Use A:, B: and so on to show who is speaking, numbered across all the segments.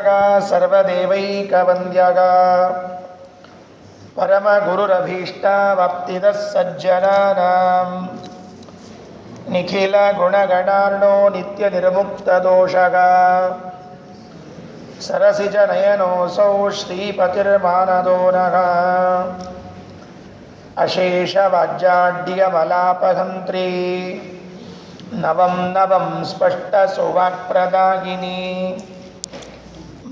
A: ವಂದ್ಯಗ ಸರ್ವದೇವೈಕವಂದ್ಯಗ ಪರಮಗುರುರಭೀಷ್ಟವಾಪ್ತಿದಃ ಸಜ್ಜನಾನಾಂ ನಿಖಿಲ ಗುಣಗಣಾರ್ಣೋ ನಿತ್ಯ ನಿರ್ಮುಕ್ತದೋಷಗ ಸರಸಿಜನಯನೋऽಸೌ ಶ್ರೀಪತಿರ್ಮಾನದೋ ನಃ ಅಶೇಷವಾಜ್ಯಾಢ್ಯಮಲಾಪಹಂತ್ರೀ ನವಂ ನವಂ ಸ್ಪಷ್ಟಸುವಾಕ್ಪ್ರದಾಯಿನಿ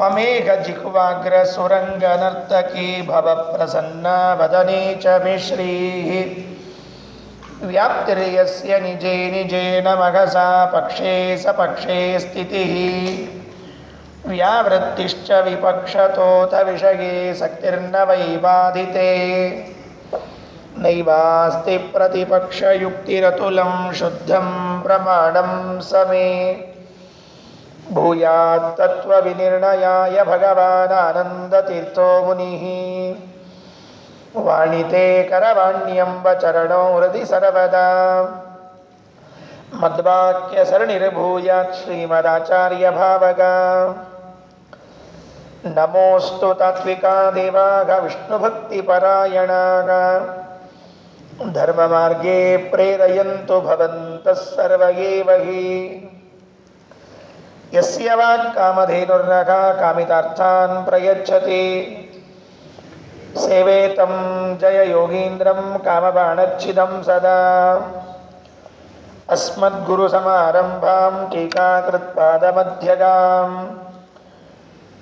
A: ಮಮೇಘ ಜಿಹ್ವಾಗ್ರ ಸುರಂಗನರ್ತಕೀ ಭವಪ್ರಸನ್ನ ವದನೆ ಚ ಮೇ ಶ್ರೀಃ ವ್ಯಾಪ್ತಿರ್ಯಸ್ಯ ನಿಜೇ ನಿಜೇನ ಮಘಸಾ ಪಕ್ಷೇ ಸಪಕ್ಷೇ ಸ್ಥಿತಿಃ ವ್ಯಾವೃತ್ತಿಶ್ಚ ವಿಪಕ್ಷತೋತ ವಿಷಯೇ ಸಕ್ತಿರ್ನ ವೈ ಬಾಧಿತೆ ನೈವಾಸ್ತಿ ಪ್ರತಿಪಕ್ಷಯುಕ್ತಿರತುಲಂ ಶುದ್ಧಂ ಪ್ರಮಾಣಂ ಸಮೇ ಭೂಯಾತ್ ತತ್ವವಿನಿರ್ಣಯಾಯ ಭಗವಾನ್ ಆನಂದತೀರ್ಥೋ ಮುನಿಃ ವಾಣಿತೆ ಕರವಾಣ್ಯಂಬ ಚರಣೋ ಹೃದಿ ಸರ್ವದಾ ಮದ್ವಾಕ್ಯ ಸರಣಿರ್ಭೂಯಾತ್ ಶ್ರೀಮದಾಚಾರ್ಯ ಭಾವಗ ನಮೋಸ್ತು ತಾತ್ವಿಕಾ ದೇವಾಗ ವಿಷ್ಣುಭಕ್ತಿಪರಾಯಣಾಗ ಧರ್ಮಮಾರ್ಗೇ ಪ್ರೇರಯಂತು ಭವಂತಃ ಸರ್ವ ಏವ ಹಿ ಯಸ್ಯ ವಾಕ್ ಕಾಮಧೇನುರ್ನಖ ಕಾಮಿತಾರ್ಥಾನ್ ಪ್ರಯಚ್ಛತಿ ಸೇವೇತಂ ಜಯ ಯೋಗೀಂದ್ರಂ ಕಾಮಬಾಣಚ್ಛಿದಂ ಸದಾ ಅಸ್ಮದ್ಗುರು ಸಮಾರಂಭಾಂ ಟೀಕಾಕೃತ್ಪಾದಮಧ್ಯಗಾಂ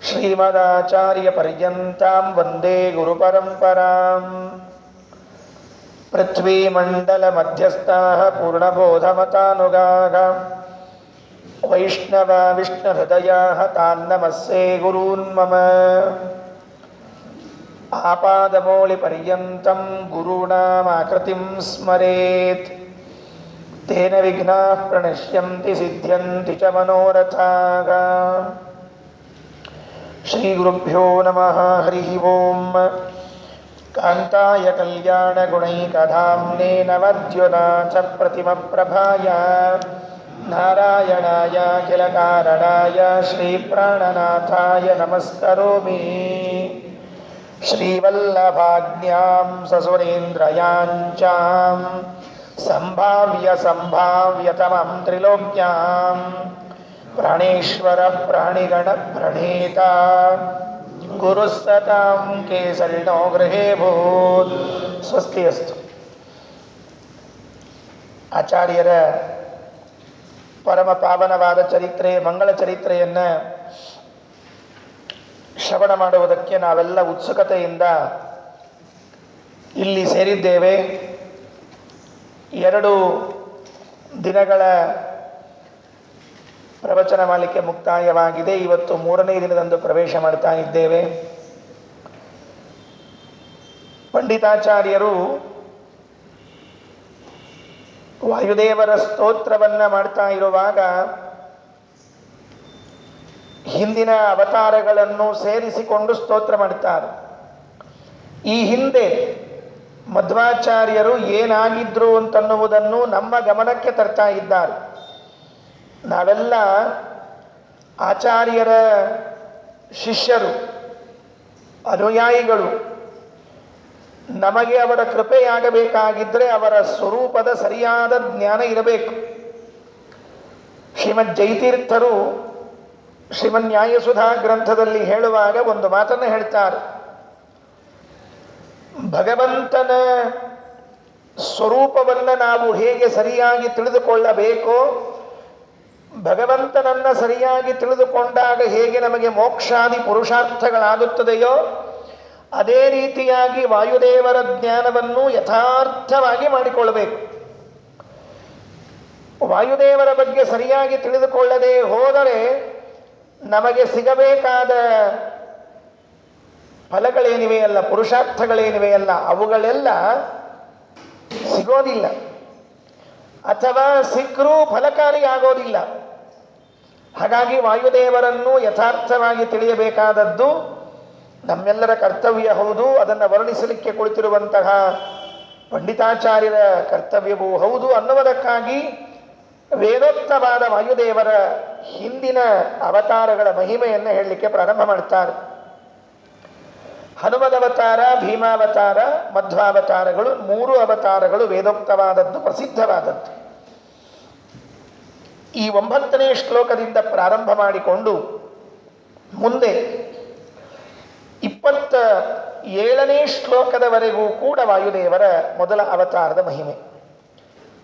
A: ಶ್ರೀಮದಾಚಾರ್ಯ ಪರ್ಯಂತಾಂ ವಂದೇ ಗುರುಪರಂಪರಾಂ ಪೃಥ್ವೀಮಂಡಲ ಮಧ್ಯಸ್ಥಾಃ ಪೂರ್ಣಬೋಧಮತಾನುಗಾಃ ವೈಷ್ಣವ ವಿಷ್ಣುಹೃದಯಾಃ ತಾನ್ ನಮಸ್ಸೇ ಗುರೂನ್ ಮಮ ಆಪಾದಮೌಳಿಪರ್ಯಂತಂ ಗುರುಣಾಮಾಕೃತಿಂ ಸ್ಮರೇತ್ ತೇನ ವಿಘ್ನಾಃ ಪ್ರಣಶ್ಯಂತಿ ಸಿದ್ಧ್ಯಂತಿ ಚ ಮನೋರಥಾಃ ಶ್ರೀ ಗುರುಭ್ಯೋ ನಮಃ ಹರಿ ಓಂ ಕಾಂತಾಯ ಕಲ್ಯಾಣ ಗುಣೈಕಧಾಮ್ನೇ ನವದ್ಯುನಾಥ ಪ್ರತಿಮಪ್ರಭಾಯ ನಾರಾಯಣಾಯ ಅಖಿಲ ಕಾರಣಾಯ ಶ್ರೀ ಪ್ರಾಣನಾಥಾಯ ನಮಸ್ಕರೋಮಿ ಶ್ರೀವಲ್ಲಭಾಜ್ಞಾಂ ಸಸುರೇಂದ್ರಯಾಂಚಾಂ ಸಂಭಾವ್ಯ ಸಂಭಾವ್ಯತಮಂ ತ್ರಿಲೋಕ್ಯಾಂ ಪ್ರಾಣೇಶ್ವರ ಪ್ರಾಣಿಗಣ ಪ್ರಣೇತ ಗುರುಸ್ಸತಾಂ ಕೇಸರಿಣೋ ಗೃಹೇ ಭೂತ್. ಸ್ವಸ್ತಿ ಅಸ್ತು. ಆಚಾರ್ಯರ ಪರಮ ಪಾವನವಾದ ಚರಿತ್ರೆ, ಮಂಗಳ ಚರಿತ್ರೆಯನ್ನು ಶ್ರವಣ ಮಾಡುವುದಕ್ಕೆ ನಾವೆಲ್ಲ ಉತ್ಸುಕತೆಯಿಂದ ಇಲ್ಲಿ ಸೇರಿದ್ದೇವೆ. 2 ದಿನಗಳ ಪ್ರವಚನ ಮಾಲಿಕೆ ಮುಕ್ತಾಯವಾಗಿದೆ. ಇವತ್ತು 3ನೇ ದಿನದಂದು ಪ್ರವೇಶ ಮಾಡ್ತಾ ಇದ್ದೇವೆ. ಪಂಡಿತಾಚಾರ್ಯರು ವಾಯುದೇವರ ಸ್ತೋತ್ರವನ್ನು ಮಾಡ್ತಾ ಇರುವಾಗ ಹಿಂದಿನ ಅವತಾರಗಳನ್ನು ಸೇರಿಸಿಕೊಂಡು ಸ್ತೋತ್ರ ಮಾಡ್ತಾರೆ. ಈ ಹಿಂದೆ ಮಧ್ವಾಚಾರ್ಯರು ಏನಾಗಿದ್ರು ಅಂತನ್ನುವುದನ್ನು ನಮ್ಮ ಗಮನಕ್ಕೆ ತರ್ತಾ ಇದ್ದಾರೆ. ನಾವೆಲ್ಲ ಆಚಾರ್ಯರ ಶಿಷ್ಯರು, ಅನುಯಾಯಿಗಳು. ನಮಗೆ ಅವರ ಕೃಪೆಯಾಗಬೇಕಾಗಿದ್ದರೆ ಅವರ ಸ್ವರೂಪದ ಸರಿಯಾದ ಜ್ಞಾನ ಇರಬೇಕು. ಶ್ರೀಮದ್ ಜೈತೀರ್ಥರು ಶ್ರೀಮನ್ ನ್ಯಾಯಸುಧಾ ಗ್ರಂಥದಲ್ಲಿ ಹೇಳುವಾಗ ಒಂದು ಮಾತನ್ನು ಹೇಳ್ತಾರೆ. ಭಗವಂತನ ಸ್ವರೂಪವನ್ನು ನಾವು ಹೇಗೆ ಸರಿಯಾಗಿ ತಿಳಿದುಕೊಳ್ಳಬೇಕೋ, ಭಗವಂತನನ್ನು ಸರಿಯಾಗಿ ತಿಳಿದುಕೊಂಡಾಗ ಹೇಗೆ ನಮಗೆ ಮೋಕ್ಷಾದಿ ಪುರುಷಾರ್ಥಗಳಾಗುತ್ತದೆಯೋ ಅದೇ ರೀತಿಯಾಗಿ ವಾಯುದೇವರ ಜ್ಞಾನವನ್ನು ಯಥಾರ್ಥವಾಗಿ ಮಾಡಿಕೊಳ್ಳಬೇಕು. ವಾಯುದೇವರ ಬಗ್ಗೆ ಸರಿಯಾಗಿ ತಿಳಿದುಕೊಳ್ಳದೆ ಹೋದರೆ ನಮಗೆ ಸಿಗಬೇಕಾದ ಫಲಗಳೇನಿವೆಯಲ್ಲ, ಪುರುಷಾರ್ಥಗಳೇನಿವೆಯಲ್ಲ, ಅವುಗಳೆಲ್ಲ ಸಿಗೋದಿಲ್ಲ, ಅಥವಾ ಸಿಕ್ಕರೂ ಫಲಕಾರಿಯಾಗೋದಿಲ್ಲ. ಹಾಗಾಗಿ ವಾಯುದೇವರನ್ನು ಯಥಾರ್ಥವಾಗಿ ತಿಳಿಯಬೇಕಾದದ್ದು ನಮ್ಮೆಲ್ಲರ ಕರ್ತವ್ಯ ಹೌದು. ಅದನ್ನು ವರ್ಣಿಸಲಿಕ್ಕೆ ಕುಳಿತಿರುವಂತಹ ಪಂಡಿತಾಚಾರ್ಯರ ಕರ್ತವ್ಯವೂ ಹೌದು ಅನ್ನುವುದಕ್ಕಾಗಿ ವೇದೋಕ್ತವಾದ ವಾಯುದೇವರ ಹಿಂದಿನ ಅವತಾರಗಳ ಮಹಿಮೆಯನ್ನು ಹೇಳಲಿಕ್ಕೆ ಪ್ರಾರಂಭ ಮಾಡ್ತಾರೆ. ಹನುಮದವತಾರ, ಭೀಮಾವತಾರ, ಮಧ್ವಾವತಾರಗಳು, 3 ಅವತಾರಗಳು ವೇದೋಕ್ತವಾದದ್ದು, ಪ್ರಸಿದ್ಧವಾದದ್ದು. ಈ 9ನೇ ಶ್ಲೋಕದಿಂದ ಪ್ರಾರಂಭ ಮಾಡಿಕೊಂಡು ಮುಂದೆ 27ನೇ ಶ್ಲೋಕದವರೆಗೂ ಕೂಡ ವಾಯುದೇವರ ಮೊದಲ ಅವತಾರದ ಮಹಿಮೆ,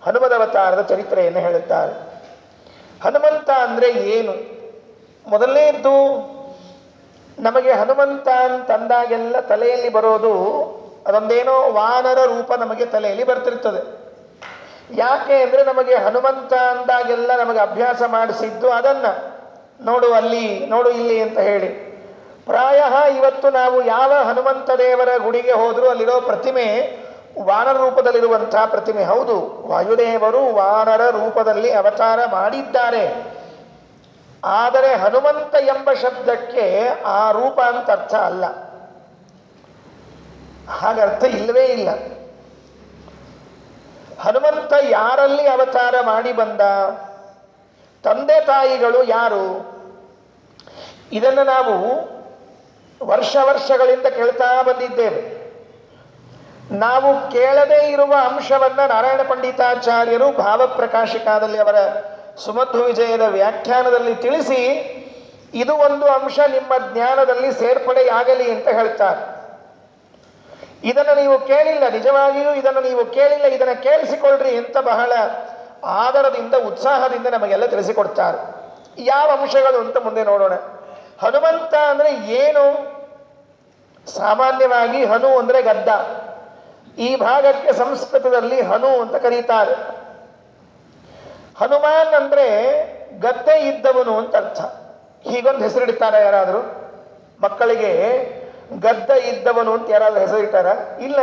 A: ಹನುಮದವತಾರದ ಚರಿತ್ರೆಯನ್ನು ಹೇಳುತ್ತಾರೆ. ಹನುಮಂತ ಅಂದರೆ ಏನು? ಮೊದಲನೇದ್ದು, ನಮಗೆ ಹನುಮಂತ ಅಂತಂದಾಗೆಲ್ಲ ತಲೆಯಲ್ಲಿ ಬರೋದು ಅದೊಂದೇನೋ ವಾನರ ರೂಪ ನಮಗೆ ತಲೆಯಲ್ಲಿ ಬರ್ತಿರ್ತದೆ. ಯಾಕೆ ಅಂದರೆ ನಮಗೆ ಹನುಮಂತ ಅಂದಾಗೆಲ್ಲ ನಮಗೆ ಅಭ್ಯಾಸ ಮಾಡಿಸಿದ್ದು ಅದನ್ನು, ನೋಡು ಅಲ್ಲಿ, ನೋಡು ಇಲ್ಲಿ ಅಂತ ಹೇಳಿ. ಪ್ರಾಯ ಇವತ್ತು ನಾವು ಯಾವ ಹನುಮಂತ ದೇವರ ಗುಡಿಗೆ ಹೋದರೂ ಅಲ್ಲಿರೋ ಪ್ರತಿಮೆ ವಾನರ ರೂಪದಲ್ಲಿರುವಂತಹ ಪ್ರತಿಮೆ. ಹೌದು, ವಾಯುದೇವರು ವಾನರ ರೂಪದಲ್ಲಿ ಅವತಾರ ಮಾಡಿದ್ದಾರೆ. ಆದರೆ ಹನುಮಂತ ಎಂಬ ಶಬ್ದಕ್ಕೆ ಆ ರೂಪ ಅಂತ ಅರ್ಥ ಅಲ್ಲ, ಹಾಗರ್ಥ ಇಲ್ಲವೇ ಇಲ್ಲ. ಹನುಮಂತ ಯಾರಲ್ಲಿ ಅವತಾರ ಮಾಡಿ ಬಂದ? ತಂದೆ ತಾಯಿಗಳು ಯಾರು? ಇದನ್ನು ನಾವು ವರ್ಷಗಳಿಂದ ಕೇಳ್ತಾ ಬಂದಿದ್ದೇವೆ. ನಾವು ಕೇಳದೇ ಇರುವ ಅಂಶವನ್ನ ನಾರಾಯಣ ಪಂಡಿತಾಚಾರ್ಯರು ಭಾವಪ್ರಕಾಶಿಕಾದಲ್ಲಿ ಅವರ ಸುಮಧ್ವ ವಿಜಯದ ವ್ಯಾಖ್ಯಾನದಲ್ಲಿ ತಿಳಿಸಿ, ಇದು ಒಂದು ಅಂಶ ನಿಮ್ಮ ಜ್ಞಾನದಲ್ಲಿ ಸೇರ್ಪಡೆಯಾಗಲಿ ಅಂತ ಹೇಳ್ತಾರೆ. ಇದನ್ನು ನೀವು ಕೇಳಿಲ್ಲ, ನಿಜವಾಗಿಯೂ ಇದನ್ನು ನೀವು ಕೇಳಿಲ್ಲ, ಇದನ್ನು ಕೇಳಿಸಿಕೊಳ್ಳ್ರಿ ಅಂತ ಬಹಳ ಆದರದಿಂದ ಉತ್ಸಾಹದಿಂದ ನಮಗೆಲ್ಲ ತಿಳಿಸಿಕೊಡ್ತಾರೆ. ಯಾವ ಅಂಶಗಳು ಅಂತ ಮುಂದೆ ನೋಡೋಣ. ಹನುಮಂತ ಅಂದರೆ ಏನು? ಸಾಮಾನ್ಯವಾಗಿ ಹನು ಅಂದರೆ ಗದ್ದ. ಈ ಭಾಗಕ್ಕೆ ಸಂಸ್ಕೃತದಲ್ಲಿ ಹನು ಅಂತ ಕರೀತಾರೆ. ಹನುಮಾನ್ ಅಂದರೆ ಗದ್ದೆ ಇದ್ದವನು ಅಂತ ಅರ್ಥ. ಹೀಗೊಂದು ಹೆಸರಿಡ್ತಾರ ಯಾರಾದರೂ? ಮಕ್ಕಳಿಗೆ ಗದ್ದ ಇದ್ದವನು ಅಂತ ಯಾರಾದರೂ ಹೆಸರಿಟ್ಟಾರ? ಇಲ್ಲ.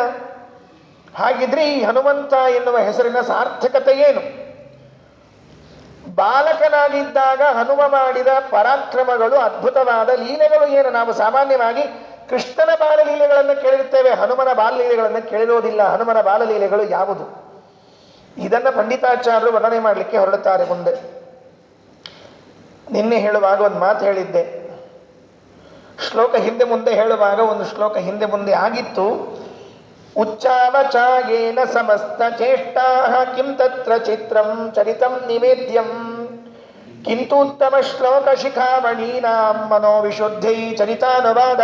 A: ಹಾಗಿದ್ರೆ ಈ ಹನುಮಂತ ಎನ್ನುವ ಹೆಸರಿನ ಸಾರ್ಥಕತೆ ಏನು? ಬಾಲಕನಾಗಿದ್ದಾಗ ಹನುಮ ಮಾಡಿದ ಪರಾಕ್ರಮಗಳು, ಅದ್ಭುತವಾದ ಲೀಲೆಗಳು ಏನು? ನಾವು ಸಾಮಾನ್ಯವಾಗಿ ಕೃಷ್ಣನ ಬಾಲಲೀಲೆಗಳನ್ನು ಕೇಳಿರ್ತೇವೆ, ಹನುಮನ ಬಾಲಲೀಲೆಗಳನ್ನು ಕೇಳಿರೋದಿಲ್ಲ. ಹನುಮನ ಬಾಲಲೀಲೆಗಳು ಯಾವುದು? ಇದನ್ನು ಪಂಡಿತಾಚಾರ್ಯರು ವರ್ಣನೆ ಮಾಡಲಿಕ್ಕೆ ಹೊರಡುತ್ತಾರೆ ಮುಂದೆ. ನಿನ್ನೆ ಹೇಳುವಾಗ ಒಂದು ಮಾತು ಹೇಳಿದ್ದೆ, ಶ್ಲೋಕ ಹಿಂದೆ ಮುಂದೆ ಹೇಳುವಾಗ ಒಂದು ಶ್ಲೋಕ ಹಿಂದೆ ಮುಂದೆ ಆಗಿತ್ತು. ಉಚ್ಚಾವಚಾಗೇನ ಸಮಸ್ತ ಚೇಷ್ಟಾ ಕಿಂ ತತ್ರ ಚಿತ್ರಂ ಚರಿತಂ ನಿವೇದ್ಯಂ ಕಿಂತೂತ್ತಮ ಶ್ಲೋಕ ಶಿಖಾಮಣೀನಾಂ ಮನೋವಿಶುದ್ಧೈ ಚರಿತಾನುವಾದ.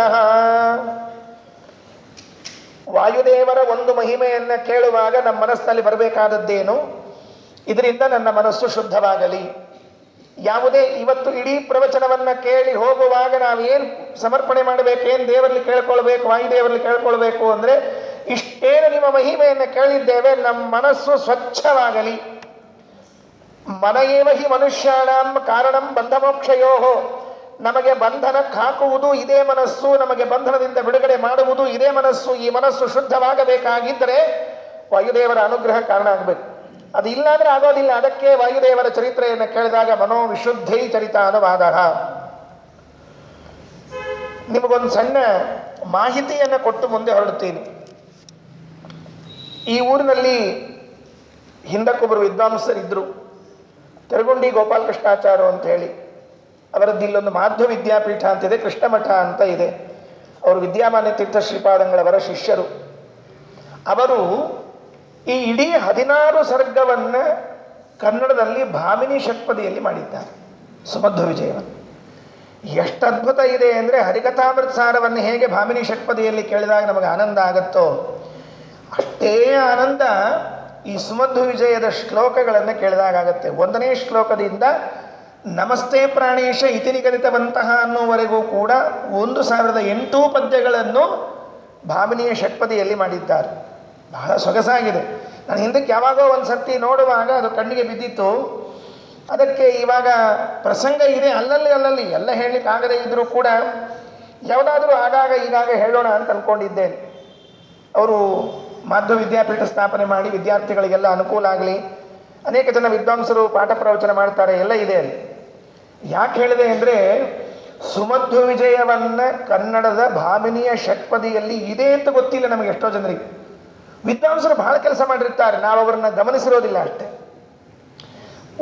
A: ವಾಯುದೇವರ ಒಂದು ಮಹಿಮೆಯನ್ನು ಕೇಳುವಾಗ ನಮ್ಮ ಮನಸ್ಸಿನಲ್ಲಿ ಬರಬೇಕಾದದ್ದೇನು? ಇದರಿಂದ ನನ್ನ ಮನಸ್ಸು ಶುದ್ಧವಾಗಲಿ. ಯಾವುದೇ ಇವತ್ತು ಇಡೀ ಪ್ರವಚನವನ್ನು ಕೇಳಿ ಹೋಗುವಾಗ ನಾವೇನು ಸಮರ್ಪಣೆ ಮಾಡಬೇಕು, ಏನು ದೇವರಲ್ಲಿ ಕೇಳ್ಕೊಳ್ಬೇಕು, ವಾಯುದೇವರಲ್ಲಿ ಕೇಳ್ಕೊಳ್ಬೇಕು ಅಂದರೆ, ಇಷ್ಟೇನು ನಿಮ್ಮ ಮಹಿಮೆಯನ್ನು ಕೇಳಿದ್ದೇವೆ, ನಮ್ಮ ಮನಸ್ಸು ಸ್ವಚ್ಛವಾಗಲಿ. ಮನಯೇವ ಹಿ ಮನುಷ್ಯಾಣಂ ಕಾರಣಂ ಬಂಧಮೋಕ್ಷಯೋ. ನಮಗೆ ಬಂಧನಕ್ಕೆ ಹಾಕುವುದು ಇದೇ ಮನಸ್ಸು, ನಮಗೆ ಬಂಧನದಿಂದ ಬಿಡುಗಡೆ ಮಾಡುವುದು ಇದೇ ಮನಸ್ಸು. ಈ ಮನಸ್ಸು ಶುದ್ಧವಾಗಬೇಕಾಗಿದ್ದರೆ ವಾಯುದೇವರ ಅನುಗ್ರಹ ಕಾರಣ ಆಗಬೇಕು. ಅದು ಇಲ್ಲಾಂದ್ರೆ ಆಗೋದಿಲ್ಲ. ಅದಕ್ಕೆ ವಾಯುದೇವರ ಚರಿತ್ರೆಯನ್ನು ಕೇಳಿದಾಗ ಮನೋವಿಶುದ್ಧೈ ಚರಿತ ಅನುವಾದ. ನಿಮಗೊಂದು ಸಣ್ಣ ಮಾಹಿತಿಯನ್ನು ಕೊಟ್ಟು ಮುಂದೆ ಹೊರಡುತ್ತೀನಿ. ಈ ಊರಿನಲ್ಲಿ ಹಿಂದಕ್ಕೊಬ್ಬರು ವಿದ್ವಾಂಸರಿದ್ದರು, ತೆರಗುಂಡಿ ಗೋಪಾಲಕೃಷ್ಣಾಚಾರ್ಯ ಅಂತ ಹೇಳಿ. ಅವರದ್ದು ಇಲ್ಲೊಂದು ಮಾಧ್ವ ವಿದ್ಯಾಪೀಠ ಅಂತಿದೆ, ಕೃಷ್ಣಮಠ ಅಂತ ಇದೆ. ಅವರು ವಿದ್ಯಾಮಾನ್ಯ ತೀರ್ಥ ಶ್ರೀಪಾದಂಗಳವರ ಶಿಷ್ಯರು. ಅವರು ಈ ಇಡೀ 16 ಸರ್ಗವನ್ನು ಕನ್ನಡದಲ್ಲಿ ಭಾಮಿನಿ ಷಟ್ಪದಿಯಲ್ಲಿ ಮಾಡಿದ್ದಾರೆ, ಸುಮಧ್ವ ವಿಜಯವನ್ನು. ಎಷ್ಟು ಅದ್ಭುತ ಇದೆ ಅಂದರೆ, ಹರಿಕಥಾಮೃತ ಸಾರವನ್ನು ಹೇಗೆ ಭಾಮಿನಿ ಷಟ್ಪದಿಯಲ್ಲಿ ಕೇಳಿದಾಗ ನಮಗೆ ಆನಂದ ಆಗುತ್ತೋ ಅಷ್ಟೇ ಆನಂದ ಈ ಸುಮಧ್ವ ವಿಜಯದ ಶ್ಲೋಕಗಳನ್ನು ಕೇಳಿದಾಗತ್ತೆ. 1ನೇ ಶ್ಲೋಕದಿಂದ ನಮಸ್ತೆ ಪ್ರಾಣೇಶ ಇತಿ ನಿಗದಿತವಂತಹ ಅನ್ನುವರೆಗೂ ಕೂಡ 1008 ಪದ್ಯಗಳನ್ನು ಭಾಮಿನಿಯ ಷಟ್ಪದಿಯಲ್ಲಿ ಮಾಡಿದ್ದಾರೆ. ಬಹಳ ಸೊಗಸಾಗಿದೆ. ನಾನು ಹಿಂದಕ್ಕೆ ಯಾವಾಗೋ ಒಂದು ಸರ್ತಿ ನೋಡುವಾಗ ಅದು ಕಣ್ಣಿಗೆ ಬಿದ್ದಿತ್ತು. ಅದಕ್ಕೆ ಇವಾಗ ಪ್ರಸಂಗ ಇದೆ, ಅಲ್ಲಲ್ಲಿ ಎಲ್ಲ ಹೇಳಲಿಕ್ಕೆ ಆಗದೇ ಇದ್ದರೂ ಕೂಡ ಯಾವುದಾದ್ರೂ ಆಗಾಗ ಈಗಾಗ ಹೇಳೋಣ ಅಂತ ಅಂದ್ಕೊಂಡಿದ್ದೇನೆ. ಅವರು ಮಾಧ್ವ ವಿದ್ಯಾಪೀಠ ಸ್ಥಾಪನೆ ಮಾಡಿ ವಿದ್ಯಾರ್ಥಿಗಳಿಗೆಲ್ಲ ಅನುಕೂಲ ಆಗಲಿ, ಅನೇಕ ಜನ ವಿದ್ವಾಂಸರು ಪಾಠ ಪ್ರವಚನ ಮಾಡ್ತಾರೆ, ಎಲ್ಲ ಇದೆ ಅಲ್ಲಿ. ಯಾಕೆ ಹೇಳಿದೆ ಅಂದರೆ, ಸುಮಧ್ವ ವಿಜಯವನ್ನು ಕನ್ನಡದ ಭಾಮಿನಿಯ ಷಟ್ಪದಿಯಲ್ಲಿ ಇದೆ ಅಂತ ಗೊತ್ತಿಲ್ಲ ನಮಗೆ ಎಷ್ಟೋ ಜನರಿಗೆ. ವಿದ್ವಾಂಸರು ಬಹಳ ಕೆಲಸ ಮಾಡಿರ್ತಾರೆ, ನಾವು ಅವರನ್ನು ಗಮನಿಸಿರೋದಿಲ್ಲ ಅಷ್ಟೇ.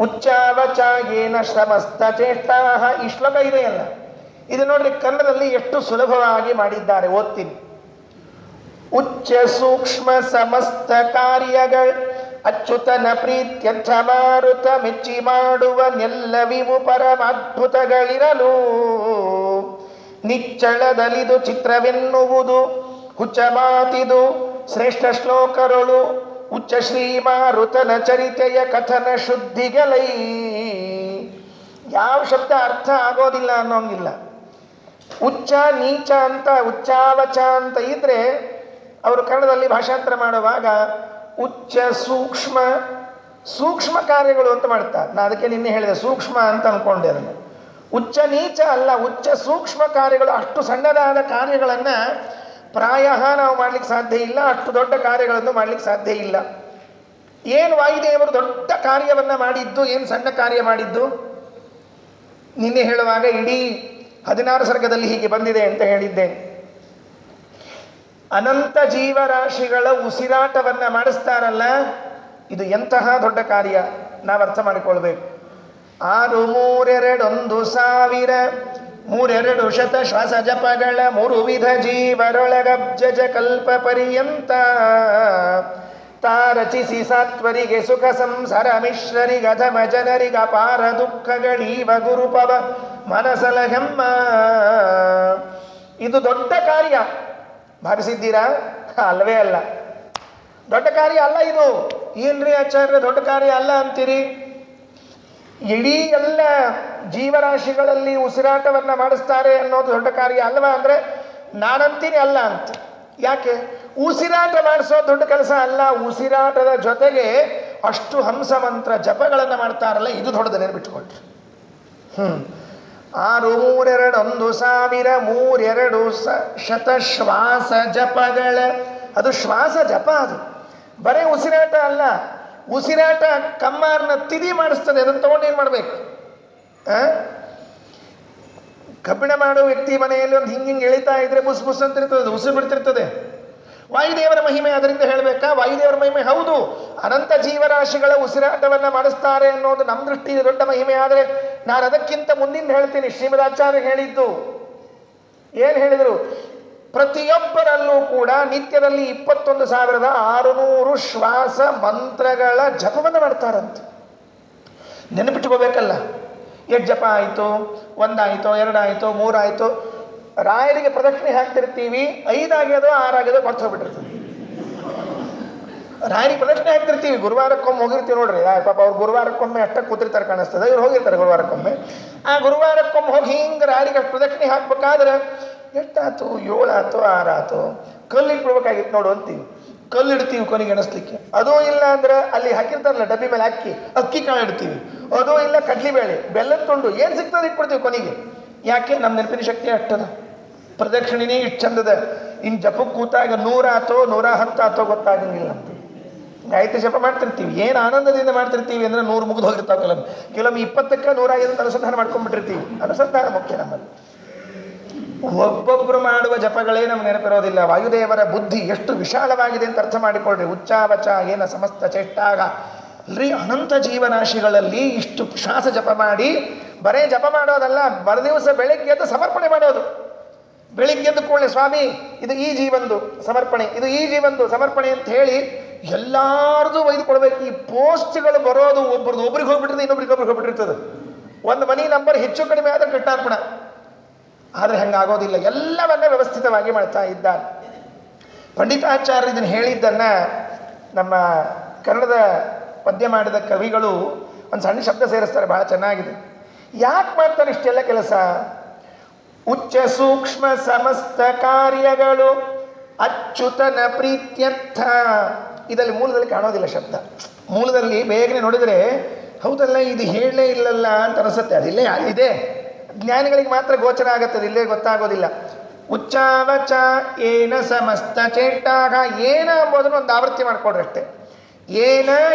A: ಉಚ್ಚಾವಚ ಏನ ಸಮಸ್ತ ಚೇಷ್ಟಾ. ಈ ಶ್ಲೋಕ ಇದೆಯಲ್ಲ, ಇದು ನೋಡ್ರಿ ಕನ್ನಡದಲ್ಲಿ ಎಷ್ಟು ಸುಲಭವಾಗಿ ಮಾಡಿದ್ದಾರೆ, ಓದ್ತೀನಿ. ಉಚ್ಚ ಸೂಕ್ಷ್ಮ ಸಮಸ್ತ ಕಾರ್ಯಗಳು ಅಚ್ಯುತನ ಪ್ರೀತ್ಯರ್ಥ ಮಾರುತ ಮೆಚ್ಚಿ ಮಾಡುವ ನೆಲ್ಲವಿವು ಪರಮಾದ್ಭುತಗಳಿರಲು ನಿಚ್ಚಳದಲಿದು ಚಿತ್ರವೆನ್ನುವುದು ಹುಚ್ಚ ಮಾತಿದು ಶ್ರೇಷ್ಠ ಶ್ಲೋಕರಳು ಉಚ್ಚ ಶ್ರೀಮಾರುತನ ಚರಿತೆಯ ಕಥನ ಶುದ್ಧಿಗಳೈ. ಯಾವ ಶಬ್ದ ಅರ್ಥ ಆಗೋದಿಲ್ಲ ಅನ್ನೋಂಗಿಲ್ಲ. ಉಚ್ಚ ನೀಚ ಅಂತ ಉಚ್ಚಾವಚ ಅಂತ ಇದ್ರೆ ಅವರು ಕನ್ನಡದಲ್ಲಿ ಭಾಷಾಂತರ ಮಾಡುವಾಗ ಉಚ್ಚ ಸೂಕ್ಷ್ಮ ಸೂಕ್ಷ್ಮ ಕಾರ್ಯಗಳು ಅಂತ ಮಾಡ್ತಾರೆ. ನಾನು ಅದಕ್ಕೆ ನಿನ್ನೆ ಹೇಳಿದೆ ಸೂಕ್ಷ್ಮ ಅಂತ ಅನ್ಕೊಂಡೆ. ಅದನ್ನು ಉಚ್ಚ ನೀಚ ಅಲ್ಲ, ಉಚ್ಚ ಸೂಕ್ಷ್ಮ ಕಾರ್ಯಗಳು. ಅಷ್ಟು ಸಣ್ಣದಾದ ಕಾರ್ಯಗಳನ್ನು ಪ್ರಾಯ ನಾವು ಮಾಡ್ಲಿಕ್ಕೆ ಸಾಧ್ಯ ಇಲ್ಲ, ಅಷ್ಟು ದೊಡ್ಡ ಕಾರ್ಯಗಳನ್ನು ಮಾಡ್ಲಿಕ್ಕೆ ಸಾಧ್ಯ ಇಲ್ಲ. ಏನು ವಾಯುದೇವರು ದೊಡ್ಡ ಕಾರ್ಯವನ್ನ ಮಾಡಿದ್ದು, ಏನು ಸಣ್ಣ ಕಾರ್ಯ ಮಾಡಿದ್ದು? ನಿನ್ನೆ ಹೇಳುವಾಗ ಇಡೀ 16 ಸರ್ಗದಲ್ಲಿ ಹೀಗೆ ಬಂದಿದೆ ಅಂತ ಹೇಳಿದ್ದೇನೆ. ಅನಂತ ಜೀವರಾಶಿಗಳ ಉಸಿರಾಟವನ್ನ ಮಾಡಿಸ್ತಾರಲ್ಲ, ಇದು ಎಂತಹ ದೊಡ್ಡ ಕಾರ್ಯ ನಾವು ಅರ್ಥ ಮಾಡಿಕೊಳ್ಬೇಕು. 6 3 2 1,000 3 ಶತ ಶ್ವಾಸ ಜಪಗಳ 3 ವಿಧ ಜೀವರೊಳಗಬ್ಜ ಕಲ್ಪ ಪರ್ಯಂತ ತಾ ರಚಿಸಿ ಸಾತ್ವರಿಗೆ ಸುಖ ಸಂಸಾರ ಮಿಶ್ರರಿಗೆ ಅಧಮ ಜನರಿಗೆ ಅಪಾರ ದುಃಖಗಳೀವ ಗುರುಪವ ಮನಸಲಹೆಮ್ಮ. ಇದು ದೊಡ್ಡ ಕಾರ್ಯ. ಭಾವಿಸಿದ್ದೀರಾ? ಅಲ್ಲವೇ ಅಲ್ಲ, ದೊಡ್ಡ ಕಾರ್ಯ ಅಲ್ಲ ಇದು. ಏನ್ರಿ ಆಚಾರ್ಯ ದೊಡ್ಡ ಕಾರ್ಯ ಅಲ್ಲ ಅಂತೀರಿ? ಇಡೀ ಎಲ್ಲ ಜೀವರಾಶಿಗಳಲ್ಲಿ ಉಸಿರಾಟವನ್ನ ಮಾಡಿಸ್ತಾರೆ ಅನ್ನೋದು ದೊಡ್ಡ ಕಾರ್ಯ ಅಲ್ವಾ ಅಂದ್ರೆ ನಾನಂತೀನಿ ಅಲ್ಲ ಅಂತ. ಯಾಕೆ? ಉಸಿರಾಟ ಮಾಡಿಸೋ ದೊಡ್ಡ ಕೆಲಸ ಅಲ್ಲ, ಉಸಿರಾಟದ ಜೊತೆಗೆ ಅಷ್ಟು ಹಂಸ ಮಂತ್ರ ಜಪಗಳನ್ನ ಮಾಡ್ತಾರಲ್ಲ, ಇದು ದೊಡ್ಡದು. ನೆನಪಿಟ್ಟುಕೊಳ್ರಿ. 6 3 2 1,000 3 ಶತ ಶ್ವಾಸ ಜಪಗಳ, ಅದು ಶ್ವಾಸ ಜಪ, ಅದು ಬರೇ ಉಸಿರಾಟ ಅಲ್ಲ. ಉಸಿರಾಟ ಕಮ್ಮಾರನ ತಿದಿ ಮಾಡಿಸ್ತದೆ. ಅದನ್ನು ತಗೊಂಡು ಏನು ಮಾಡ್ಬೇಕು? ಕಬ್ಬಿಣ ಮಾಡೋ ವ್ಯಕ್ತಿ ಮನೆಯಲ್ಲಿ ಒಂದು ಹಿಂಗಿಂಗೆ ಎಳಿತಾ ಇದ್ರೆ ಬುಸ್ ಬುಸ್ ಅಂತ ಇರ್ತದೆ, ಉಸಿರು ಬಿಡ್ತಿರ್ತದೆ. ವಾಯುದೇವರ ಮಹಿಮೆ ಅದರಿಂದ ಹೇಳಬೇಕಾ? ವಾಯುದೇವರ ಮಹಿಮೆ ಹೌದು. ಅನಂತ ಜೀವರಾಶಿಗಳ ಉಸಿರಾಟವನ್ನ ಮಾಡಿಸ್ತಾರೆ ಅನ್ನೋದು ನಮ್ಮ ದೃಷ್ಟಿಗೆ ದೊಡ್ಡ ಮಹಿಮೆ. ಆದರೆ ನಾನು ಅದಕ್ಕಿಂತ ಮುಂದಿನ ಹೇಳ್ತೀನಿ. ಶ್ರೀಮದಾಚಾರ್ಯ ಹೇಳಿದ್ದು ಏನು ಹೇಳಿದರು? ಪ್ರತಿಯೊಬ್ಬರಲ್ಲೂ ಕೂಡ ನಿತ್ಯದಲ್ಲಿ 21,600 ಶ್ವಾಸ ಮಂತ್ರಗಳ ಜಪವನ್ನು ಮಾಡ್ತಾರಂತೆ. ನೆನಪಿಟ್ಕೋಬೇಕಲ್ಲ. ಎಷ್ಟು ಜಪ ಆಯಿತು? 1 ಆಯಿತೋ, 2 ಆಯಿತೋ, 3 ಆಯಿತೋ? ರಾಯರಿಗೆ ಪ್ರದಕ್ಷಿಣೆ ಹಾಕ್ತಿರ್ತೀವಿ, 5 ಆಗ್ಯದೋ 6 ಆಗ್ಯದೋ ಮರ್ತು ಹೋಗ್ಬಿಟ್ಟಿರ್ತೀವಿ. ರಾಯರಿಗೆ ಪ್ರದಕ್ಷಿಣೆ ಹಾಕ್ತಿರ್ತೀವಿ, ಗುರುವಾರಕ್ಕೊಮ್ಮೆ ಹೋಗಿರ್ತೀವಿ ನೋಡ್ರಿ. ಪಾಪ ಅವ್ರು ಗುರುವಾರಕ್ಕೊಮ್ಮೆ ಅಷ್ಟ ಕೂತಿರ್ತಾರೆ ಕಾಣಿಸ್ತದೆ, ಇವ್ರು ಹೋಗಿರ್ತಾರೆ ಗುರುವಾರಕ್ಕೊಮ್ಮೆ. ಆ ಗುರುವಾರಕ್ಕೊಮ್ಮೆ ಹೋಗಿ ಹಿಂಗೆ ರಾಯರಿಗೆ ಅಷ್ಟು ಪ್ರದಕ್ಷಿಣೆ ಹಾಕ್ಬೇಕಾದ್ರೆ ಎಷ್ಟಾಯ್ತು? 7 ಆಯ್ತು, 6 ಆಯ್ತು. ಕಲ್ಲಿಟ್ಬಿಡ್ಬೇಕಾಗಿತ್ತು ನೋಡು ಅಂತೀವಿ. ಕಲ್ಲಿಡ್ತೀವಿ ಕೊನೆಗೆ ಎಣಿಸ್ಲಿಕ್ಕೆ. ಅದೂ ಇಲ್ಲ ಅಂದ್ರೆ ಅಲ್ಲಿ ಹಾಕಿರ್ತಾರಲ್ಲ ಡಬ್ಬಿ ಮೇಲೆ ಅಕ್ಕಿ ಕಾಳು ಇಡ್ತೀವಿ. ಅದೂ ಇಲ್ಲ ಕಡ್ಲಿಬೇಳೆ, ಬೆಲ್ಲದ ತುಂಡು, ಏನು ಸಿಗ್ತದೆ ಇಟ್ಬಿಡ್ತೀವಿ ಕೊನೆಗೆ. ಯಾಕೆ? ನಮ್ಮ ನೆನಪಿನ ಶಕ್ತಿ ಅಷ್ಟದ. ಪ್ರದಕ್ಷಿಣೆನೇ ಇಷ್ಟು ಚಂದದ. ಇನ್ನು ಜಪಕ್ಕೆ ಕೂತಾಗ 100 ಆತೋ 110 ಆತೋ ಗೊತ್ತಾಗಂಗಿಲ್ಲ ಅಂತ. ಗಾಯತ್ರಿ ಜಪ ಮಾಡ್ತಿರ್ತೀವಿ, ಏನು ಆನಂದದಿಂದ ಮಾಡ್ತಿರ್ತೀವಿ ಅಂದ್ರೆ 100 ಮುಗಿದು ಹೋಗಿರ್ತಾವೆ. ಕೆಲವೊಮ್ಮೆ 20ಕ್ಕೆ 105 ಅನುಸಂಧಾನ ಮಾಡ್ಕೊಂಡ್ಬಿಟ್ಟಿರ್ತೀವಿ. ಅನುಸಂಧಾನ ಮುಖ್ಯ ನಮ್ಮಲ್ಲಿ. ಒಬ್ಬೊಬ್ಬರು ಮಾಡುವ ಜಪಗಳೇ ನಮ್ಗೆ ನೆನಪಿರೋದಿಲ್ಲ. ವಾಯುದೇವರ ಬುದ್ಧಿ ಎಷ್ಟು ವಿಶಾಲವಾಗಿದೆ ಅಂತ ಅರ್ಥ ಮಾಡಿಕೊಳ್ಳ್ರಿ. ಉಚ್ಚಾವಚ ಏನ ಸಮಸ್ತ ಚೇಷ್ಟಾಗ ಅಲ್ರಿ, ಅನಂತ ಜೀವರಾಶಿಗಳಲ್ಲಿ ಇಷ್ಟು ಶ್ವಾಸ ಜಪ ಮಾಡಿ, ಬರೇ ಜಪ ಮಾಡೋದಲ್ಲ, ಮರುದಿವಸ ಬೆಳಿಗ್ಗೆ ಎದ್ದು ಸಮರ್ಪಣೆ ಮಾಡೋದು. ಬೆಳಿಗ್ಗೆ ಎದ್ದು ಕೂಡಲೇ ಸ್ವಾಮಿ ಇದು ಈ ಜೀವಂದು ಸಮರ್ಪಣೆ, ಇದು ಈ ಜೀವಂದು ಸಮರ್ಪಣೆ ಅಂತ ಹೇಳಿ ಎಲ್ಲಾರ್ದು ಒಯ್ದುಕೊಡ್ಬೇಕು. ಈ ಪೋಸ್ಟ್ಗಳು ಬರೋದು ಒಬ್ಬರದು ಒಬ್ರಿಗೆ ಹೋಗ್ಬಿಟ್ಟಿರ್ತದೆ, ಇನ್ನೊಬ್ರಿಗೆ ಹೋಗ್ಬಿಟ್ಟಿರ್ತದೆ. ಒಂದು ಮನಿ ನಂಬರ್ ಹೆಚ್ಚು ಕಡಿಮೆ ಆದ್ರೆ ಕೃಷ್ಣಾರ್ಪಣ. ಆದರೆ ಹಂಗಾಗೋದಿಲ್ಲ, ಎಲ್ಲವನ್ನ ವ್ಯವಸ್ಥಿತವಾಗಿ ಮಾಡ್ತಾ ಇದ್ದಾರೆ. ಪಂಡಿತಾಚಾರ್ಯ ಇದನ್ನು ಹೇಳಿದ್ದನ್ನ ನಮ್ಮ ಕನ್ನಡದ ಪದ್ಯ ಮಾಡಿದ ಕವಿಗಳು ಒಂದು ಸಣ್ಣ ಶಬ್ದ ಸೇರಿಸ್ತಾರೆ, ಬಹಳ ಚೆನ್ನಾಗಿದೆ. ಯಾಕೆ ಮಾಡ್ತಾರೆ ಇಷ್ಟೆಲ್ಲ ಕೆಲಸ? ಉಚ್ಚ ಸೂಕ್ಷ್ಮ ಸಮಸ್ತ ಕಾರ್ಯಗಳು ಅಚ್ಯುತನ ಪ್ರೀತ್ಯರ್ಥ. ಇದರಲ್ಲಿ ಮೂಲದಲ್ಲಿ ಕಾಣೋದಿಲ್ಲ ಶಬ್ದ. ಮೂಲದಲ್ಲಿ ಬೇಗನೆ ನೋಡಿದರೆ ಹೌದಲ್ಲ ಇದು ಹೇಳಲೇ ಇಲ್ಲಲ್ಲ ಅಂತ ಅನಿಸುತ್ತೆ. ಅದಿಲ್ಲೇ ಇದೆ, ಜ್ಞಾನಿಗಳಿಗೆ ಮಾತ್ರ ಗೋಚರ ಆಗುತ್ತದೆ, ಇಲ್ಲೇ ಗೊತ್ತಾಗೋದಿಲ್ಲ. ಉಚ್ಚಾವಚ ಏನ ಸಮಸ್ತ ಚೇಷ್ಟಾಹ. ಏನ ಎಂಬುದನ್ನು ಒಂದು ಆವೃತ್ತಿ ಮಾಡಿಕೊಡ್ರಿ ಅಷ್ಟೇ. ಏನ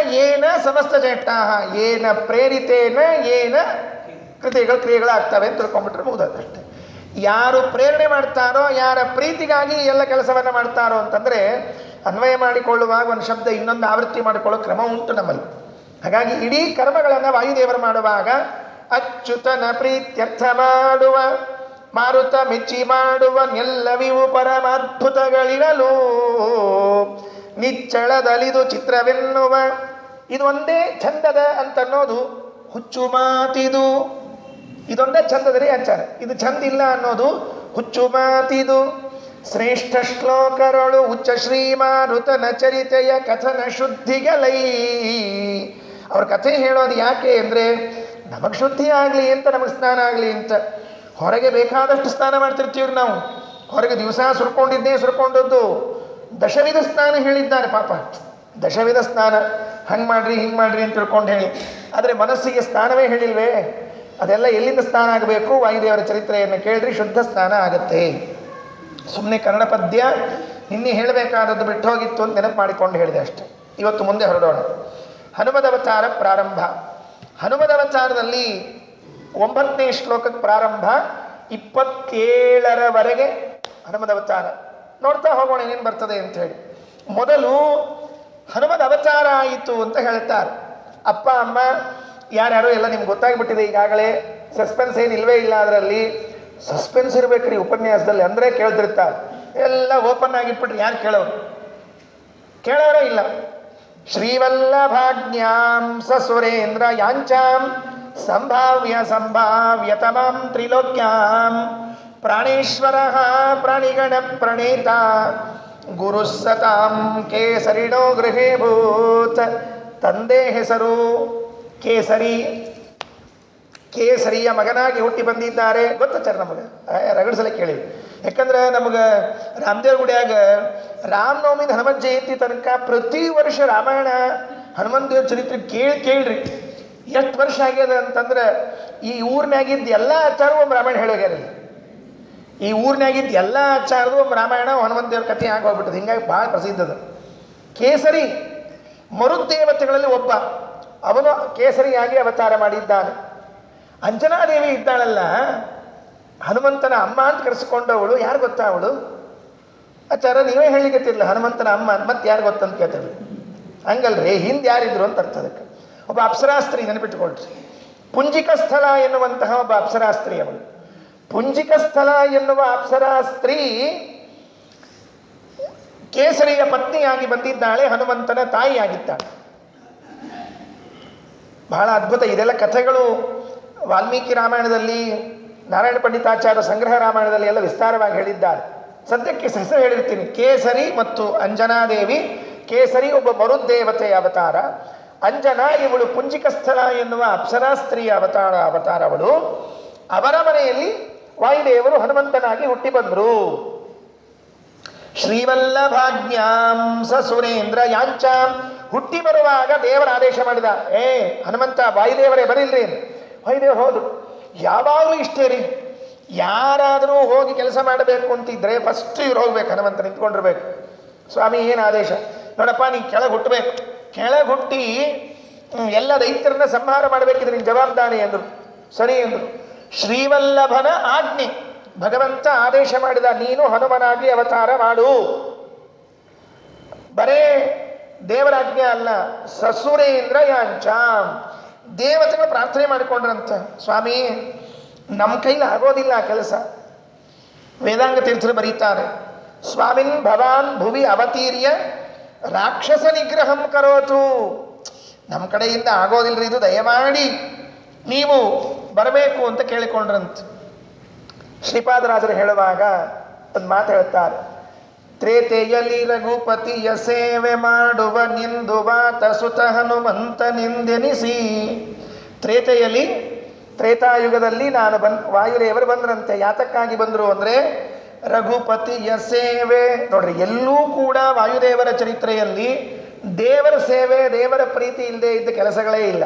A: ಏನ ಸಮಸ್ತ ಚೇಷ್ಟಾಹ, ಏನ ಪ್ರೇರಿತೇನ ಏನ ಕ್ರಿಯೆಗಳಾಗ್ತವೆ ಅಂತ ತಿಳ್ಕೊಂಡ್ಬಿಟ್ರೆ ಮುಗಿದಷ್ಟೇ. ಯಾರು ಪ್ರೇರಣೆ ಮಾಡ್ತಾರೋ, ಯಾರ ಪ್ರೀತಿಗಾಗಿ ಎಲ್ಲ ಕೆಲಸವನ್ನು ಮಾಡ್ತಾರೋ ಅಂತಂದರೆ ಅನ್ವಯ ಮಾಡಿಕೊಳ್ಳುವಾಗ ಒಂದು ಶಬ್ದ ಇನ್ನೊಂದು ಆವೃತ್ತಿ ಮಾಡಿಕೊಳ್ಳೋ ಕ್ರಮ ಉಂಟು ನಮ್ಮಲ್ಲಿ. ಹಾಗಾಗಿ ಇಡೀ ಕರ್ಮಗಳನ್ನು ವಾಯುದೇವರು ಮಾಡುವಾಗ ಅಚ್ಯುತನ ಪ್ರೀತ್ಯರ್ಥ ಮಾಡುವ ಮಾರುತ ಮೆಚ್ಚಿ ಮಾಡುವ ನೆಲ್ಲವಿವು ಪರಮಾದ್ಭುತಗಳಿರಲು ನಿಚ್ಚಳದಲಿದು ಚಿತ್ರವೆನ್ನುವ ಇದು ಒಂದೇ ಚಂದದ ಅಂತನ್ನೋದು ಹುಚ್ಚು ಮಾತಿದು. ಇದೊಂದೇ ಚಂದದಲ್ಲಿ ಆಚಾರ, ಇದು ಚಂದ ಇಲ್ಲ ಅನ್ನೋದು ಹುಚ್ಚು ಮಾತಿದು. ಶ್ರೇಷ್ಠ ಶ್ಲೋಕರಳು ಉಚ್ಚ ಶ್ರೀಮಾರುತನ ಚರಿತೆಯ ಕಥನ ಶುದ್ಧಿಗಳೈ. ಅವ್ರ ಕಥೆ ಹೇಳೋದು ಯಾಕೆ ಅಂದರೆ ನಮಗೆ ಶುದ್ಧಿ ಆಗಲಿ ಅಂತ, ನಮಗೆ ಸ್ನಾನ ಆಗಲಿ ಅಂತ. ಹೊರಗೆ ಬೇಕಾದಷ್ಟು ಸ್ನಾನ ಮಾಡ್ತಿರ್ತೀವ್ರಿ ನಾವು. ಹೊರಗೆ ದಿವಸ ಸುರ್ಕೊಂಡದ್ದು ದಶವಿಧ ಸ್ನಾನ ಹೇಳಿದ್ದಾರೆ ಪಾಪ. ದಶವಿಧ ಸ್ನಾನ ಹಂಗೆ ಮಾಡ್ರಿ ಹಿಂಗೆ ಮಾಡ್ರಿ ಅಂತ ತಿಳ್ಕೊಂಡು ಹೇಳಿ, ಆದರೆ ಮನಸ್ಸಿಗೆ ಸ್ನಾನವೇ ಹೇಳಿಲ್ವೇ? ಅದೆಲ್ಲ ಎಲ್ಲಿಂದ ಸ್ನಾನ ಆಗಬೇಕು? ವಾಯುದೇವರ ಚರಿತ್ರೆಯನ್ನು ಕೇಳಿದ್ರಿ ಶುದ್ಧ ಸ್ನಾನ ಆಗತ್ತೆ. ಸುಮ್ಮನೆ ಕನ್ನಡ ಪದ್ಯ ನಿನ್ನೆ ಹೇಳಬೇಕಾದದ್ದು ಬಿಟ್ಟು ಹೋಗಿತ್ತು ಅಂತ ನೆನಪು ಮಾಡಿಕೊಂಡು ಹೇಳಿದೆ ಅಷ್ಟೆ. ಇವತ್ತು ಮುಂದೆ ಹೊರಡೋಣ. ಹನುಮದವತಾರ ಪ್ರಾರಂಭ. ಹನುಮದವತಾರದಲ್ಲಿ 9ನೇ ಶ್ಲೋಕಕ್ಕೆ ಪ್ರಾರಂಭ, 27ರವರೆಗೆ ಹನುಮದವತಾರ. ನೋಡ್ತಾ ಹೋಗೋಣ ಏನೇನು ಬರ್ತದೆ ಅಂತ ಹೇಳಿ. ಮೊದಲು ಹನುಮದ ಅವತಾರ ಆಯಿತು ಅಂತ ಹೇಳ್ತಾರೆ. ಅಪ್ಪ ಅಮ್ಮ ಯಾರ್ಯಾರು ಎಲ್ಲ ನಿಮ್ಗೆ ಗೊತ್ತಾಗ್ಬಿಟ್ಟಿದೆ ಈಗಾಗಲೇ. ಸಸ್ಪೆನ್ಸ್ ಏನಿಲ್ವೇ ಇಲ್ಲ ಅದರಲ್ಲಿ. ಸಸ್ಪೆನ್ಸ್ ಇರ್ಬೇಕ್ರಿ ಉಪನ್ಯಾಸದಲ್ಲಿ, ಅಂದರೆ ಕೇಳ್ತಿರ್ತಾರೆ. ಎಲ್ಲ ಓಪನ್ ಆಗಿಟ್ಬಿಟ್ರೆ ಯಾರು ಕೇಳೋರೇ ಇಲ್ಲ. ಶ್ರೀವಲ್ಲಭಾಜ್ಞಾಂ ಸಸುರೇಂದ್ರ ಯಾಂಚಾಂ ಸಂಭಾವ್ಯ ತಮಾಂ ತ್ರಿಲೋಕ್ಯಾಂ ಪ್ರಾಣೇಶ್ವರ ಪ್ರಾಣಿಗಣ ಪ್ರಣೇತ ಗುರುಸ್ಸತಾಂ ಕೇಸರಿಣೋ ಗೃಹೇ ಭೂತ್. ತಂದೆ ಹೆಸರು ಕೇಸರಿ, ಕೇಸರಿಯ ಮಗನಾಗಿ ಹುಟ್ಟಿ ಬಂದಿದ್ದಾರೆ. ಗೊತ್ತಾಚಾರ ನಮಗೆ ರಗಡ್ಸಲ ಕೇಳಿ. ಯಾಕಂದ್ರೆ ನಮಗೆ ರಾಮದೇವ್ರ ಗುಡಿಯಾಗ ರಾಮನವಮಿ ಹನುಮತ್ ಜಯಂತಿ ತನಕ ಪ್ರತಿ ವರ್ಷ ರಾಮಾಯಣ ಹನುಮಂತ ದೇವ್ರ ಚರಿತ್ರೆ ಕೇಳ್ರಿ. ಎಷ್ಟು ವರ್ಷ ಆಗ್ಯದ ಅಂತಂದ್ರೆ ಈ ಊರಿನಾಗಿದ್ದ ಎಲ್ಲ ಆಚಾರವೂ ಒಂದು ರಾಮಾಯಣ ಹೇಳೋಗ್ಯಾರಿಲ್ಲ. ಈ ಊರಿನಾಗಿದ್ದ ಎಲ್ಲ ಆಚಾರದು ಒಂದು ರಾಮಾಯಣ ಹನುಮಂತ ದೇವ್ರ ಕಥೆ ಆಗೋಗ್ಬಿಟ್ಟது. ಹಿಂಗಾಗಿ ಭಾಳ ಪ್ರಸಿದ್ಧದ. ಕೇಸರಿ ಮರುದೇವತೆಗಳಲ್ಲಿ ಒಬ್ಬ, ಅವನು ಕೇಸರಿಯಾಗಿ ಅವತಾರ ಮಾಡಿದ್ದಾನೆ. ಅಂಜನಾದೇವಿ ಇದ್ದಾಳಲ್ಲ, ಹನುಮಂತನ ಅಮ್ಮ ಅಂತ ಕರೆಸಿಕೊಂಡವಳು. ಯಾರು ಗೊತ್ತಾ ಅವಳು? ಆಚಾರ ನೀವೇ ಹೇಳಿಕತ್ತಿರಲಿಲ್ಲ ಹನುಮಂತನ ಅಮ್ಮ ಮತ್ತೆ ಯಾರು ಗೊತ್ತಂತ ಕೇಳ್ತಿರಲಿ. ಹಂಗಲ್ರಿ, ಹಿಂದೆ ಯಾರಿದ್ರು ಅಂತ ಅರ್ಥ. ಅದಕ್ಕೆ ಒಬ್ಬ ಅಪ್ಸರಾಸ್ತ್ರೀ, ನೆನಪಿಟ್ಟುಕೊಳ್ರಿ. ಪುಂಜಿಕಸ್ಥಳ ಎನ್ನುವಂತಹ ಒಬ್ಬ ಅಪ್ಸರಾಸ್ತ್ರೀ ಅವಳು. ಪುಂಜಿಕಸ್ಥಳ ಎನ್ನುವ ಅಪ್ಸರಾಸ್ತ್ರೀ ಕೇಸರಿಯ ಪತ್ನಿಯಾಗಿ ಬಂದಿದ್ದಾಳೆ, ಹನುಮಂತನ ತಾಯಿಯಾಗಿದ್ದಾಳೆ. ಬಹಳ ಅದ್ಭುತ. ಇದೆಲ್ಲ ಕಥೆಗಳು ವಾಲ್ಮೀಕಿ ರಾಮಾಯಣದಲ್ಲಿ, ನಾರಾಯಣ ಪಂಡಿತಾಚಾರ್ಯ ಸಂಗ್ರಹ ರಾಮಾಯಣದಲ್ಲಿ ಎಲ್ಲ ವಿಸ್ತಾರವಾಗಿ ಹೇಳಿದ್ದಾರೆ. ಸದ್ಯಕ್ಕೆ ಹೆಸರು ಹೇಳಿರ್ತೀನಿ. ಕೇಸರಿ ಮತ್ತು ಅಂಜನಾದೇವಿ. ಕೇಸರಿ ಒಬ್ಬ ಮರುದೇವತೆಯ ಅವತಾರ. ಅಂಜನಾ ಇವಳು ಪುಂಜಿಕಸ್ಥಳ ಎನ್ನುವ ಅಪ್ಸರಾಸ್ತ್ರೀಯ ಅವತಾರವಳು. ಅವರ ಮನೆಯಲ್ಲಿ ವಾಯುದೇವರು ಹನುಮಂತನಾಗಿ ಹುಟ್ಟಿ ಬಂದರು. ಶ್ರೀವಲ್ಲಭಾಜ್ಞಾಂ ಸಸುರೇಂದ್ರ ಯಾಂಚಾಂ. ಹುಟ್ಟಿ ಬರುವಾಗ ದೇವರ ಆದೇಶ ಮಾಡಿದ, ಹನುಮಂತ ವಾಯುದೇವರೇ ಬರಿಲ್ರಿ. ವಾಯುದೇವರು ಹೌದು. ಯಾವಾಗಲೂ ಇಷ್ಟೇ ರೀ, ಯಾರಾದರೂ ಹೋಗಿ ಕೆಲಸ ಮಾಡಬೇಕು ಅಂತಿದ್ರೆ ಫಸ್ಟ್ ಇವ್ರು ಹೋಗ್ಬೇಕು, ಹನುಮಂತ ನಿಂತ್ಕೊಂಡಿರ್ಬೇಕು. ಸ್ವಾಮಿ ಏನು ಆದೇಶ? ನೋಡಪ್ಪ ನೀ ಕೆಳಗೆ ಹುಟ್ಟಬೇಕು, ಕೆಳಗೆ ಹುಟ್ಟಿ ಎಲ್ಲ ದೈತ್ಯರನ್ನ ಸಂಹಾರ ಮಾಡಬೇಕಿದ್ರೆ ನಿನ್ನ ಜವಾಬ್ದಾರಿ ಎಂದರು. ಸರಿ ಎಂದರು. ಶ್ರೀವಲ್ಲಭನ ಆಜ್ಞೆ, ಭಗವಂತ ಆದೇಶ ಮಾಡಿದ, ನೀನು ಹನುಮನಾಗಿ ಅವತಾರ ಮಾಡು. ಬರೇ ದೇವರಾಜ್ಞೆ ಅಲ್ಲ, ಸಸುರೇಂದ್ರ ಯಾಂಚಾಂ. ದೇವತೆಗಳು ಪ್ರಾರ್ಥನೆ ಮಾಡಿಕೊಂಡ್ರಂತ, ಸ್ವಾಮಿ ನಮ್ಮ ಕೈಲಿ ಆಗೋದಿಲ್ಲ ಆ ಕೆಲಸ. ವೇದಾಂಗ ತೀರ್ಥರು ಬರೀತಾರೆ, ಸ್ವಾಮಿನ್ ಭವಾನ್ ಭುವಿ ಅವತೀರ್ಯ ರಾಕ್ಷಸ ನಿಗ್ರಹಂ ಕರೋತು. ನಮ್ಮ ಕಡೆಯಿಂದ ಆಗೋದಿಲ್ಲರಿ ಇದು, ದಯಮಾಡಿ ನೀವು ಬರಬೇಕು ಅಂತ ಕೇಳಿಕೊಂಡ್ರಂತ. ಶ್ರೀಪಾದರಾಜರು ಹೇಳುವಾಗ ಒಂದು ಮಾತು ಹೇಳ್ತಾರೆ, ತ್ರೇತೆಯಲ್ಲಿ ರಘುಪತಿಯ ಸೇವೆ ಮಾಡುವ ನಿಂದು ಬಾತ ಸುತ ಹನುಮಂತನೆಂದೆನಿಸಿ. ತ್ರೇತೆಯಲ್ಲಿ, ತ್ರೇತಾಯುಗದಲ್ಲಿ ವಾಯುದೇವರು ಬಂದ್ರಂತೆ. ಯಾತಕ್ಕಾಗಿ ಬಂದರು ಅಂದರೆ ರಘುಪತಿಯ ಸೇವೆ. ನೋಡ್ರಿ, ಎಲ್ಲೂ ಕೂಡ ವಾಯುದೇವರ ಚರಿತ್ರೆಯಲ್ಲಿ ದೇವರ ಸೇವೆ, ದೇವರ ಪ್ರೀತಿ ಇಲ್ಲದೆ ಇದ್ದ ಕೆಲಸಗಳೇ ಇಲ್ಲ.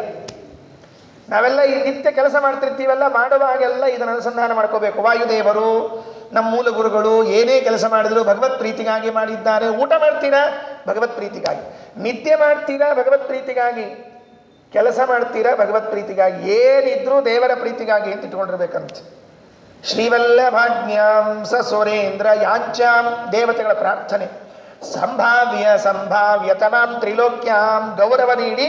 A: ನಾವೆಲ್ಲ ಈ ನಿತ್ಯ ಕೆಲಸ ಮಾಡ್ತಿರ್ತೀವಲ್ಲ, ಮಾಡುವಾಗೆಲ್ಲ ಇದನ್ನು ಅನುಸಂಧಾನ ಮಾಡ್ಕೋಬೇಕು. ವಾಯುದೇವರು ನಮ್ಮ ಮೂಲ ಗುರುಗಳು ಏನೇ ಕೆಲಸ ಮಾಡಿದ್ರು ಭಗವತ್ ಪ್ರೀತಿಗಾಗಿ ಮಾಡಿದ್ದಾರೆ. ಊಟ ಮಾಡ್ತೀರಾ ಭಗವತ್ ಪ್ರೀತಿಗಾಗಿ, ನಿದ್ದೆ ಮಾಡ್ತೀರಾ ಭಗವತ್ ಪ್ರೀತಿಗಾಗಿ, ಕೆಲಸ ಮಾಡ್ತೀರಾ ಭಗವತ್ ಪ್ರೀತಿಗಾಗಿ, ಏನಿದ್ರೂ ದೇವರ ಪ್ರೀತಿಗಾಗಿ ಅಂತ ಇಟ್ಕೊಂಡಿರ್ಬೇಕಂತ. ಶ್ರೀವಲ್ಲಭಾಜ್ಞಾಂ ಸಸುರೇಂದ್ರ ಯಾಂಚಾಂ. ದೇವತೆಗಳ ಪ್ರಾರ್ಥನೆ. ಸಂಭಾವ್ಯ ತಮಾಂ ತ್ರಿಲೋಕ್ಯಾಂ. ಗೌರವ ನೀಡಿ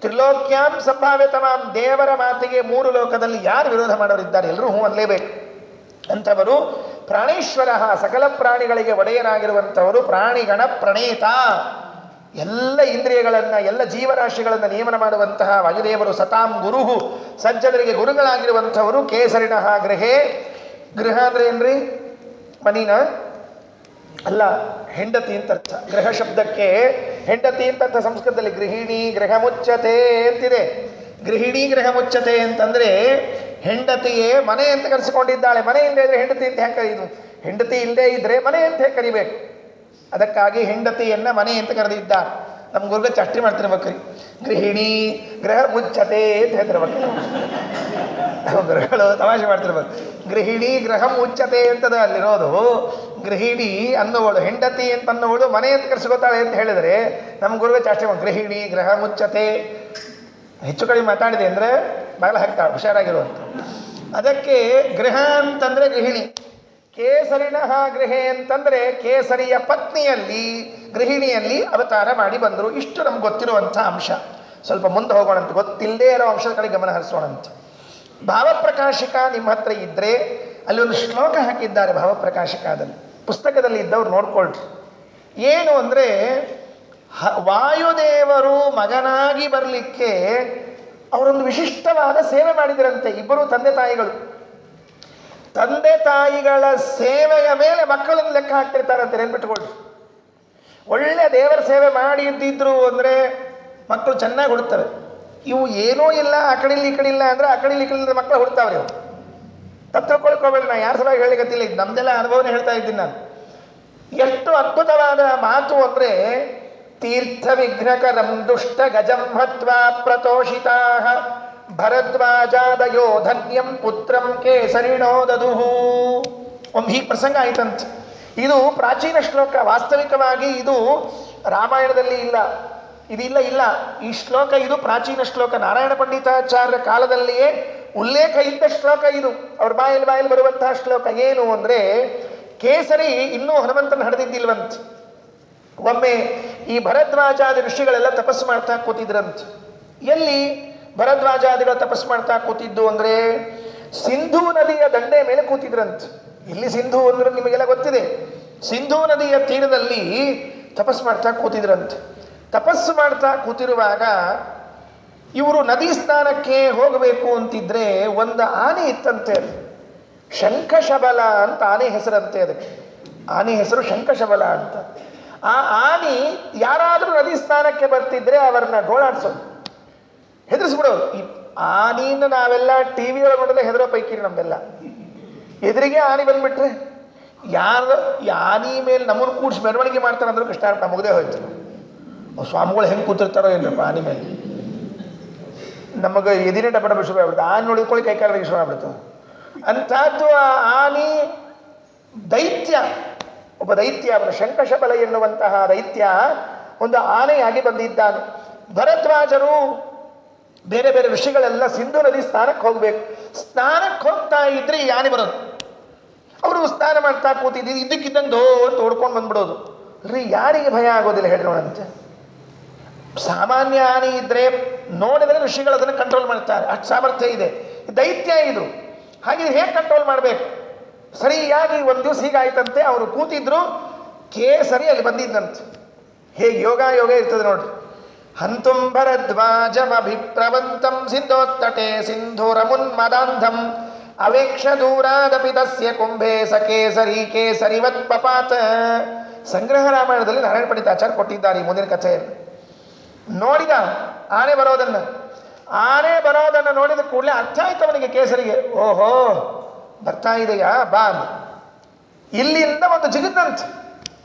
A: ತ್ರಿಲೋಕ್ಯಾಂ ಸಂಭಾವ್ಯತಮಾಂ, ದೇವರ ಮಾತಿಗೆ ಮೂರು ಲೋಕದಲ್ಲಿ ಯಾರು ವಿರೋಧ ಮಾಡೋರಿದ್ದಾರೆ? ಎಲ್ಲರೂ ಹೂ ಅನ್ಲೇಬೇಕು. ಅಂಥವರು ಪ್ರಾಣೇಶ್ವರ, ಸಕಲ ಪ್ರಾಣಿಗಳಿಗೆ ಒಡೆಯರಾಗಿರುವಂಥವರು, ಪ್ರಾಣಿಗಣ ಪ್ರಣೇತ, ಎಲ್ಲ ಇಂದ್ರಿಯಗಳನ್ನು ಎಲ್ಲ ಜೀವರಾಶಿಗಳನ್ನು ನಿಯಮನ ಮಾಡುವಂತಹ ವಾಯುದೇವರು. ಸತಾಂ ಗುರುಹು, ಸಜ್ಜನರಿಗೆ ಗುರುಗಳಾಗಿರುವಂಥವರು. ಕೇಸರಿಣಃ ಗೃಹೇ, ಗೃಹ ಅಂದ್ರೆ ಏನ್ರಿ? ಮನಿನ ಅಲ್ಲ, ಹೆಂಡತಿ ಅಂತ ಅರ್ಥ. ಗೃಹ ಶಬ್ದಕ್ಕೆ ಹೆಂಡತಿ ಅಂತ ಅರ್ಥ ಸಂಸ್ಕೃತದಲ್ಲಿ. ಗೃಹಿಣಿ ಗೃಹ ಮುಚ್ಚತೆ ಅಂತಿದೆ. ಗೃಹಿಣಿ ಗೃಹ ಮುಚ್ಚತೆ ಅಂತಂದ್ರೆ ಹೆಂಡತಿಯೇ ಮನೆ ಅಂತ ಕರೆಸಿಕೊಂಡಿದ್ದಾಳೆ. ಮನೆ ಇಲ್ಲದೆ ಇದ್ರೆ ಹೆಂಡತಿ ಅಂತ ಹೇಗೆ ಕರೀದು? ಹೆಂಡತಿ ಇಲ್ಲದೆ ಇದ್ರೆ ಮನೆ ಅಂತ ಹೇಗೆ ಕರಿಬೇಕು? ಅದಕ್ಕಾಗಿ ಹೆಂಡತಿಯನ್ನ ಮನೆ ಅಂತ ಕರೆದಿದ್ದಾರೆ. ನಮ್ಮ ಗುರುಗ ಚಷ್ಟಿ ಮಾಡ್ತಿರ್ಬೇಕ್ರಿ. ಗೃಹಿಣಿ ಗೃಹ ಮುಚ್ಚತೆ ಅಂತ ಹೇಳ್ತಿರ್ಬೇಕು. ಗುರುಗಳು ತಮಾಷೆ ಮಾಡ್ತಿರ್ಬೇಕು. ಗೃಹಿಣಿ ಗೃಹ ಮುಚ್ಚತೆ ಅಂತದ ಅಲ್ಲಿರೋದು. ಗೃಹಿಣಿ ಅನ್ನೋವಳು, ಹೆಂಡತಿ ಅಂತ ಅನ್ನೋವಳು ಮನೆ ಅಂತ ಕರೆಸ್ಕೋತಾಳೆ ಅಂತ ಹೇಳಿದ್ರೆ ನಮ್ಮ ಗುರುಗ ಚಾಷ್ಟೆ ಮಾಡಿ ಗೃಹಿಣಿ ಗೃಹ ಮುಚ್ಚತೆ. ಹೆಚ್ಚು ಕಡಿಮೆ ಮಾತಾಡಿದೆ ಅಂದರೆ ಬಾಗಿಲ ಹಾಕ್ತಾಳೆ, ಹುಷಾರಾಗಿರುವಂಥ. ಅದಕ್ಕೆ ಗೃಹ ಅಂತಂದ್ರೆ ಗೃಹಿಣಿ. ಕೇಸರಿಣಃ ಗೃಹೆ ಅಂತಂದ್ರೆ ಕೇಸರಿಯ ಪತ್ನಿಯಲ್ಲಿ, ಗೃಹಿಣಿಯಲ್ಲಿ ಅವತಾರ ಮಾಡಿ ಬಂದರು. ಇಷ್ಟು ನಮ್ಗೆ ಗೊತ್ತಿರುವಂಥ ಅಂಶ. ಸ್ವಲ್ಪ ಮುಂದೆ ಹೋಗೋಣಂತ, ಗೊತ್ತಿಲ್ಲದೆ ಇರೋ ಅಂಶದ ಕಡೆ ಗಮನ ಹರಿಸೋಣಂತ. ಭಾವಪ್ರಕಾಶಿಕ ನಿಮ್ಮ ಹತ್ರ ಇದ್ದರೆ ಅಲ್ಲಿ ಒಂದು ಶ್ಲೋಕ ಹಾಕಿದ್ದಾರೆ ಭಾವಪ್ರಕಾಶಿಕದಲ್ಲಿ, ಪುಸ್ತಕದಲ್ಲಿ ಇದ್ದವ್ರು ನೋಡ್ಕೊಳ್ರಿ. ಏನು ಅಂದರೆ, ವಾಯುದೇವರು ಮಗನಾಗಿ ಬರಲಿಕ್ಕೆ ಅವರೊಂದು ವಿಶಿಷ್ಟವಾದ ಸೇವೆ ಮಾಡಿದರಂತೆ. ಇಬ್ಬರು ತಂದೆ ತಾಯಿಗಳು. ತಂದೆ ತಾಯಿಗಳ ಸೇವೆಯ ಮೇಲೆ ಮಕ್ಕಳನ್ನು ಲೆಕ್ಕ ಹಾಕ್ತಿರ್ತಾರಂತೆ, ನೆನ್ಬಿಟ್ಕೊಳ್ರಿ. ಒಳ್ಳೆ ದೇವರ ಸೇವೆ ಮಾಡಿ ಇದ್ದಿದ್ರು ಅಂದರೆ ಮಕ್ಕಳು ಚೆನ್ನಾಗಿ ಹುಡ್ತವೆ. ಇವು ಏನೂ ಇಲ್ಲ, ಆ ಕಡೆಯಲ್ಲಿ ಈ ಕಡೆ ಇಲ್ಲ ಅಂದರೆ ಆ ಕಡೆಯಲ್ಲಿ ಈ ಕಡೆ ಮಕ್ಕಳು ಹುಡ್ತಾವ್ರಿ. ಅವು ತಪ್ಪು ತಿಳ್ಕೊಳ್ಕೋಬೇಡಿ, ನಾನು ಯಾರ ಸಲುವಾಗಿ ಹೇಳಿಕತ್ತಿಲ್ಲ, ಇದು ನಮ್ದೆಲ್ಲ ಅನುಭವನೇ ಹೇಳ್ತಾ ಇದ್ದೀನಿ ನಾನು. ಎಷ್ಟು ಅದ್ಭುತವಾದ ಮಾತು ಅಂದರೆ, ತೀರ್ಥ ವಿಘ್ನಕರಂ ದುಷ್ಟ ಗಜಂ ಹತ್ವಾ ಪ್ರತೋಷಿತಾ ಭರದ್ವಾಜಾದಯೋ ಧನ್ಯಂ ಪುತ್ರಂ ಕೇಸರಿಣೋ ದದುಹು. ಈ ಪ್ರಸಂಗ ಆಯ್ತಂತ. ಇದು ಪ್ರಾಚೀನ ಶ್ಲೋಕ. ವಾಸ್ತವಿಕವಾಗಿ ಇದು ರಾಮಾಯಣದಲ್ಲಿ ಇಲ್ಲ, ಇಲ್ಲ. ಈ ಶ್ಲೋಕ ಇದು ಪ್ರಾಚೀನ ಶ್ಲೋಕ. ನಾರಾಯಣ ಪಂಡಿತಾಚಾರ್ಯ ಕಾಲದಲ್ಲಿಯೇ ಉಲ್ಲೇಖ ಇದ್ದ ಶ್ಲೋಕ ಇದು. ಅವ್ರ ಬಾಯಲ್ಲಿ ಬರುವಂತಹ ಶ್ಲೋಕ. ಏನು ಅಂದರೆ, ಕೇಸರಿ ಇನ್ನೂ ಹನುಮಂತನ ಹಡೆದಿದ್ದಿಲ್ವಂತ. ಒಮ್ಮೆ ಈ ಭರದ್ವಾಜಾದಿ ಋಷಿಗಳೆಲ್ಲ ತಪಸ್ಸು ಮಾಡ್ತಾ ಕೂತಿದ್ರಂತ. ಎಲ್ಲಿ ಭರದ್ವಾಜಾದಿಗಳು ತಪಸ್ಸು ಮಾಡ್ತಾ ಕೂತಿದ್ದು ಅಂದರೆ ಸಿಂಧೂ ನದಿಯ ದಂಡೆ ಮೇಲೆ ಕೂತಿದ್ರಂತ. ಇಲ್ಲಿ ಸಿಂಧೂ ಅಂದ್ರೆ ನಿಮಗೆಲ್ಲ ಗೊತ್ತಿದೆ. ಸಿಂಧೂ ನದಿಯ ತೀರದಲ್ಲಿ ತಪಸ್ಸು ಮಾಡ್ತಾ ಕೂತಿದ್ರಂತ. ತಪಸ್ಸು ಮಾಡ್ತಾ ಕೂತಿರುವಾಗ ಇವರು ನದಿ ಸ್ನಾನಕ್ಕೆ ಹೋಗಬೇಕು ಅಂತಿದ್ರೆ ಒಂದು ಆನೆ ಇತ್ತಂತೆ. ಶಂಖಶಬಲ ಅಂತ ಆನೆ ಹೆಸರಂತೆ. ಅದಕ್ಕೆ ಆನೆ ಹೆಸರು ಶಂಖಶಬಲ ಅಂತ. ಆ ಆನೆ ಯಾರಾದರೂ ನದಿ ಸ್ನಾನಕ್ಕೆ ಬರ್ತಿದ್ರೆ ಅವರನ್ನ ಗೋಳಾಡ್ಸೋದು, ಹೆದರಿಸ್ಬಿಡೋರು. ಈ ಆನೆಯಿಂದ ನಾವೆಲ್ಲ ಟಿ ವಿ ಒಳಗೆ ನೋಡೋದೇ ಹೆದರೋ ಪೈಕಿ ನಮ್ಮೆಲ್ಲ. ಎದುರಿಗೆ ಆನೆ ಬಂದ್ಬಿಟ್ರೆ ಯಾರು ಆನೆ ಮೇಲೆ ನಮ್ಮನ್ನು ಕೂಡಿಸಿ ಮೆರವಣಿಗೆ ಮಾಡ್ತಾರೆ ಅಂದ್ರೂ ಕಷ್ಟ ಆಗ್ತಾ ಮುಗದೆ ಹೋಯ್ತು. ಸ್ವಾಮಿಗಳು ಹೆಂಗೆ ಕೂತಿರ್ತಾರೋ ಏನಪ್ಪ ಆನೆ ಮೇಲೆ. ನಮಗೆ ಎದಿನೇ ಡಬ್ಬ ಶುರು ಆಗ್ಬಿಡ್ತು. ಆನೆ ನೋಡಿಕೊಳ್ಳಿ ಕೈ ಕಾಲಿಗೆ ಶುರು ಆಗ್ಬಿಡ್ತು. ಅಂಥದ್ದು ಆ ಆನೆ ದೈತ್ಯ, ಒಬ್ಬ ದೈತ್ಯ, ಅವನು ಶಂಖಶಬಲ ಎನ್ನುವಂತಹ ದೈತ್ಯ ಒಂದು ಆನೆಯಾಗಿ ಬಂದಿದ್ದಾನೆ. ಭರದ್ವಾಜರು ಬೇರೆ ಬೇರೆ ಋಷಿಗಳೆಲ್ಲ ಸಿಂಧು ನದಿ ಸ್ನಾನಕ್ಕೆ ಹೋಗ್ಬೇಕು. ಸ್ನಾನಕ್ಕೆ ಹೋಗ್ತಾ ಇದ್ರೆ ಈ ಆನೆ ಬರೋದು. ಅವರು ಸ್ನಾನ ಮಾಡ್ತಾ ಕೂತಿದ್ದು ಇದ್ದಕ್ಕಿದ್ದಂಗೆ ಅಂತ ಓಡ್ಕೊಂಡು ಬಂದ್ಬಿಡೋದು. ರೀ ಯಾರಿಗೆ ಭಯ ಆಗೋದಿಲ್ಲ ಹೇಳಿ ನೋಡಂತೆ. ಸಾಮಾನ್ಯ ಆನೆ ಇದ್ರೆ ನೋಡಿದ್ರೆ ಋಷಿಗಳು ಅದನ್ನು ಕಂಟ್ರೋಲ್ ಮಾಡ್ತಾರೆ, ಅಷ್ಟು ಸಾಮರ್ಥ್ಯ ಇದೆ. ದೈತ್ಯ ಇದು. ಹಾಗೆ ಹೇಗೆ ಕಂಟ್ರೋಲ್ ಮಾಡಬೇಕು? ಸರಿಯಾಗಿ ಒಂದು ದಿವಸ ಹೀಗಾಯ್ತಂತೆ. ಅವರು ಕೂತಿದ್ರು, ಕೇಸರಿ ಅಲ್ಲಿ ಬಂದಿದ್ದಂತೆ. ಹೇಗೆ ಯೋಗ ಇರ್ತದೆ ನೋಡ್ರಿ. ಹಂತುಂ ಭರದ್ವಾಜಮಭಿಪ್ರವಂತಂ ಸಿಂಧೋತ್ತಟೆ ಸಿಂಧೂರಮುನ್ಮದಾಂಧಂ ಅವೇಕ್ಷ ದೂರಾದಪಿ ತಸ್ಯ ಕುಂಭೆ ಸ ಕೇಸರಿವತ್ ಪಪಾತ. ಸಂಗ್ರಹ ರಾಮಾಯಣದಲ್ಲಿ ನಾರಾಯಣ ಪಂಡಿತಾಚಾರ್ಯ ಕೊಟ್ಟಿದ್ದಾರೆ ಈ ಮುಂದಿನ ಕಥೆಯನ್ನು. ನೋಡಿದ ಆನೆ ಬರೋದನ್ನು ನೋಡಿದ ಕೂಡಲೇ ಅರ್ಥ ಆಯ್ತು ಅವನಿಗೆ, ಕೇಸರಿಗೆ. ಓಹೋ ಬರ್ತಾ ಇದೆಯಾ ಬಾ. ಇಲ್ಲಿಂದ ಒಂದು ಜಿಗಿದಂತೆ.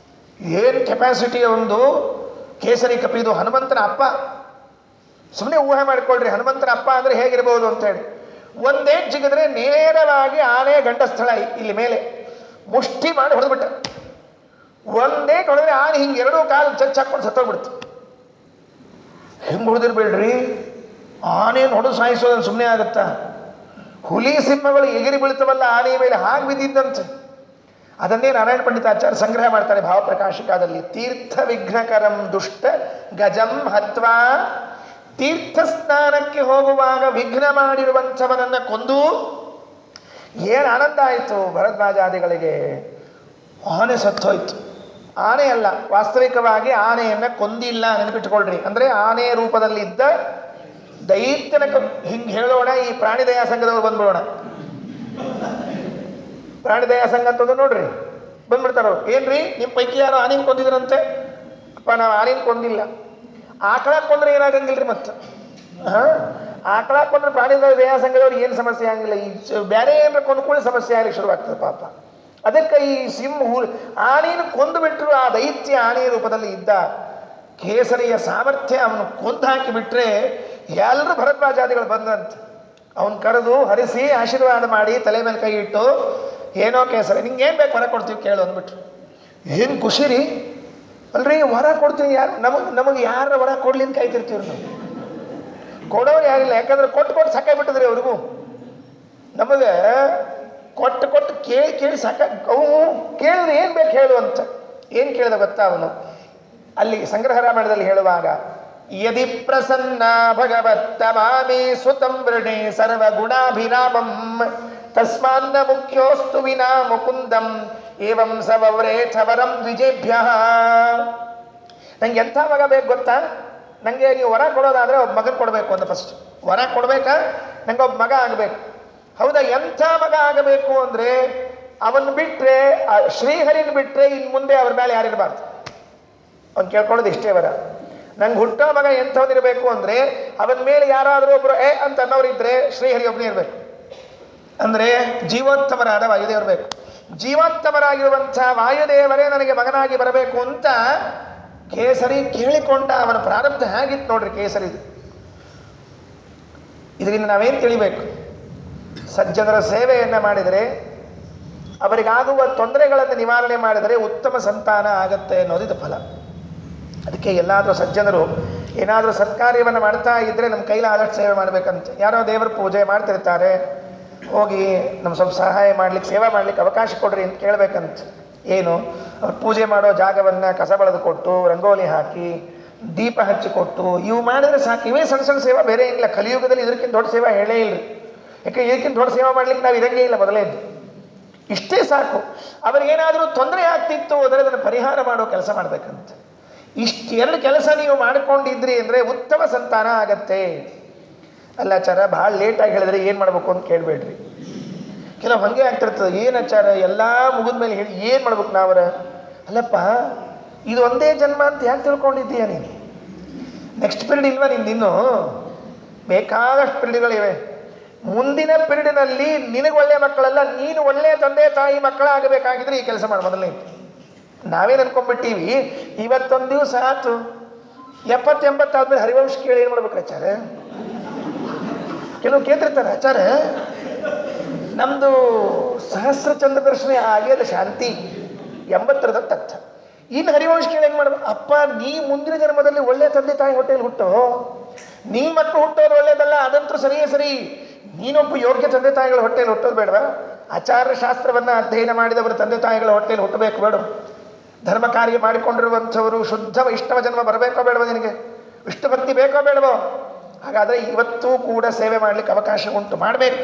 A: ಏನು ಕೆಪಾಸಿಟಿಯ ಒಂದು ಕೇಸರಿ ಕಪಿದು. ಹನುಮಂತನ ಅಪ್ಪ. ಸುಮ್ಮನೆ ಊಹೆ ಮಾಡಿಕೊಳ್ಳ್ರಿ, ಹನುಮಂತನ ಅಪ್ಪ ಅಂದರೆ ಹೇಗಿರ್ಬೋದು ಅಂತೇಳಿ. ಒಂದೇ ಜಿಗಿದ್ರೆ ನೇರವಾಗಿ ಆನೆ ಗಂಡಸ್ಥಳ ಇಲ್ಲಿ ಮೇಲೆ ಮುಷ್ಟಿ ಮಾಡಿ ಹೊಡೆದ್ಬಿಟ್ಟ. ಒಂದೇ ಹೊಡೆದ್ರೆ ಆನೆ ಹಿಂಗೆ ಎರಡೂ ಕಾಲು ಚಚ್ಚ ಹಾಕೊಂಡು ಸತ್ತೋಗ್ಬಿಡ್ತು. ಹೆಂಗೆ ಹೊಡೆದಿರ್ಬೇಡ್ರಿ, ಆನೆಯನ್ನು ಹೊಡೆದು ಸಾಯಿಸೋದನ್ನು ಸುಮ್ಮನೆ ಆಗುತ್ತಾ? ಹುಲಿ ಸಿಂಹಗಳು ಎಗಿರಿ ಬೀಳ್ತವಲ್ಲ ಆನೆಯ ಮೇಲೆ, ಹಾಗೆ ಬಿದ್ದಿದ್ದಂತೆ. ಅದನ್ನೇ ನಾರಾಯಣ ಪಂಡಿತಾಚಾರ್ಯ ಸಂಗ್ರಹ ಮಾಡ್ತಾರೆ ಭಾವಪ್ರಕಾಶಿಕದಲ್ಲಿ. ತೀರ್ಥ ವಿಘ್ನಕರಂ ದುಷ್ಟ ಗಜಂ ಹತ್ವಾ ತೀರ್ಥ ಸ್ನಾನಕ್ಕೆ ಹೋಗುವಾಗ ವಿಘ್ನ ಮಾಡಿರುವಂಥವನನ್ನು ಕೊಂದು ಏನು ಆನಂದ ಆಯಿತು ಭರದ್ವಾಜಾದಿಗಳಿಗೆ. ಆನೆ ಸತ್ತೋಯ್ತು. ಆನೆ ಅಲ್ಲ, ವಾಸ್ತವಿಕವಾಗಿ ಆನೆಯನ್ನು ಕೊಂದಿಲ್ಲ, ನೆನಪಿಟ್ಟುಕೊಳ್ರಿ. ಅಂದರೆ ಆನೆ ರೂಪದಲ್ಲಿದ್ದ ದೈತ್ಯನ ಹಿಂಗೆ ಹೇಳೋಣ. ಈ ಪ್ರಾಣಿದಯಾ ಸಂಘದವ್ರು ಬಂದ್ಬಿಡೋಣ. ಪ್ರಾಣಿದಯಾ ಸಂಘ ಅಂತಂದು ನೋಡ್ರಿ, ಬಂದ್ಬಿಡ್ತಾರವ್ರು. ಏನ್ರಿ ನಿಮ್ಮ ಪೈಕಿ ಯಾರು ಆನೆನ ಕೊಂದಿದ್ರಂತೆ? ಅಪ್ಪ ನಾವು ಆನೆನ ಕೊಂದಿಲ್ಲ. ಆಕಳ ಕೊಂದ್ರೆ ಏನಾಗಂಗಿಲ್ರಿ ಮತ್ತೆ. ಆಕಳ ಕೊಂದ್ರೆ ಪ್ರಾಣಿದಯಾ ಸಂಘದವ್ರಿಗೆ ಏನು ಸಮಸ್ಯೆ ಆಗಂಗಿಲ್ಲ. ಈ ಬೇರೆ ಏನಾರ ಕೊಂದ್ಕೊಳ್ಳಿ ಸಮಸ್ಯೆ ಆಗಲಿಕ್ಕೆ ಶುರುವಾಗ್ತದೆ ಪಾಪ. ಅದಕ್ಕೆ ಈ ಆನೆಯನ್ನು ಕೊಂದು ಬಿಟ್ಟರು. ಆ ದೈತ್ಯ ಆನೆಯ ರೂಪದಲ್ಲಿ ಇದ್ದ ಕೇಸರಿಯ ಸಾಮರ್ಥ್ಯ ಅವನು ಕೊಂದು ಹಾಕಿ ಬಿಟ್ರೆ ಎಲ್ಲರೂ ಭರದ್ವಾಜಾದಿಗಳು ಬಂದಂತೆ. ಅವನು ಕರೆದು ಹರಿಸಿ ಆಶೀರ್ವಾದ ಮಾಡಿ ತಲೆ ಮೇಲೆ ಕೈ ಇಟ್ಟು, ಏನೋ ಕೇಸರಿ ನಿಂಗೆ ಏನು ಬೇಕು ವರ ಕೊಡ್ತೀವಿ ಕೇಳು ಅಂದ್ಬಿಟ್ರು. ಏನು ಖುಷಿ ರೀ ಅಲ್ರಿ, ವರ ಕೊಡ್ತೀವಿ. ಯಾರು ನಮಗೆ ಯಾರ ವರ ಕೊಡ್ಲಿ ಅಂತ ಕಾಯ್ತಿರ್ತೀವಿ ನಾವು. ಕೊಡೋರು ಯಾರಿಲ್ಲ, ಯಾಕಂದ್ರೆ ಕೊಟ್ಟು ಸಾಕಾಗ್ಬಿಟ್ಟದ್ರಿ ಅವ್ರಿಗೂ. ನಮಗೆ ಕೊಟ್ಟು ಕೇಳಿ ಅವು ಕೇಳಿದ್ರೆ ಏನು ಬೇಕು ಹೇಳು ಅಂತ. ಏನು ಕೇಳಿದ ಗೊತ್ತಾ ಅವನು? ಅಲ್ಲಿ ಸಂಗ್ರಹ ರಾಮಾಯಣದಲ್ಲಿ ಹೇಳುವಾಗ, ಯದಿ ಪ್ರಸನ್ನ ಭಗವತ್ತಮಾಮಿ ಸುತಂ ವೃಣೆ ಸರ್ವಗುಣಾಭಿರಾಮಂ ತಸ್ಮಾನ್ನ ಮುಖ್ಯೋಸ್ತು ವಿನಾ ಮುಕುಂದಂ ಏವಂ ಸವವ್ರೇಥ ವರಂ ದ್ವಿಜೇಭ್ಯ. ನಂಗೆ ಎಂಥ ಮಗ ಬೇಕು ಗೊತ್ತಾ? ನನಗೆ ನೀವು ವರ ಕೊಡೋದಾದರೆ ಒಬ್ಬ ಮಗನ ಕೊಡಬೇಕು ಅಂತ. ಫಸ್ಟ್ ವರ ಕೊಡಬೇಕಾ? ನಂಗೆ ಒಬ್ಬ ಮಗ ಆಗಬೇಕು. ಹೌದಾ? ಎಂಥ ಮಗ ಆಗಬೇಕು ಅಂದರೆ ಅವನು ಬಿಟ್ಟರೆ, ಶ್ರೀಹರಿನ ಬಿಟ್ಟರೆ ಇನ್ನು ಮುಂದೆ ಅವ್ರ ಮೇಲೆ ಯಾರಿರಬಾರ್ದು. ಅವ್ನು ಕೇಳ್ಕೊಳ್ಳೋದು ಇಷ್ಟೇ ವರ. ನಂಗೆ ಹುಟ್ಟೋ ಮಗ ಎಂಥವನಿರಬೇಕು ಅಂದರೆ ಅವನ ಮೇಲೆ ಯಾರಾದರೂ ಒಬ್ಬರು ಅಂತ ಅನ್ನೋರಿದ್ರೆ ಶ್ರೀಹರಿ ಒಬ್ಬನೇ ಇರಬೇಕು. ಅಂದರೆ ಜೀವೋತ್ತಮರಾದ ವಾಯುದೇವರು ಬೇಕು. ಜೀವೋತ್ತಮರಾಗಿರುವಂಥ ವಾಯುದೇವರೇ ನನಗೆ ಮಗನಾಗಿ ಬರಬೇಕು ಅಂತ ಕೇಸರಿ ಕೇಳಿಕೊಂಡ. ಅವನ ಪ್ರಾರಬ್ಧ ಹೇಗಿತ್ತು ನೋಡ್ರಿ ಕೇಸರಿದು. ಇದರಿಂದ ನಾವೇನು ತಿಳಿಬೇಕು? ಸಜ್ಜನರ ಸೇವೆಯನ್ನು ಮಾಡಿದರೆ, ಅವರಿಗಾಗುವ ತೊಂದರೆಗಳನ್ನು ನಿವಾರಣೆ ಮಾಡಿದರೆ ಉತ್ತಮ ಸಂತಾನ ಆಗತ್ತೆ ಅನ್ನೋದಿದು ಫಲ. ಅದಕ್ಕೆ ಎಲ್ಲಾದರೂ ಸಜ್ಜನರು ಏನಾದರೂ ಸತ್ಕಾರ್ಯವನ್ನು ಮಾಡ್ತಾ ಇದ್ದರೆ ನಮ್ಮ ಕೈಲಾದಷ್ಟು ಸೇವೆ ಮಾಡಬೇಕಂತ. ಯಾರೋ ದೇವರ ಪೂಜೆ ಮಾಡ್ತಿರ್ತಾರೆ, ಹೋಗಿ ನಮ್ಮ ಸ್ವಲ್ಪ ಸಹಾಯ ಮಾಡ್ಲಿಕ್ಕೆ, ಸೇವೆ ಮಾಡ್ಲಿಕ್ಕೆ ಅವಕಾಶ ಕೊಡ್ರಿ ಅಂತ ಕೇಳಬೇಕಂತ. ಏನು? ಅವ್ರು ಪೂಜೆ ಮಾಡೋ ಜಾಗವನ್ನು ಕಸ ಬಳಿದು ಕೊಟ್ಟು, ರಂಗೋಲಿ ಹಾಕಿ, ದೀಪ ಹಚ್ಚಿಕೊಟ್ಟು, ಇವು ಮಾಡಿದ್ರೆ ಸಾಕು. ಇವೇ ಸಣ್ಣ ಸಣ್ಣ ಸೇವೆ, ಬೇರೆ ಏನಿಲ್ಲ. ಕಲಿಯುಗದಲ್ಲಿ ಇದಕ್ಕಿಂತ ದೊಡ್ಡ ಸೇವೆ ಹೇಳೇ ಇಲ್ಲರಿ. ಯಾಕೆ ಇದಕ್ಕಿಂತ ದೊಡ್ಡ ಸೇವೆ ಮಾಡ್ಲಿಕ್ಕೆ ನಾವು ಇರಂಗೇ ಇಲ್ಲ ಮೊದಲೇದು. ಇಷ್ಟೇ ಸಾಕು. ಅವ್ರಿಗೇನಾದರೂ ತೊಂದರೆ ಆಗ್ತಿತ್ತು ಅಂದರೆ ಅದನ್ನು ಪರಿಹಾರ ಮಾಡೋ ಕೆಲಸ ಮಾಡಬೇಕಂತ. ಎರಡು ಕೆಲಸ ನೀವು ಮಾಡಿಕೊಂಡಿದ್ರಿ ಅಂದರೆ ಉತ್ತಮ ಸಂತಾನ ಆಗತ್ತೆ. ಅಲ್ಲ ಆಚಾರ, ಭಾಳ ಲೇಟಾಗಿ ಹೇಳಿದ್ರೆ ಏನು ಮಾಡ್ಬೇಕು ಅಂತ ಕೇಳಬೇಡ್ರಿ. ಕೆಲವು ಹಾಗೆ ಆಗ್ತಿರ್ತದೆ. ಏನು ಆಚಾರ ಎಲ್ಲ ಮುಗಿದ ಮೇಲೆ ಹೇಳಿ ಏನು ಮಾಡ್ಬೇಕು ನಾವರ? ಅಲ್ಲಪ್ಪ, ಇದು ಒಂದೇ ಜನ್ಮ ಅಂತ ಯಾಕೆ ತಿಳ್ಕೊಂಡಿದ್ದೀಯ ನೀನು? ನೆಕ್ಸ್ಟ್ ಪೀರಿಯಡ್ ಇಲ್ವಾ ನಿಂದಿನ್ನು? ಬೇಕಾದಷ್ಟು ಪೀರಿಯಡ್ಗಳಿವೆ. ಮುಂದಿನ ಪೀರಿಯಡ್ನಲ್ಲಿ ನಿನಗೆ ಒಳ್ಳೆಯ ಮಕ್ಕಳಲ್ಲ, ನೀನು ಒಳ್ಳೆಯ ತಂದೆ ತಾಯಿ ಮಕ್ಕಳಾಗಬೇಕಾಗಿದ್ರೆ ಈ ಕೆಲಸ ಮಾಡಿ. ಮೊದಲನೇ ನಾವೇನು ಅನ್ಕೊಂಡ್ಬಿಟ್ಟೀವಿ, ಇವತ್ತೊಂದು ದಿವಸ ಆಯ್ತು 70-80 ಆದ್ಮೇಲೆ ಹರಿವಂಶ ಕೇಳಿ ಏನು ಮಾಡ್ಬೇಕು ಆಚಾರ? ಕೆಲವು ಕೇಳ್ತಿರ್ತಾರೆ, ಆಚಾರ ನಮ್ಮದು ಸಹಸ್ರ ಚಂದ್ರ ದರ್ಶನ ಆಗ್ಯದ ಶಾಂತಿ 80ರದ ತಕ್ಕ, ಇನ್ನು ಹರಿವಂಶ ಕೇಳಿ ಏನು ಮಾಡ್ಬೇಕು? ಅಪ್ಪ, ನೀ ಮುಂದಿನ ಜನ್ಮದಲ್ಲಿ ಒಳ್ಳೆಯ ತಂದೆ ತಾಯಿ ಹೊಟ್ಟೆಯಲ್ಲಿ ಹುಟ್ಟೋ, ನೀ ಮಕ್ಕಳು ಹುಟ್ಟೋದು ಒಳ್ಳೇದಲ್ಲ, ಅದಂತೂ ಸರಿಯೇ ಸರಿ. ನೀನೊಬ್ಬ ಯೋಗ್ಯ ತಂದೆ ತಾಯಿಗಳ ಹೊಟ್ಟೆಯಲ್ಲಿ ಹುಟ್ಟೋದು ಬೇಡವಾ? ಆಚಾರ್ಯ ಶಾಸ್ತ್ರವನ್ನು ಅಧ್ಯಯನ ಮಾಡಿದವರು ತಂದೆ ತಾಯಿಗಳ ಹೊಟ್ಟೆಯಲ್ಲಿ ಹುಟ್ಟಬೇಕು ಬೇಡ? ಧರ್ಮ ಕಾರ್ಯ ಮಾಡಿಕೊಂಡಿರುವಂಥವರು ಶುದ್ಧ ವೈಷ್ಣವ ಜನ್ಮ ಬರಬೇಕೋ ಬೇಡವೋ? ನಿನಗೆ ವಿಷ್ಣು ಭಕ್ತಿ ಬೇಕೋ ಬೇಡವೋ? ಹಾಗಾದರೆ ಇವತ್ತೂ ಕೂಡ ಸೇವೆ ಮಾಡಲಿಕ್ಕೆ ಅವಕಾಶ ಉಂಟು, ಮಾಡಬೇಕು.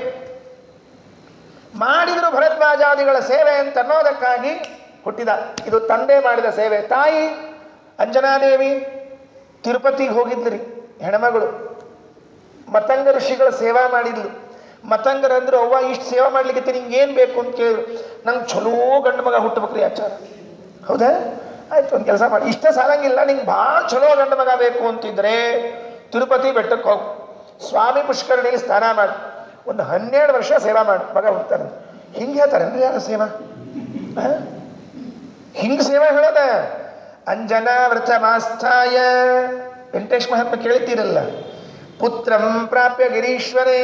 A: ಮಾಡಿದ್ರು ಭರದ್ವಾಜಾದಿಗಳ ಸೇವೆ ಅಂತ ಅನ್ನೋದಕ್ಕಾಗಿ ಹುಟ್ಟಿದ. ಇದು ತಂದೆ ಮಾಡಿದ ಸೇವೆ. ತಾಯಿ ಅಂಜನಾದೇವಿ ತಿರುಪತಿಗೆ ಹೋಗಿದ್ರಿ, ಹೆಣ್ಮಗಳು. ಮತಂಗ ಋಷಿಗಳ ಸೇವಾ ಮಾಡಿದ್ಲು. ಮತಂಗರಂದ್ರು, ಅವ್ವ ಇಷ್ಟು ಸೇವಾ ಮಾಡ್ಲಿಕ್ಕೆ ನಿಂಗೆ ಏನು ಬೇಕು ಅಂತ ಕೇಳಿದ್ರು. ನಂಗೆ ಚಲೋ ಗಂಡು ಮಗ ಹುಟ್ಟಬೇಕ್ರಿ ಆಚಾರ. ಹೌದಾ? ಆಯ್ತು, ಒಂದು ಕೆಲಸ ಮಾಡಿ, ಇಷ್ಟೇ ಸಾಲಂಗಿಲ್ಲ, ನಿಂಗೆ ಭಾಳ ಚಲೋ ಗಂಡು ಮಗ ಬೇಕು ಅಂತಿದ್ರೆ ತಿರುಪತಿ ಬೆಟ್ಟಕ್ಕೆ ಹೋಗು, ಸ್ವಾಮಿ ಪುಷ್ಕರಣಿಯಲ್ಲಿ ಸ್ನಾನ ಮಾಡಿ, ಒಂದು 12 ವರ್ಷ ಸೇವಾ ಮಾಡಿ, ಮಗ ಹುಡ್ತಾನೆ. ಹಿಂಗೆ ಹೇಳ್ತಾರೆ ಅಂದ್ರೆ ಯಾರು ಸೇವಾ? ಹಿಂಗೆ ಸೇವಾ ಹೇಳೋದ? ಅಂಜನಾ ವ್ರತ ಮಾಸ್ಥಾಯ, ವೆಂಕಟೇಶ್ ಮಹಾತ್ಮ ಕೇಳ್ತೀರಲ್ಲ, ಪುತ್ರಂ ಪ್ರಾಪ್ಯ ಗಿರೀಶ್ವರೇ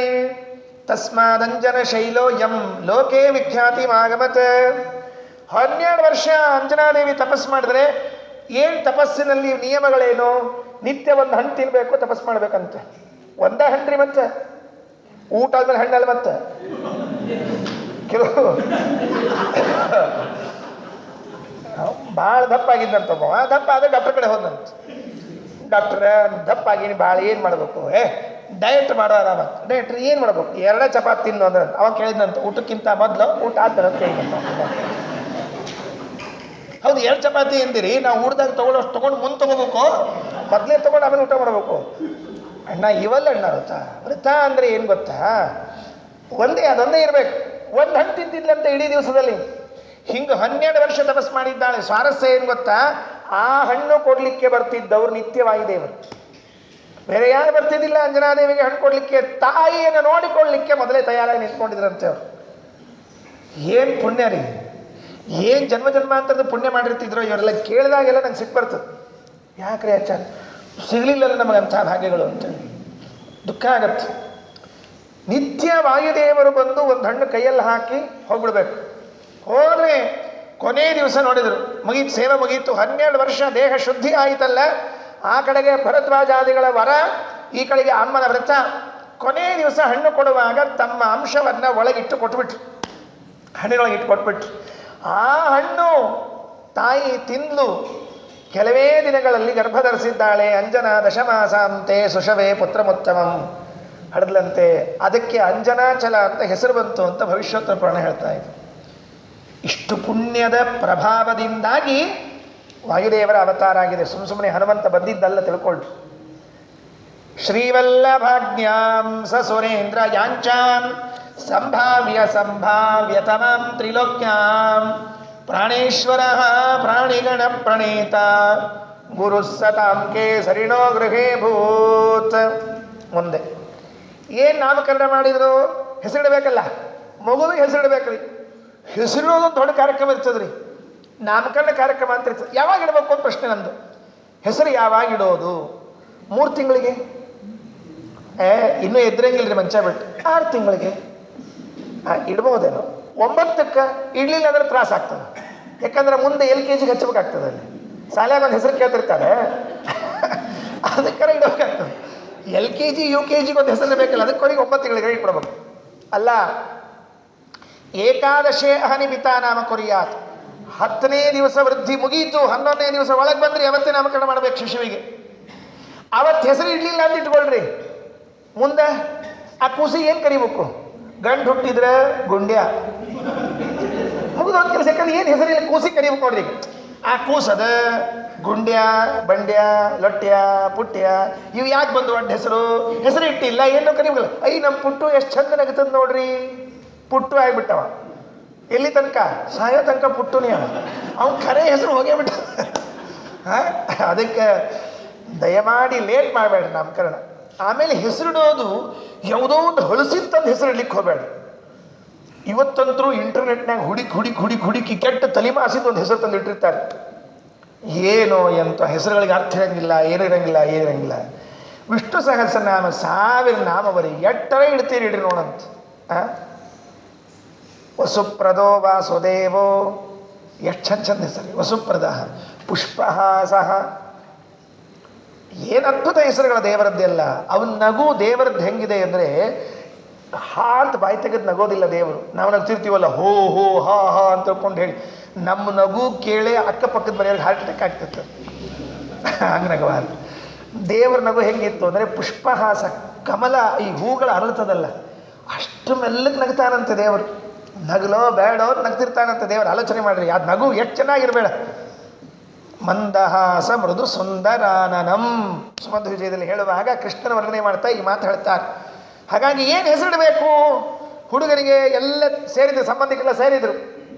A: ತಸ್ಮಾದಂಜನ ಶೈಲೋ ಯಂ ಲೋಕೇ ವಿಖ್ಯಾತಿ ಆಗಮತ್. 12 ವರ್ಷ ಅಂಜನಾದೇವಿ ತಪಸ್ಸು ಮಾಡಿದ್ರೆ ಏನು ತಪಸ್ಸಿನಲ್ಲಿ ನಿಯಮಗಳೇನು? ನಿತ್ಯ ಒಂದು ಹಣ್ಣು ತಿನ್ಬೇಕು, ತಪಸ್ಸು ಮಾಡ್ಬೇಕಂತೆ. ಒಂದೇ ಹಣ್ಣ್ರಿ, ಮತ್ತೆ ಊಟ ಆದ್ಮೇಲೆ ಹಣ್ಣಲ್ಲ. ಮತ್ತೆ ಕೆಲವು ಭಾಳ ದಪ್ಪ ಆಗಿದ್ದಂತ, ದಪ್ಪ ಆದ್ರೆ ಡಾಕ್ಟರ್ ಕಡೆ ಹೋದಂತೆ. ಡಾಕ್ಟ್ರ ದಪ್ಪಾಗಿನಿ ಭಾಳ ಏನು ಮಾಡಬೇಕು? ಡಯಟ್ ಮಾಡೋ ಆರಾಮ. ಡಯಟ್ ಏನು ಮಾಡ್ಬೇಕು? 2 ಚಪಾತಿ ತಿನ್ನು ಅಂದ್ರೆ ಅವಾಗ ಕೇಳಿದಂತ ಊಟಕ್ಕಿಂತ ಮೊದಲು ಊಟ ಆದ್ರಂತ ಹೇಳಿದಂತ. ಹೌದು, 2 ಚಪಾತಿ ಎಂದಿರಿ, ನಾವು ಊಟದಾಗ ತೊಗೊಂಡು ಮುಂದೆ ತೊಗೋಬೇಕು, ಮೊದಲೇ ತೊಗೊಂಡು ಆಮೇಲೆ ಊಟ ಮಾಡಬೇಕು. ಅಣ್ಣ ಇವೆಲ್ಲ ಅಣ್ಣ ವೃತ ಅಂದರೆ ಏನು ಗೊತ್ತಾ? ಅದೊಂದೇ ಇರಬೇಕು. ಒಂದು ಹಣ್ಣು ತಿಂತಿದ್ಲಂತ ಇಡೀ ದಿವಸದಲ್ಲಿ. ಹಿಂಗೆ 12 ವರ್ಷ ತಪಸ್ ಮಾಡಿದ್ದಾಳೆ. ಸ್ವಾರಸ್ಯ ಏನು ಗೊತ್ತಾ? ಆ ಹಣ್ಣು ಕೊಡ್ಲಿಕ್ಕೆ ಬರ್ತಿದ್ದವ್ರು ನಿತ್ಯವಾಯುದೇವರು, ಬೇರೆ ಯಾರು ಬರ್ತಿದ್ದಿಲ್ಲ. ಅಂಜನಾದೇವಿಗೆ ಹಣ್ಣು ಕೊಡ್ಲಿಕ್ಕೆ ತಾಯಿಯನ್ನು ನೋಡಿಕೊಳ್ಳಲಿಕ್ಕೆ ಮೊದಲೇ ತಯಾರಾಗಿ ನಿಂತ್ಕೊಂಡಿದ್ರಂತೆ ಅವರು. ಏನು ಪುಣ್ಯ ರೀ, ಏನು ಜನ್ಮ ಜನ್ಮಾಂತರದ ಪುಣ್ಯ ಮಾಡಿರ್ತಿದ್ರು ಇವರೆಲ್ಲ. ಕೇಳಿದಾಗೆಲ್ಲ ನಂಗೆ ಸಿಟ್ಟು ಬರ್ತದೆ. ಯಾಕ್ರಿ ಆಚಾರ ಸಿಗಲಿಲ್ಲಲ್ಲ ನಮಗಂಥ ಭಾಗ್ಯಗಳು ಅಂತೇಳಿ ದುಃಖ ಆಗತ್ತೆ. ನಿತ್ಯ ವಾಯುದೇವರು ಬಂದು ಒಂದು ಹಣ್ಣು ಕೈಯಲ್ಲಿ ಹಾಕಿ ಹೋಗ್ಬಿಡ್ಬೇಕು. ಹೋದರೆ ಕೊನೆ ದಿವಸ ನೋಡಿದರು, ಮುಗೀತು, ಸೇವೆ ಮುಗೀತು. 12 ವರ್ಷ ದೇಹ ಶುದ್ಧಿ ಆಯಿತಲ್ಲ. ಆ ಕಡೆಗೆ ಭರದ್ವಾಜಾದಿಗಳ ವರ, ಈ ಕಡೆಗೆ ಅಮ್ಮನ ವ್ರತ. ಕೊನೆ ದಿವಸ ಹಣ್ಣು ಕೊಡುವಾಗ ತಮ್ಮ ಅಂಶವನ್ನು ಒಳಗಿಟ್ಟು ಕೊಟ್ಬಿಟ್ರು, ಹಣ್ಣಿನೊಳಗೆ ಇಟ್ಟು ಕೊಟ್ಬಿಟ್ರು. ಆ ಹಣ್ಣು ತಾಯಿ ತಿಂದು ಕೆಲವೇ ದಿನಗಳಲ್ಲಿ ಗರ್ಭ ಧರಿಸಿದ್ದಾಳೆ. ಅಂಜನಾ ದಶಮಾಸಾಂತೆ ಸುಷವೇ ಪುತ್ರಮುತ್ತಮಂ ಹಡದ್ಲಂತೆ. ಅದಕ್ಕೆ ಅಂಜನಾಚಲ ಅಂತ ಹೆಸರು ಬಂತು ಅಂತ ಭವಿಷ್ಯೋತ್ತರ ಪುರಾಣ ಹೇಳ್ತಾ ಇದೆ. ಇಷ್ಟು ಪುಣ್ಯದ ಪ್ರಭಾವದಿಂದಾಗಿ ವಾಯುದೇವರ ಅವತಾರ ಆಗಿದೆ. ಸುಮ್ಮನೆ ಹನುಮಂತ ಬಂದಿದ್ದಲ್ಲ, ತಿಳ್ಕೊಳ್ಳಿ. ಶ್ರೀವಲ್ಲಭಾಜ್ಞಾಂ ಸುರೇಂದ್ರ ಯಾಂಚಾಂ ಸಂಭಾವ್ಯ ತಮಾಂ ತ್ರಿಲೋಕ್ಯಾಂ ಪ್ರಾಣೇಶ್ವರ ಪ್ರಾಣಿಗಣ ಪ್ರಣೇತ ಗುರು ಸತಾಂ ಕೇಸರಿಣೋ ಗೃಹೇ ಭೂತ್. ಮುಂದೆ ಏನು ನಾಮಕರಣ ಮಾಡಿದ್ರು? ಹೆಸರಿಡಬೇಕಲ್ಲ, ಮಗುವಿಗೆ ಹೆಸರಿಡಬೇಕ್ರಿ. ಹೆಸರಿಡೋದೊಂದು ದೊಡ್ಡ ಕಾರ್ಯಕ್ರಮ ಇರ್ತದೆ ರೀ. ನಾಮಕರಣ ಕಾರ್ಯಕ್ರಮ ಅಂತ ಇರ್ತದೆ. ಯಾವಾಗ ಇಡಬೇಕು ಅಂತ ಪ್ರಶ್ನೆ ನಂದು. ಹೆಸರು ಯಾವಾಗ ಇಡೋದು? 3 ತಿಂಗಳಿಗೆ? ಇನ್ನೂ ಎದ್ರಂಗಿಲ್ರಿ ಮಂಚ ಬಿಟ್ಟು. 6 ತಿಂಗಳಿಗೆ ಇಡ್ಬಹುದೇನೋ. 9ಕ್ಕೆ ಇಡ್ಲಿಲ್ಲ ಅಂದ್ರೆ ತ್ರಾಸ ಆಗ್ತದೆ. ಯಾಕಂದ್ರೆ ಮುಂದೆ LKG ಹಚ್ಚಬೇಕಾಗ್ತದೆ. ಅಲ್ಲಿ ಶಾಲೆಯಾಗ ಒಂದು ಹೆಸರು ಕೇಳ್ತಿರ್ತಾರೆ, ಅದಕ್ಕೆ ಇಡಬೇಕಾಗ್ತದೆ. LKG UKG ಒಂದು ಹೆಸರು ಬೇಕಲ್ಲ, ಅದಕ್ಕೋರಿಗೆ 9 ತಿಂಗಳಿಗೆ ಇಟ್ಬಿಡ್ಬೇಕು. ಅಲ್ಲ, ಏಕಾದಶೇ ಅಹನಿ ಪಿತಾ ನಾಮ ಕೊರಿಯಾತ್. 10ನೇ ದಿವಸ ವೃದ್ಧಿ ಮುಗೀತು, 11ನೇ ದಿವಸ ಒಳಗೆ ಬಂದ್ರಿ, ಅವತ್ತೇ ನಾಮಕರಣ ಮಾಡ್ಬೇಕು ಶಿಶುವಿಗೆ. ಅವತ್ತು ಹೆಸರು ಇಡ್ಲಿಲ್ಲ ಅಂತ ಇಟ್ಕೊಳ್ರಿ, ಮುಂದೆ ಆ ಕೂಸಿ ಏನು ಕರಿಬೇಕು? ಗಂಡು ಹುಟ್ಟಿದ್ರೆ ಗುಂಡ್ಯ, ಮುಗಿದೊಂದು ಕೆಲಸ. ಯಾಕಂದ್ರೆ ಏನು ಹೆಸರಿಲ್ಲ, ಕೂಸಿ ಕರಿಬೇಕು ನೋಡ್ರಿ. ಆ ಕೂಸದ ಗುಂಡ್ಯ, ಬಂಡ್ಯ, ಲೊಟ್ಯ, ಪುಟ್ಯ ಇವು ಯಾಕೆ ಬಂದು ಅಡ್ಡ ಹೆಸರು ಇಟ್ಟಿಲ್ಲ, ಏನು ಕರಿಬೇಕಲ್ಲ. ನಮ್ಮ ಪುಟ್ಟು ಎಷ್ಟು ಚಂದ ನಗತದ ನೋಡ್ರಿ. ಪುಟ್ಟು ಆಗಿಬಿಟ್ಟವ. ಎಲ್ಲಿ ತನಕ? ಸಾಯೋ ತನಕ ಪುಟ್ಟುನೇ ಅವ್ನು ಖರೆ ಹೆಸರು ಹೋಗೇ ಬಿಟ್ಟ. ಅದಕ್ಕೆ ದಯಮಾಡಿ ಲೇಟ್ ಮಾಡಬೇಡ್ರಿ ನಾಮಕರಣ. ಆಮೇಲೆ ಹೆಸರಿಡೋದು ಯಾವುದೋ ಒಂದು ಹೊಳಸಿತ್ತಂದು ಹೆಸರಿಡ್ಲಿಕ್ಕೆ ಹೋಗಬೇಡ. ಇವತ್ತಂತರೂ ಇಂಟರ್ನೆಟ್ನಾಗ ಹುಡುಕಿ ಕೆಟ್ಟ ತಲೆಮಾಸಿದ ಒಂದು ಹೆಸರು ತಂದು ಇಟ್ಟಿರ್ತಾರೆ. ಏನೋ ಎಂತ ಹೆಸರುಗಳಿಗೆ ಅರ್ಥ ಇರಂಗಿಲ್ಲ, ಏನಿರಂಗಿಲ್ಲ. ವಿಷ್ಣು ಸಹಸ್ರನಾಮ 1000 ನಾಮವರಿ ಎಟ್ಟರ ಇಡ್ತೀರಿ ಇಡ್ರಿ ನೋಡಂತ. ವಸುಪ್ರದೋ ವಾಸುದೇವೋ, ಎಷ್ಟು ಚಂದ ಹೆಸರು. ವಸುಪ್ರದ, ಪುಷ್ಪಹಾಸಃ, ಏನು ಅದ್ಭುತ ಹೆಸರುಗಳ ದೇವರದ್ದೆಲ್ಲ. ಅವನ ನಗು ದೇವರದ್ದು ಹೆಂಗಿದೆ ಅಂದರೆ, ಹಾ ಅಂತ ಬಾಯಿ ತೆಗೆದು ನಗೋದಿಲ್ಲ ದೇವರು. ನಾವು ನಗ್ತಿರ್ತೀವಲ್ಲ, ಹೋ ಹೋ ಹಾ ಹಾ ಅಂತ ತಿಳ್ಕೊಂಡು ಹೇಳಿ. ನಮ್ಮ ನಗು ಕೇಳಿ ಅಕ್ಕಪಕ್ಕದ ಮನೆಯವ್ರಿಗೆ ಹಾರ್ಟ್ ಅಟ್ಯಾಕ್ ಆಗ್ತಿತ್ತು. ಹಂಗೆ ನಗಬಾರ್ದು. ದೇವರ ನಗು ಹೆಂಗಿತ್ತು ಅಂದರೆ, ಪುಷ್ಪಹಾಸ, ಕಮಲ ಈ ಹೂಗಳು ಅರಳ್ತದಲ್ಲ ಅಷ್ಟು ಮೆಲ್ಲಕ್ಕೆ ನಗ್ತಾನಂತೆ ದೇವರು. ನಗಲೋ ಬೇಡೋ ನಗ್ತಿರ್ತಾನಂತೆ ದೇವರು. ಆಲೋಚನೆ ಮಾಡ್ರಿ, ಅದು ನಗು ಎಷ್ಟು ಚೆನ್ನಾಗಿರ್ಬೇಡ. ಮಂದಹಾಸ ಮೃದು ಸುಂದರಾನನಂ ಸುಮಧ್ವ ವಿಜಯದಲ್ಲಿ ಹೇಳುವಾಗ ಕೃಷ್ಣನ ವರ್ಣನೆ ಮಾಡ್ತಾ ಈ ಮಾತು ಹೇಳ್ತಾರೆ. ಹಾಗಾಗಿ ಏನು ಹೆಸರಿಡಬೇಕು? ಹುಡುಗರಿಗೆ ಎಲ್ಲ ಸೇರಿದ್ರು, ಸಂಬಂಧಿಕರೆಲ್ಲ ಸೇರಿದ್ರು.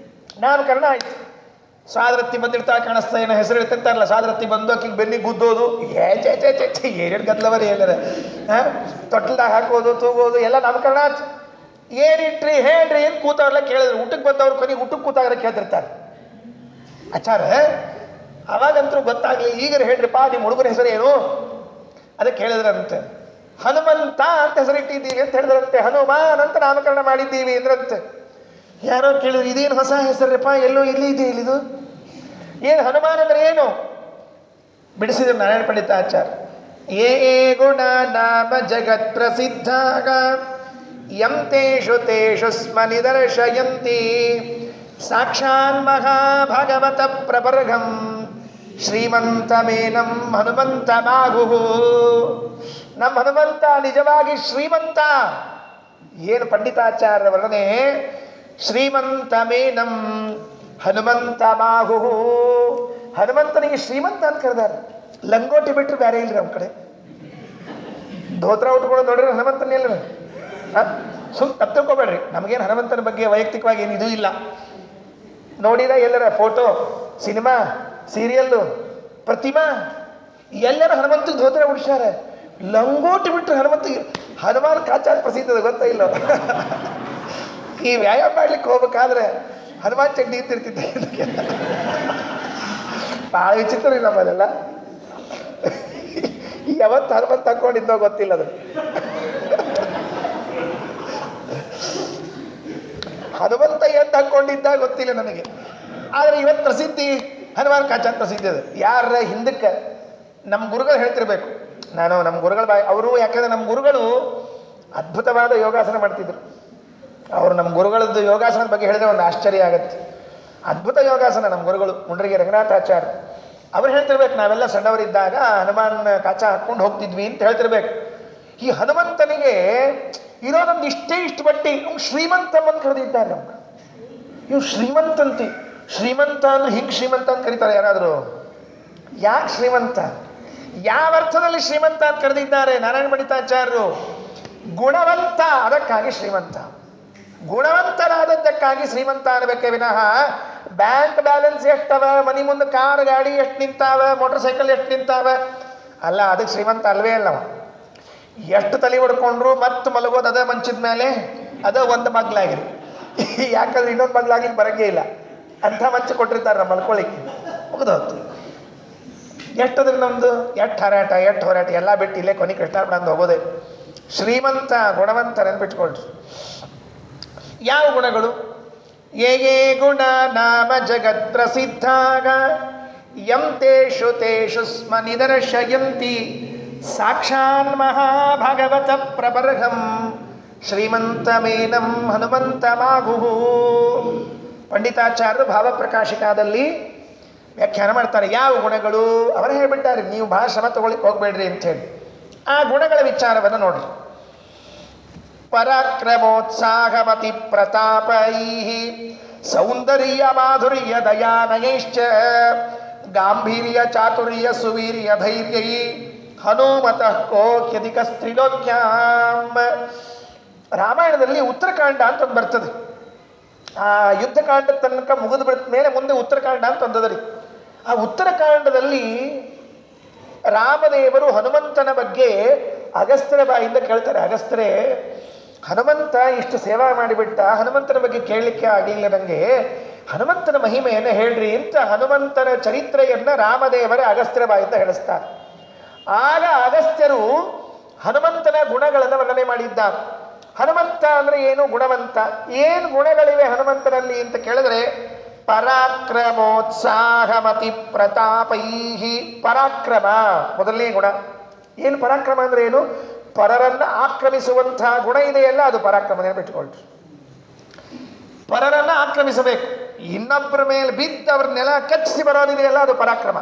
A: ನಾಮಕರಣ ಆಯ್ತು. ಸ್ವಾದರತ್ತಿ ಬಂದಿರ್ತಾಳೆ ಕಾಣಿಸ್ತಾ, ಏನೋ ಹೆಸರು ಇಡ್ತಿರ್ತಾರಲ್ಲ, ಸ್ವಾದರತ್ತಿ ಬಂದು ಆಕಿಗೆ ಬೆನ್ನಿಗೆ ಗುದ್ದೋದು, ಏನೇನು ಗದ್ದಲವರಿ ಎಲ್ಲರ ತೊಟ್ಟಲ್ದಾಗ ಹಾಕೋದು, ತೂಗೋದು ಎಲ್ಲ ನಾಮಕರಣ ಆಯ್ತು. ಏನಿಟ್ರಿ ಹೇಳ್ರಿ, ಏನು ಕೂತವ್ರೆಲ್ಲ ಕೇಳಿದ್ರು. ಊಟಕ್ಕೆ ಬಂದವ್ರು ಕೊನೆಗೆ ಊಟಕ್ಕೆ ಕೂತಾಗ್ರೆ ಕೇಳ್ತಿರ್ತಾರೆ ಆಚಾರ. ಅವಾಗಂತೂ ಗೊತ್ತಾಗಲಿ. ಈಗ ಹೇಳ್ರಿಪ್ಪ ನಿಮ್ಮ ಹುಡುಗರ ಹೆಸರು ಏನು? ಅದಕ್ಕೆ ಹೇಳಿದ್ರಂತೆ, ಹನುಮಂತ ಅಂತ ಹೆಸರಿಟ್ಟಿದ್ದೀವಿ ಅಂತ ಹೇಳಿದ್ರಂತೆ. ಹನುಮಾನ್ ಅಂತ ನಾಮಕರಣ ಮಾಡಿದ್ದೀವಿ ಅಂದ್ರಂತೆ. ಯಾರೋ ಕೇಳಿದ್ರು, ಇದೇನು ಹೊಸ ಹೆಸರಪ್ಪ, ಎಲ್ಲೋ ಇಲ್ಲಿ ಇದೆ ಇಲ್ಲಿದು, ಏನು ಹನುಮಾನ್ ಅಂದ್ರೆ ಏನು? ಬಿಡಿಸಿದ್ರು ನಾರಾಯಣ ಪಂಡಿತ ಆಚಾರ್ಯ. ಏ ಗುಣ ನಾಮ ಜಗತ್ ಪ್ರಸಿದ್ಧ ಯಂ ತೇಷು ತೇಷು ಸ್ಮ ನಿದರ್ಶಯಂತಿ ಸಾಕ್ಷಾನ್ ಮಹಾಭಗವತ ಪ್ರಬರ್ಗಂ ಶ್ರೀಮಂತಮೇನಂ ಹನುಮಂತ ಬಾಹು. ನಮ್ಮ ಹನುಮಂತ ನಿಜವಾಗಿ ಶ್ರೀಮಂತ. ಏನು ಪಂಡಿತಾಚಾರ್ಯ ವರ್ಣನೆ, ಶ್ರೀಮಂತಮೇನಂ ಹನುಮಂತ ಬಾಹು. ಹನುಮಂತನಿಗೆ ಶ್ರೀಮಂತ ಅಂತ ಕರೆದಾರೆ. ಲಂಗೋಟಿ ಬಿಟ್ಟರೆ ಬೇರೆ ಇಲ್ರಿ ನಮ್ಮ ಕಡೆ. ಧೋತ್ರ ಉಟ್ಕೊಂಡು ನೋಡ್ರಿ ಹನುಮಂತನ ಇಲ್ಲ. ತಪ್ಪಬೇಡ್ರಿ, ನಮಗೇನು ಹನುಮಂತನ ಬಗ್ಗೆ ವೈಯಕ್ತಿಕವಾಗಿ ಏನು ಇದು ಇಲ್ಲ. ನೋಡಿದ ಎಲ್ಲರ ಫೋಟೋ, ಸಿನಿಮಾ, ಸೀರಿಯಲ್ಲು, ಪ್ರತಿಮಾ ಎಲ್ಲರೂ ಹನುಮಂತಗೆ ಧೋತ್ರ ಉಡ್ಸ್ಯಾರ. ಲಂಗೋಟಿ ಬಿಟ್ಟರೆ ಹನುಮಾನ್ ಕಾಚಾರ ಪ್ರಸಿದ್ಧದ ಗೊತ್ತಾ ಇಲ್ಲ. ಈ ವ್ಯಾಯಾಮ ಮಾಡ್ಲಿಕ್ಕೆ ಹೋಗ್ಬೇಕಾದ್ರೆ ಹನುಮಾನ್ ಚಡ್ಡಿ ಇರ್ತಿರ್ತಿದ್ದೆ. ಭಾಳ ವಿಚಿತ್ರ ರೀ ನಮ್ಮಲ್ಲೆಲ್ಲ. ಯಾವತ್ತು ಹನುಮಂತ ತಕ್ಕೊಂಡಿದ್ದೋ ಗೊತ್ತಿಲ್ಲ ಅದು. ಹನುಮಂತ ಎಂತ ಹಾಕೊಂಡಿದ್ದ ಗೊತ್ತಿಲ್ಲ ನನಗೆ. ಆದರೆ ಇವತ್ತು ಪ್ರಸಿದ್ಧಿ ಹನುಮಾನ್ ಕಾಚಾನ್ ಪ್ರಸಿದ್ಧಿ ಅದು. ಯಾರ ಹಿಂದಕ್ಕೆ ನಮ್ಮ ಗುರುಗಳು ಹೇಳ್ತಿರ್ಬೇಕು. ನಾನು ನಮ್ಮ ಗುರುಗಳ ಅವರು, ಯಾಕಂದ್ರೆ ನಮ್ಮ ಗುರುಗಳು ಅದ್ಭುತವಾದ ಯೋಗಾಸನ ಮಾಡ್ತಿದ್ರು. ಅವರು ನಮ್ಮ ಗುರುಗಳದ್ದು ಯೋಗಾಸನದ ಬಗ್ಗೆ ಹೇಳಿದ್ರೆ ಒಂದು ಆಶ್ಚರ್ಯ ಆಗತ್ತೆ. ಅದ್ಭುತ ಯೋಗಾಸನ ನಮ್ಮ ಗುರುಗಳು ಮುಂಡ್ರಿಗೆ ರಂಗನಾಥಾಚಾರ್ಯ. ಅವ್ರು ಹೇಳ್ತಿರ್ಬೇಕು, ನಾವೆಲ್ಲ ಸಣ್ಣವರಿದ್ದಾಗ ಹನುಮಾನ್ ಕಾಚಾ ಹಾಕ್ಕೊಂಡು ಹೋಗ್ತಿದ್ವಿ ಅಂತ ಹೇಳ್ತಿರ್ಬೇಕು. ಈ ಹನುಮಂತನಿಗೆ ಇರೋದೊಂದು ಇಷ್ಟು ಬಟ್ಟಿ ಶ್ರೀಮಂತ ಅಂತ ಕರೆದಿದ್ದಾರೆ ನಮ್ಗೆ. ಇವು ಶ್ರೀಮಂತಂತಿ. ಶ್ರೀಮಂತ ಅಂದ್ರೆ ಹಿಂಗೆ ಶ್ರೀಮಂತ ಅಂತ ಕರೀತಾರೆ ಯಾರಾದರೂ? ಯಾಕೆ ಶ್ರೀಮಂತ? ಯಾವ ಅರ್ಥದಲ್ಲಿ ಶ್ರೀಮಂತ ಅಂತ ಕರೆದಿದ್ದಾರೆ ನಾರಾಯಣ ಪಂಡಿತಾಚಾರ್ಯರು? ಗುಣವಂತ, ಅದಕ್ಕಾಗಿ ಶ್ರೀಮಂತ. ಗುಣವಂತನಾದದ್ದಕ್ಕಾಗಿ ಶ್ರೀಮಂತ ಅನ್ನಬೇಕೇ ವಿನಃ ಬ್ಯಾಂಕ್ ಬ್ಯಾಲೆನ್ಸ್ ಎಷ್ಟವ, ಮನಿ ಮುಂದೆ ಕಾರ್ ಗಾಡಿ ಎಷ್ಟು ನಿಂತಾವ, ಮೋಟರ್ ಸೈಕಲ್ ಎಷ್ಟು ನಿಂತಾವ ಅಲ್ಲ, ಅದಕ್ಕೆ ಶ್ರೀಮಂತ ಅಲ್ವೇ ಅಲ್ಲವ. ಎಷ್ಟು ತಲೆ ಹೊಡ್ಕೊಂಡ್ರು ಮತ್ತೆ ಮಲಗೋದು ಅದ ಮಂಚದ ಮೇಲೆ, ಅದ ಒಂದು ಮಗ್ಲಾಗಿರಿ. ಯಾಕಂದ್ರೆ ಇನ್ನೊಂದು ಮಗ್ಲಾಗ್ಲಿಕ್ಕೆ ಬರಂಗೇ ಇಲ್ಲ, ಅಂಥ ಮಂಚ ಕೊಟ್ಟಿರ್ತಾರೆ ನಮ್ಮ ಮಲ್ಕೊಳ್ಳಿಕ್ಕೆ. ಮುಗಿದೋತು. ಎಷ್ಟದ್ರ ನಮ್ದು ಎಷ್ಟು ಹೋರಾಟ ಎಲ್ಲ ಬಿಟ್ಟು ಇಲ್ಲೇ ಕೊನೆ ಕೃಷ್ಣಾರ್ಪಣ ಅಂದು ಹೋಗೋದೆ. ಶ್ರೀಮಂತ ಗುಣವಂತ ನೆನ್ಪಿಟ್ಕೊಳ್ರಿ. ಯಾವ ಗುಣಗಳು? ಯೇ ಗುಣ ನಾಮ ಜಗತ್ ಪ್ರಸಿದ್ಧಾಗ ಯಂ ತೇಷು ತೇಷು ಸ್ಮ ನಿದರ್ಶಯಂತಿ ಸಾಕ್ಷಾನ್ ಮಹಾಭಗವತ ಪ್ರಬರ್ಹಂ ಶ್ರೀಮಂತಮೇನಂ ಹನುಮಂತ ಮಾಗುಹು. ಪಂಡಿತಾಚಾರ್ಯರು ಭಾವಪ್ರಕಾಶಿಕಾದಲ್ಲಿ ವ್ಯಾಖ್ಯಾನ ಮಾಡ್ತಾರೆ. ಯಾವ ಗುಣಗಳು ಅವರು ಹೇಳ್ಬಿಟ್ಟಾರೆ, ನೀವು ಭಾಳ ಶ್ರಮ ತಗೊಳ್ಳಿಕ್ಕೆ ಹೋಗ್ಬೇಡ್ರಿ ಅಂತ ಹೇಳಿ. ಆ ಗುಣಗಳ ವಿಚಾರವನ್ನು ನೋಡ್ರಿ. ಪರಾಕ್ರಮೋತ್ಸಾಹಮತಿ ಪ್ರತಾಪೈ ಸೌಂದರ್ಯ ಮಾಧುರ್ಯ ದಯಾನಯೈಶ್ಚ ಗಾಂಭೀರ್ಯ ಚಾತುರ್ಯ ಸುವೀರ್ಯ ಧೈರ್ಯೈ ಹನುಮತಃ ಕೋಕ್ಯಧಿಕ ಸ್ತ್ರೀಲೋಕ್ಯಾಂ. ರಾಮಾಯಣದಲ್ಲಿ ಉತ್ತರಕಾಂಡ ಅಂತ ಒಂದು ಬರ್ತದೆ. ಆ ಯುದ್ಧಕಾಂಡ ತನಕ ಮುಗಿದು ಬಿಡ್ತ ಮೇಲೆ ಮುಂದೆ ಉತ್ತರಕಾಂಡ ಅಂತ ಒಂದದರಿ. ಆ ಉತ್ತರಕಾಂಡದಲ್ಲಿ ರಾಮದೇವರು ಹನುಮಂತನ ಬಗ್ಗೆ ಅಗಸ್ತ್ಯರ ಬಾಯಿಂದ ಕೇಳ್ತಾರೆ. ಅಗಸ್ತ್ಯರೇ, ಹನುಮಂತ ಇಷ್ಟು ಸೇವಾ ಮಾಡಿಬಿಟ್ಟ, ಹನುಮಂತನ ಬಗ್ಗೆ ಕೇಳಲಿಕ್ಕೆ ಆಗಲಿಲ್ಲ ನನಗೆ, ಹನುಮಂತನ ಮಹಿಮೆಯನ್ನು ಹೇಳ್ರಿ ಅಂತ ಹನುಮಂತನ ಚರಿತ್ರೆಯನ್ನು ರಾಮದೇವರ ಅಗಸ್ತ್ಯರ ಬಾಯಿಂದ ಹೇಳಿಸ್ತಾರೆ. ಆಗ ಅಗಸ್ತ್ಯರು ಹನುಮಂತನ ಗುಣಗಳನ್ನು ವರ್ಣನೆ ಮಾಡಿದ್ದಾರೆ. ಹನುಮಂತ ಅಂದ್ರೆ ಏನು? ಗುಣವಂತ. ಏನು ಗುಣಗಳಿವೆ ಹನುಮಂತನಲ್ಲಿ ಅಂತ ಕೇಳಿದ್ರೆ, ಪರಾಕ್ರಮೋತ್ಸಾಹಮತಿ ಪ್ರತಾಪೈಹಿ. ಪರಾಕ್ರಮ ಮೊದಲನೇ ಗುಣ. ಏನು ಪರಾಕ್ರಮ ಅಂದ್ರೆ ಏನು? ಪರರನ್ನ ಆಕ್ರಮಿಸುವಂತಹ ಗುಣ ಇದೆಯಲ್ಲ, ಅದು ಪರಾಕ್ರಮ. ನೆನಪಿಟ್ಟುಕೊಳ್ರಿ. ಪರರನ್ನ ಆಕ್ರಮಿಸಬೇಕು, ಇನ್ನೊಬ್ಬರ ಮೇಲೆ ಬಿದ್ದು ಅವ್ರ ನೆಲ ಕಚ್ಚಿಸಿ ಬರೋದಿದೆಯಲ್ಲ, ಅದು ಪರಾಕ್ರಮ.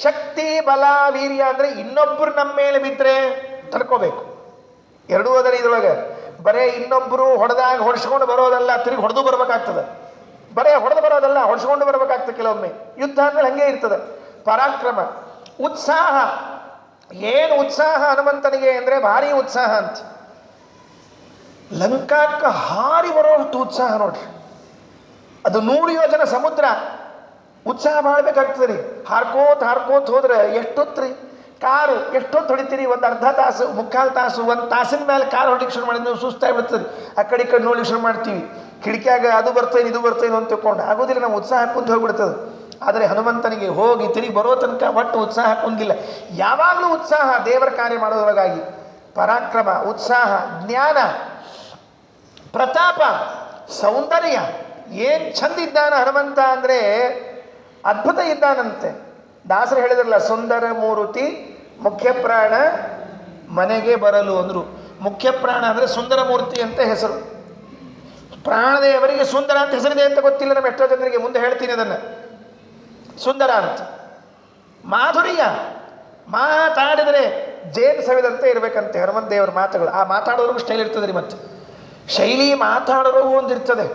A: ಶಕ್ತಿ, ಬಲ, ವೀರ್ಯ ಅಂದ್ರೆ ಇನ್ನೊಬ್ಬರು ನಮ್ಮ ಮೇಲೆ ಬಿದ್ದರೆ ತಡ್ಕೋಬೇಕು. ಎರಡೂ ಅದರ ಇದ್ರೊಳಗೆ. ಬರೇ ಇನ್ನೊಬ್ಬರು ಹೊಡೆಸ್ಕೊಂಡು ಬರೋದಲ್ಲ, ತಿರುಗಿ ಹೊಡೆದು ಬರ್ಬೇಕಾಗ್ತದೆ. ಬರೇ ಹೊಡೆದು ಬರೋದಲ್ಲ, ಹೊಡೆಸ್ಕೊಂಡು ಬರ್ಬೇಕಾಗ್ತದೆ. ಕೆಲವೊಮ್ಮೆ ಯುದ್ಧ ಅಂದ್ರೆ ಹಂಗೆ ಇರ್ತದೆ. ಪರಾಕ್ರಮ. ಉತ್ಸಾಹ. ಏನು ಉತ್ಸಾಹ ಹನುಮಂತನಿಗೆ ಅಂದ್ರೆ ಭಾರಿ ಉತ್ಸಾಹ ಅಂತ. ಲಂಕಾಕ್ಕೆ ಹಾರಿ ಬರೋಷ್ಟು ಉತ್ಸಾಹ ನೋಡ್ರಿ. ಅದು 100 ಯೋಜನ ಸಮುದ್ರ. ಉತ್ಸಾಹ ಮಾಡಬೇಕಾಗ್ತದೆ ರೀ. ಹಾರ್ಕೋತ್ ಹೋದ್ರೆ ಎಷ್ಟೊತ್ತು ರೀ? ಕಾರು ಎಷ್ಟೊತ್ತು ಹೊಡಿತೀರಿ? ಒಂದು ಅರ್ಧ ತಾಸು, ಮುಕ್ಕಾಲು ತಾಸು, ಒಂದು ತಾಸಿನ ಮೇಲೆ ಕಾರು ಹೊಡಿಲಿಕ್ಕೆ ಶುರು ಮಾಡಿದ್ರೆ ಸುಸ್ತಾಗಿ ಬಿಡ್ತದೆ. ಆ ಕಡೆ ನೋಡ್ಲಿಕ್ಕೆ ಶುರು ಮಾಡ್ತೀವಿ. ಕಿಟಕಿಯಾಗ ಅದು ಬರ್ತೇನೆ ಇದು ಬರ್ತೇನೆ ಅಂತ ತಿಳ್ಕೊಂಡು ಆಗೋದಿಲ್ಲ. ನಾವು ಉತ್ಸಾಹ ಹಾಕೊಂತ ಹೋಗ್ಬಿಡ್ತದೆ. ಆದರೆ ಹನುಮಂತನಿಗೆ ಹೋಗಿ ತಿರುಗಿ ಬರೋ ತನಕ ಒಟ್ಟು ಉತ್ಸಾಹ ಹಾಕೊಂಗಿಲ್ಲ. ಯಾವಾಗಲೂ ಉತ್ಸಾಹ ದೇವರ ಕಾರ್ಯ ಮಾಡೋದ್ರೊಳಗಾಗಿ. ಪರಾಕ್ರಮ, ಉತ್ಸಾಹ, ಜ್ಞಾನ, ಪ್ರತಾಪ, ಸೌಂದರ್ಯ. ಏನು ಚಂದ ಇದ್ದಾನ ಹನುಮಂತ ಅಂದರೆ ಅದ್ಭುತ ಇದ್ದಾನಂತೆ. ದಾಸರು ಹೇಳಿದ್ರಲ್ಲ, ಸುಂದರ ಮೂರುತಿ ಮುಖ್ಯ ಪ್ರಾಣ ಮನೆಗೆ ಬರಲು ಅಂದರು. ಮುಖ್ಯ ಪ್ರಾಣ ಅಂದರೆ ಸುಂದರ ಮೂರ್ತಿ ಅಂತ ಹೆಸರು. ಪ್ರಾಣದೇವರಿಗೆ ಸುಂದರ ಅಂತ ಹೆಸರಿದೆ ಅಂತ ಗೊತ್ತಿಲ್ಲ ನಮ್ಮ ಎಷ್ಟೋ ಜನರಿಗೆ. ಮುಂದೆ ಹೇಳ್ತೀನಿ ಅದನ್ನು. ಸುಂದರ ಅಂತ ಮಾಧುರ್ಯ, ಮಾತಾಡಿದರೆ ಜೇನು ಸವಿದಂತೆ ಇರಬೇಕಂತೆ ಹನುಮಂತ ದೇವರ ಮಾತುಗಳು. ಆ ಮಾತಾಡೋರ್ಗೂ ಸ್ಟೈಲ್ ಇರ್ತದೆ ರೀ. ಮತ್ತೆ ಶೈಲಿ ಮಾತಾಡೋರ್ಗೂ ಒಂದಿರ್ತದೆ.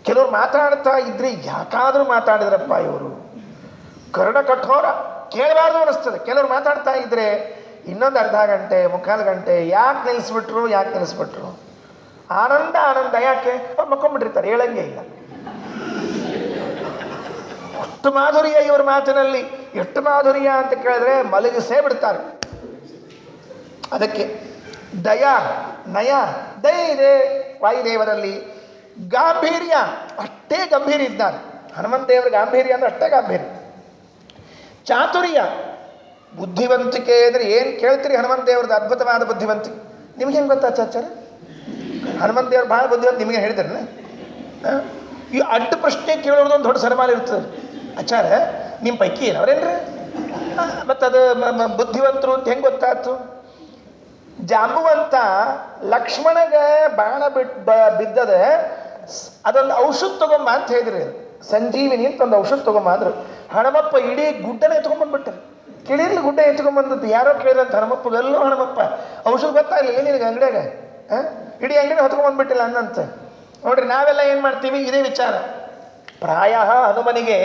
A: ಕೆಲವ್ರು ಮಾತಾಡ್ತಾ ಇದ್ರಿ ಯಾಕಾದರೂ ಮಾತಾಡಿದ್ರಪ್ಪ ಇವರು ಕರ್ಣ ಕಠೋರ ಕೇಳಬಾರ್ದು ಅನ್ನಿಸ್ತದೆ. ಕೆಲವ್ರು ಮಾತಾಡ್ತಾ ಇದ್ರೆ ಇನ್ನೊಂದು ಅರ್ಧ ಗಂಟೆ ಮುಕ್ಕಾಲು ಗಂಟೆ ಯಾಕೆ ನಿಲ್ಲಿಸ್ಬಿಟ್ರು ಆನಂದ ಯಾಕೆ ಅವ್ರು ಮಕ್ಕೊಂಡ್ಬಿಟ್ಟಿರ್ತಾರೆ, ಹೇಳಂಗೆ ಇಲ್ಲ. ಎಷ್ಟು ಮಾಧುರ್ಯ ಇವ್ರ ಮಾತಿನಲ್ಲಿ, ಎಷ್ಟು ಮಾಧುರ್ಯ ಅಂತ ಕೇಳಿದ್ರೆ ಮಲಗಿಸೇ ಬಿಡ್ತಾರೆ. ಅದಕ್ಕೆ ದಯ ನಯ ದಯ ಇದೆ ವಾಯುದೇವರಲ್ಲಿ. ಗಾಂಭೀರ್ಯ ಅಷ್ಟೇ ಗಂಭೀರ ಇದ್ದಾರೆ ಹನುಮಂತ ದೇವರ. ಗಾಂಭೀರ್ಯ ಅಂದ್ರೆ ಅಷ್ಟೇ ಗಾಂಭೀರ್ಯ. ಚಾತುರ್ಯ, ಬುದ್ಧಿವಂತಿಕೆ ಅಂದರೆ ಏನು ಕೇಳ್ತೀರಿ ಹನುಮಂತ ದೇವ್ರದ್ದು ಅದ್ಭುತವಾದ ಬುದ್ಧಿವಂತಿಕೆ. ನಿಮ್ಗೆ ಹೆಂಗೆ ಗೊತ್ತಾ ಚಾಚಾರ? ಹನುಮಂತ ದೇವ್ರು ಭಾಳ ಬುದ್ಧಿವಂತ ನಿಮಗೆ ಹೇಳಿದ್ರನ? ಈ ಅಡ್ಡ ಪ್ರಶ್ನೆ ಕೇಳೋದೊಂದು ದೊಡ್ಡ ಸರಮಾಲ ಇರ್ತದೆ. ಆಚಾರ ನಿಮ್ಮ ಪೈಕಿ ಏನವ್ರೇನ್ರಿ? ಮತ್ತು ಅದು ಬುದ್ಧಿವಂತರು ಅಂತ ಹೆಂಗೆ ಗೊತ್ತಾಯ್ತು? ಜಾಂಬುವಂತ ಲಕ್ಷ್ಮಣಗೆ ಬಾಣ ಬಿದ್ದದ ಅದೊಂದು ಔಷಧ ತಗೊಂಬ ಅಂತ ಹೇಳಿದ್ರಿ. ಸಂಜೀವಿನಿ ಅಂತ ಒಂದು ಔಷಧ ತಗೊಂಬ ಅಂದ್ರು. ಹನುಮಪ್ಪ ಇಡೀ ಗುಡ್ಡನ ಎತ್ಕೊಂಡ್ಬಂದ್ಬಿಟ್ಟರು. ಕಿಳಿರ್ಲಿ ಗುಡ್ಡ ಎತ್ಕೊಂಡ್ಬಂದದ್ದು ಯಾರೋ ಕೇಳಿದಂತ ಹನುಮಪ್ಪಗೆಲ್ಲೋ ಹನುಮಪ್ಪ ಔಷಧ ಗೊತ್ತಾಗಲಿಲ್ಲ ನಿನಗೆ ಅಂಗಡಿಯಾಗ, ಇಡೀ ಅಂಗಡಿನ ಹೊತ್ಕೊಂಡ್ಬಂದ್ಬಿಟ್ಟಿಲ್ಲ ಅನ್ನಂತ. ನೋಡ್ರಿ ನಾವೆಲ್ಲ ಏನು ಮಾಡ್ತೀವಿ ಇದೇ ವಿಚಾರ. ಪ್ರಾಯ ಹನುಮನಿಗೆ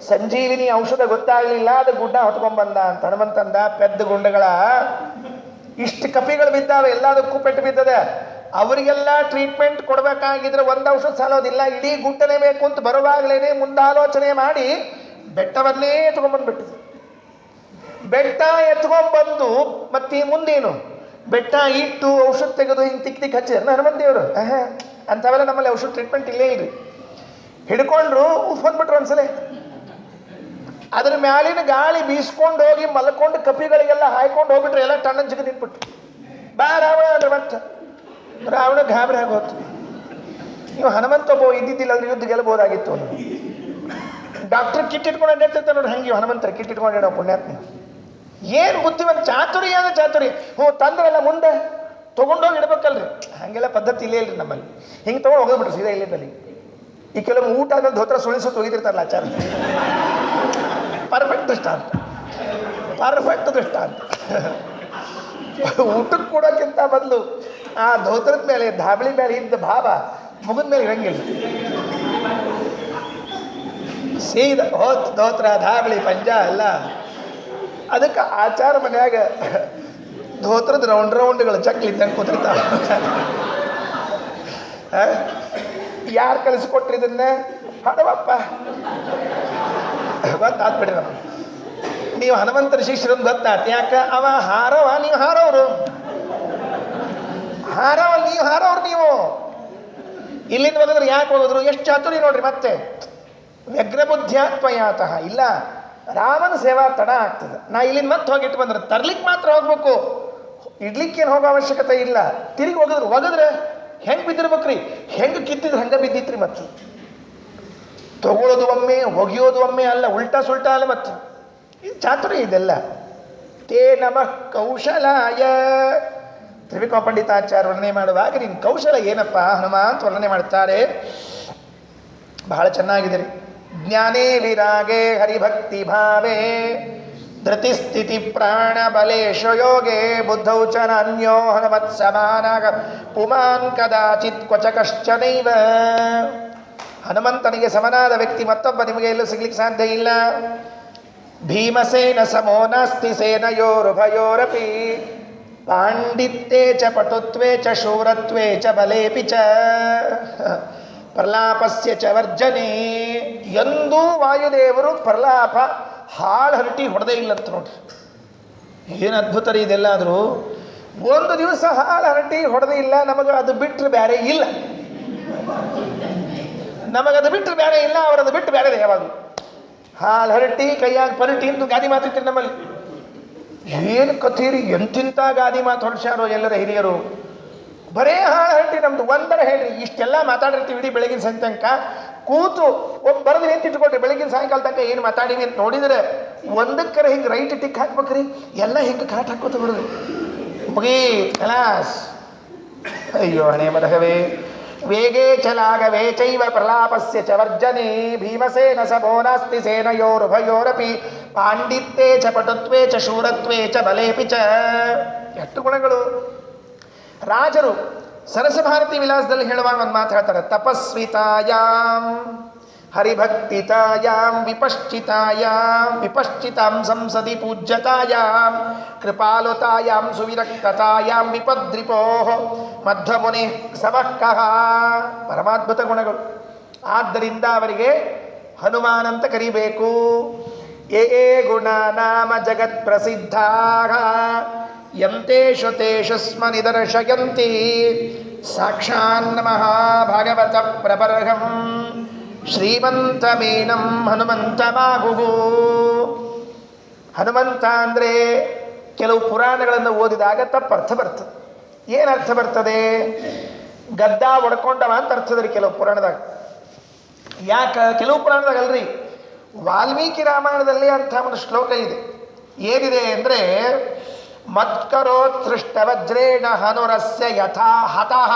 A: ಸಂಜೀವಿನಿ ಔಷಧ ಗೊತ್ತಾಗಲಿಲ್ಲ, ಅದು ಗುಡ್ಡ ಹೊತ್ಕೊಂಡ್ಬಂದ ಅಂತ ಹನುಮಂತಂದ. ಪೆದ್ದ ಗುಂಡಗಳ ಇಷ್ಟು ಕಪಿಗಳು ಬಿದ್ದಾವೆ, ಎಲ್ಲದಕ್ಕೂ ಪೆಟ್ಟು ಬಿದ್ದದೆ. ಅವರಿಗೆಲ್ಲ ಟ್ರೀಟ್ಮೆಂಟ್ ಕೊಡಬೇಕಾಗಿದ್ರೆ ಒಂದು ಔಷಧ ಸಾಲೋದಿಲ್ಲ, ಇಡೀ ಗುಡ್ಡನೇ ಬೇಕು ಅಂತ ಬರುವಾಗಲೇ ಮುಂದಾಲೋಚನೆ ಮಾಡಿ ಬೆಟ್ಟವನ್ನೇ ಎತ್ಕೊಂಡ್ಬಂದ್ಬಿಟ್ಟಿದೆ. ಬೆಟ್ಟ ಎತ್ಕೊಂಡ್ಬಂದು ಮತ್ತೆ ಮುಂದೇನು ಬೆಟ್ಟ ಇಟ್ಟು ಔಷಧ ತೆಗೆದು ಹಿಂಗೆ ತಿಕ್ ಹಚ್ಚಿದ್ರೆ ಹನುಮಂತ ದೇವರು ಅಂಥವೆಲ್ಲ ನಮ್ಮಲ್ಲಿ ಔಷಧ ಟ್ರೀಟ್ಮೆಂಟ್ ಇಲ್ಲೇ ಇಲ್ರಿ. ಹಿಡ್ಕೊಂಡ್ರು ಉಫ್ ಬಂದ್ಬಿಟ್ರು ಒಂದ್ಸಲ. ಅದ್ರ ಮ್ಯಾಲಿನ ಗಾಳಿ ಬೀಸ್ಕೊಂಡು ಹೋಗಿ ಮಲ್ಕೊಂಡು ಕಪಿಗಳಿಗೆಲ್ಲ ಹಾಯ್ಕೊಂಡು ಹೋಗ್ಬಿಟ್ರೆ ಎಲ್ಲ ಟಣ್ಣನ್ ಜಿಗ ನಿಂತ್ಬಿಟ್ಟು ಬಾ ರಾವಣ ಅಂದ್ರೆ ಮತ್ತೆ ರಾವಣ ಗಾಬರಿ ಆಗೋತು. ನೀವು ಹನುಮಂತ ಒಬ್ಬ ಇದ್ದಿದ್ದಿಲ್ಲ ಅಂದ್ರೆ ಯುದ್ಧ ಗೆಲ್ಲಬಹುದಾಗಿತ್ತು. ಅವನು ಡಾಕ್ಟರ್ ಕಿಟ್ ಇಟ್ಕೊಂಡು ಅಡ್ಡಾಡ್ತಿರ್ತಾರೆ ನೋಡಿ, ಹಂಗೆ ಹನುಮಂತರ ಕಿಟ್ ಇಟ್ಕೊಂಡು ಪುಣ್ಯಾತ್ಮ. ಏನು ಬುದ್ಧಿವಂತ, ಚಾತುರ್ಯ ಅಂದ್ರೆ ಚಾತುರ್ಯ. ತಂದ್ರಲ್ಲ ಮುಂದೆ ತೊಗೊಂಡೋಗಿ ಇಡ್ಬೇಕಲ್ರಿ, ಹಾಗೆಲ್ಲ ಪದ್ಧತಿ ಇಲ್ಲೇ ಇಲ್ರಿ ನಮ್ಮಲ್ಲಿ. ಹಿಂಗೆ ತೊಗೊಂಡು ಹೋಗೋದ್ಬಿಟ್ರು ಸೀದಾ ಇಲ್ಲಿದ್ದಲ್ಲಿ. ಈ ಕೆಲವು ಊಟ ಆದ್ಮೇಲೆ ಧೋತ್ರ ಸುಳಿಸೋದು ಹೋಗಿರ್ತಾರಲ್ಲ ಆಚಾರ. ಪರ್ಫೆಕ್ಟ್ ದೃಷ್ಟಾಂತ. ಊಟಕ್ಕೆ ಕೊಡೋಕ್ಕಿಂತ ಮೊದಲು ಆ ಧೋತ್ರದ ಮೇಲೆ ಧಾಬಳಿ ಮೇಲೆ ಇದ್ದ ಭಾವ ಮುಗಿದ ಮೇಲೆ ಇರಂಗಿಲ್ಲ. ಸೀದಾ ಹೋತ್ ಧೋತ್ರ ಧಾಬಳಿ ಪಂಜ ಎಲ್ಲ. ಅದಕ್ಕೆ ಆಚಾರ ಮನ್ಯಾಗ ಧೋತ್ರದ ರೌಂಡ್ಗಳು ಚಕ್ಲಿ ಇದ್ದಂಗೆ ಕೂತಿರ್ತಾವ. ಯಾರು ಕಲಿಸ್ಕೊಟ್ರಿ ಇದನ್ನ? ಹನುಮಪ್ಪ. ಗೊತ್ತಾತ್ಬಿಡ್ರಿ ನಮ್ಗೆ. ನೀವು ಹನುಮಂತರ ಶಿಷ್ಯರನ್ನು ಗೊತ್ತಾಯ್ತು. ಯಾಕ ಅವ ಹಾರವ, ನೀವು ಹಾರೋರು. ನೀವು ಹಾರೋರು. ನೀವು ಇಲ್ಲಿಂದ ಹೋಗಿದ್ರು ಯಾಕೆ ಹೋಗಿದ್ರು? ಎಷ್ಟು ಚಾತುರ್ಯ ನೋಡ್ರಿ. ಮತ್ತೆ ವ್ಯಗ್ರಬುದ್ಧ್ಯಾತ್ಮಯಾತಃ ಇಲ್ಲ, ರಾಮನ ಸೇವಾ ತಡ ಆಗ್ತದೆ. ನಾ ಇಲ್ಲಿಂದ ಮತ್ತೆ ಹೋಗಿಟ್ಟು ಬಂದ್ರೆ ತರ್ಲಿಕ್ಕೆ ಮಾತ್ರ ಹೋಗ್ಬೇಕು, ಇಡ್ಲಿಕ್ಕೇನು ಹೋಗೋ ಅವಶ್ಯಕತೆ ಇಲ್ಲ. ತಿರುಗಿ ಒಗದ್ರೆ ಹೆಂಗೆ ಬಿದ್ದಿರ್ಬೇಕ್ರಿ? ಹೆಂಗೆ ಕಿತ್ತಿದ್ರೆ ಹಂಗೆ ಬಿದ್ದಿತ್ರಿ. ಮತ್ತೆ ತಗೊಳ್ಳೋದು ಒಮ್ಮೆ, ಒಗೆಯೋದು ಒಮ್ಮೆ ಅಲ್ಲ, ಉಲ್ಟಾ ಸುಲ್ಟಾ ಅಲ್ಲ. ಮತ್ತೆ ಇದು ಚಾತುರ್ಯ ಇದೆಲ್ಲ. ತೇ ನಮಃ ಕೌಶಲಾಯ. ತ್ರಿವಿಕ್ರಮ ಪಂಡಿತಾಚಾರ್ಯ ವರ್ಣನೆ ಮಾಡುವಾಗ ನಿನ್ನ ಕೌಶಲ ಏನಪ್ಪ ಹನುಮ ಅಂತ ವರ್ಣನೆ ಮಾಡ್ತಾರೆ. ಬಹಳ ಚೆನ್ನಾಗಿದೆ ರೀ. ಜ್ಞಾನೇ ವಿರಾಗೆ ಹರಿಭಕ್ತಿ ಭಾವೇ ಧೃತಿಸ್ಥಿತಿ ಪ್ರಾಣ ಬಲೇಶು ಯೋಗೆ ಬುದ್ಧೌ ಚ ನಾನ್ಯೋ ಹನುಮತ್ ಸಮಾನ ಪುಮಾನ್ ಕದಾಚಿತ್ ಕ್ವಚ ಕಶ್ಚನೈವ. ಹನುಮಂತನಿಗೆ ಸಮನಾದ ವ್ಯಕ್ತಿ ಮತ್ತೊಬ್ಬ ನಿಮಗೆ ಎಲ್ಲೂ ಸಿಗ್ಲಿಕ್ಕೆ ಸಾಧ್ಯ ಇಲ್ಲ. ಭೀಮಸೇನ ಸಮೋ ನಾಸ್ತಿ ಸೇನಯೋರುಭಯೋರಪಿ ಪಾಂಡಿತ್ಯೇ ಚ ಪಟುತ್ವೇ ಚ ಶೂರತ್ವೇ ಚ ಬಲೇಪಿ ಚ ಪ್ರಲಾಪಸ್ಯ ಚ ವರ್ಜನೆ. ಎಂದೂ ವಾಯುದೇವರು ಪ್ರಲಾಪ ಹಾಳು ಹರಟಿ ಹೊಡೆದೇ ಇಲ್ಲಂತ ನೋಡ್ರಿ. ಏನು ಅದ್ಭುತ ರೀ ಇದೆಲ್ಲಾದರೂ. ಒಂದು ದಿವಸ ಹಾಳು ಹರಟಿ ಹೊಡೆದೇ ಇಲ್ಲ. ನಮಗೆ ಅದು ಬಿಟ್ಟರೆ ಬೇರೆ ಇಲ್ಲ. ನಮಗದು ಬಿಟ್ಟರೆ ಬೇರೆ ಇಲ್ಲ, ಅವರದು ಬಿಟ್ಟು ಬೇರೆ ಯಾವಾಗಲೂ. ಹಾಲು ಹರಟಿ ಕೈಯಾಗ ಪರಟಿ ಅಂತ ಗಾದಿ ಮಾತಿರ್ತೀರಿ ನಮ್ಮಲ್ಲಿ. ಏನು ಕಥೀರಿ, ಎಂತಿಂತ ಗಾದಿ ಮಾತು ಹೊಡ್ಸ್ಯಾರೋ ಎಲ್ಲರ ಹಿರಿಯರು. ಬರೇ ಹಾಳು ಹರಟಿ ನಮ್ದು ಒಂದರ ಹೇಳ್ರಿ. ಇಷ್ಟೆಲ್ಲ ಮಾತಾಡಿರ್ತೀವಿ ಇಡೀ ಬೆಳಗಿನ ಸಂಜೆ ತನಕ ಕೂತು ಒಬ್ಬ ಬರೆದು ನಿಂತು ಇಟ್ಕೊಟ್ರಿ. ಬೆಳಗಿನ ಸಾಯಂಕಾಲ ತನಕ ಏನು ಮಾತಾಡಿವಿ ಅಂತ ನೋಡಿದ್ರೆ ಒಂದಕ್ಕರ ಹಿಂಗೆ ರೈಟ್ ಟಿಕ್ ಹಾಕ್ಬೇಕ್ರಿ. ಎಲ್ಲ ಹಿಂಗೆ ಕಾಟ್ ಹಾಕೋತ ಬಿಡ್ರಿ. ಮುಗಿ ಕಲಾಸ್. ಅಯ್ಯೋ ಹಣೆ ಮರಹವೇ. ವೇಗೇ ಚ ಲಾಘವೇ ಚೈವ ಪ್ರಲಾಪಸ್ಯ ಚ ವರ್ಜನೆ ಭೀಮಸೇನ ಸಮೋ ನಾಸ್ತಿ ಸೇನಯೋರುಭಯೋರಪಿ ಪಾಂಡಿತ್ಯೇ ಚ ಪಟುತ್ವೇ ಚ ಶೂರತ್ವೇ ಚ ಬಲೇಪಿ ಚ. ಎಷ್ಟು ಗುಣಗಳು! ರಾಜರು ಸರಸಭಾರತಿ ವಿಲಾಸದಲ್ಲಿ ಹೇಳುವಾಗ ಒಂದು ಮಾತು ಹೇಳ್ತಾರೆ, ತಪಸ್ವಿತಾಯಾಂ ಹರಿಭಕ್ತಿತಾಯಾಂ ವಿಪಶ್ಚಿತಾಂ ಸಂಸದಿ ಪೂಜ್ಯತಾಯಾಂ ಕೃಪಾಲುತಾಯಾಂ ಸುವಿರಕ್ತತಾಯಾಂ ವಿಪದ್ರಿಪೋಃ ಮಧ್ವಮುನಿ ಸಮಃಕಃ. ಪರಮಾದ್ಭುತ ಗುಣಗಳು. ಆದ್ದರಿಂದ ಅವರಿಗೆ ಹನುಮಾನ್ ಅಂತ ಕರಿಬೇಕು. ಏ ಗುಣ ನಾಮ ಜಗತ್ ಪ್ರಸಿದ್ಧಾಃ ಯಂತೇಷು ತೇಷು ಸ್ಮ ನಿದರ್ಶಯಂತಿ ಸಾಕ್ಷಾನ್ ಮಹಾಭಾಗವತ ಪ್ರಬರ್ಹಂ ಶ್ರೀಮಂತಮೇನಂ ಹನುಮಂತ ಮಾಗುಹು. ಹನುಮಂತ ಅಂದರೆ ಕೆಲವು ಪುರಾಣಗಳನ್ನು ಓದಿದಾಗ ತಪ್ಪರ್ಥ ಬರ್ತದೆ. ಏನು ಅರ್ಥ ಬರ್ತದೆ? ಗದ್ದ ಒಡ್ಕೊಂಡವ ಅಂತ ಅರ್ಥದ್ರಿ ಕೆಲವು ಪುರಾಣದಾಗ. ಕೆಲವು ಪುರಾಣದಾಗ ಅಲ್ರಿ, ವಾಲ್ಮೀಕಿ ರಾಮಾಯಣದಲ್ಲಿ ಅಂಥ ಒಂದು ಶ್ಲೋಕ ಇದೆ. ಏನಿದೆ ಅಂದರೆ, ಮತ್ಕರೋತ್ಸೃಷ್ಟ ವಜ್ರೇಣ ಹನುರಸ್ಯ ಯಥಾ ಹತಃ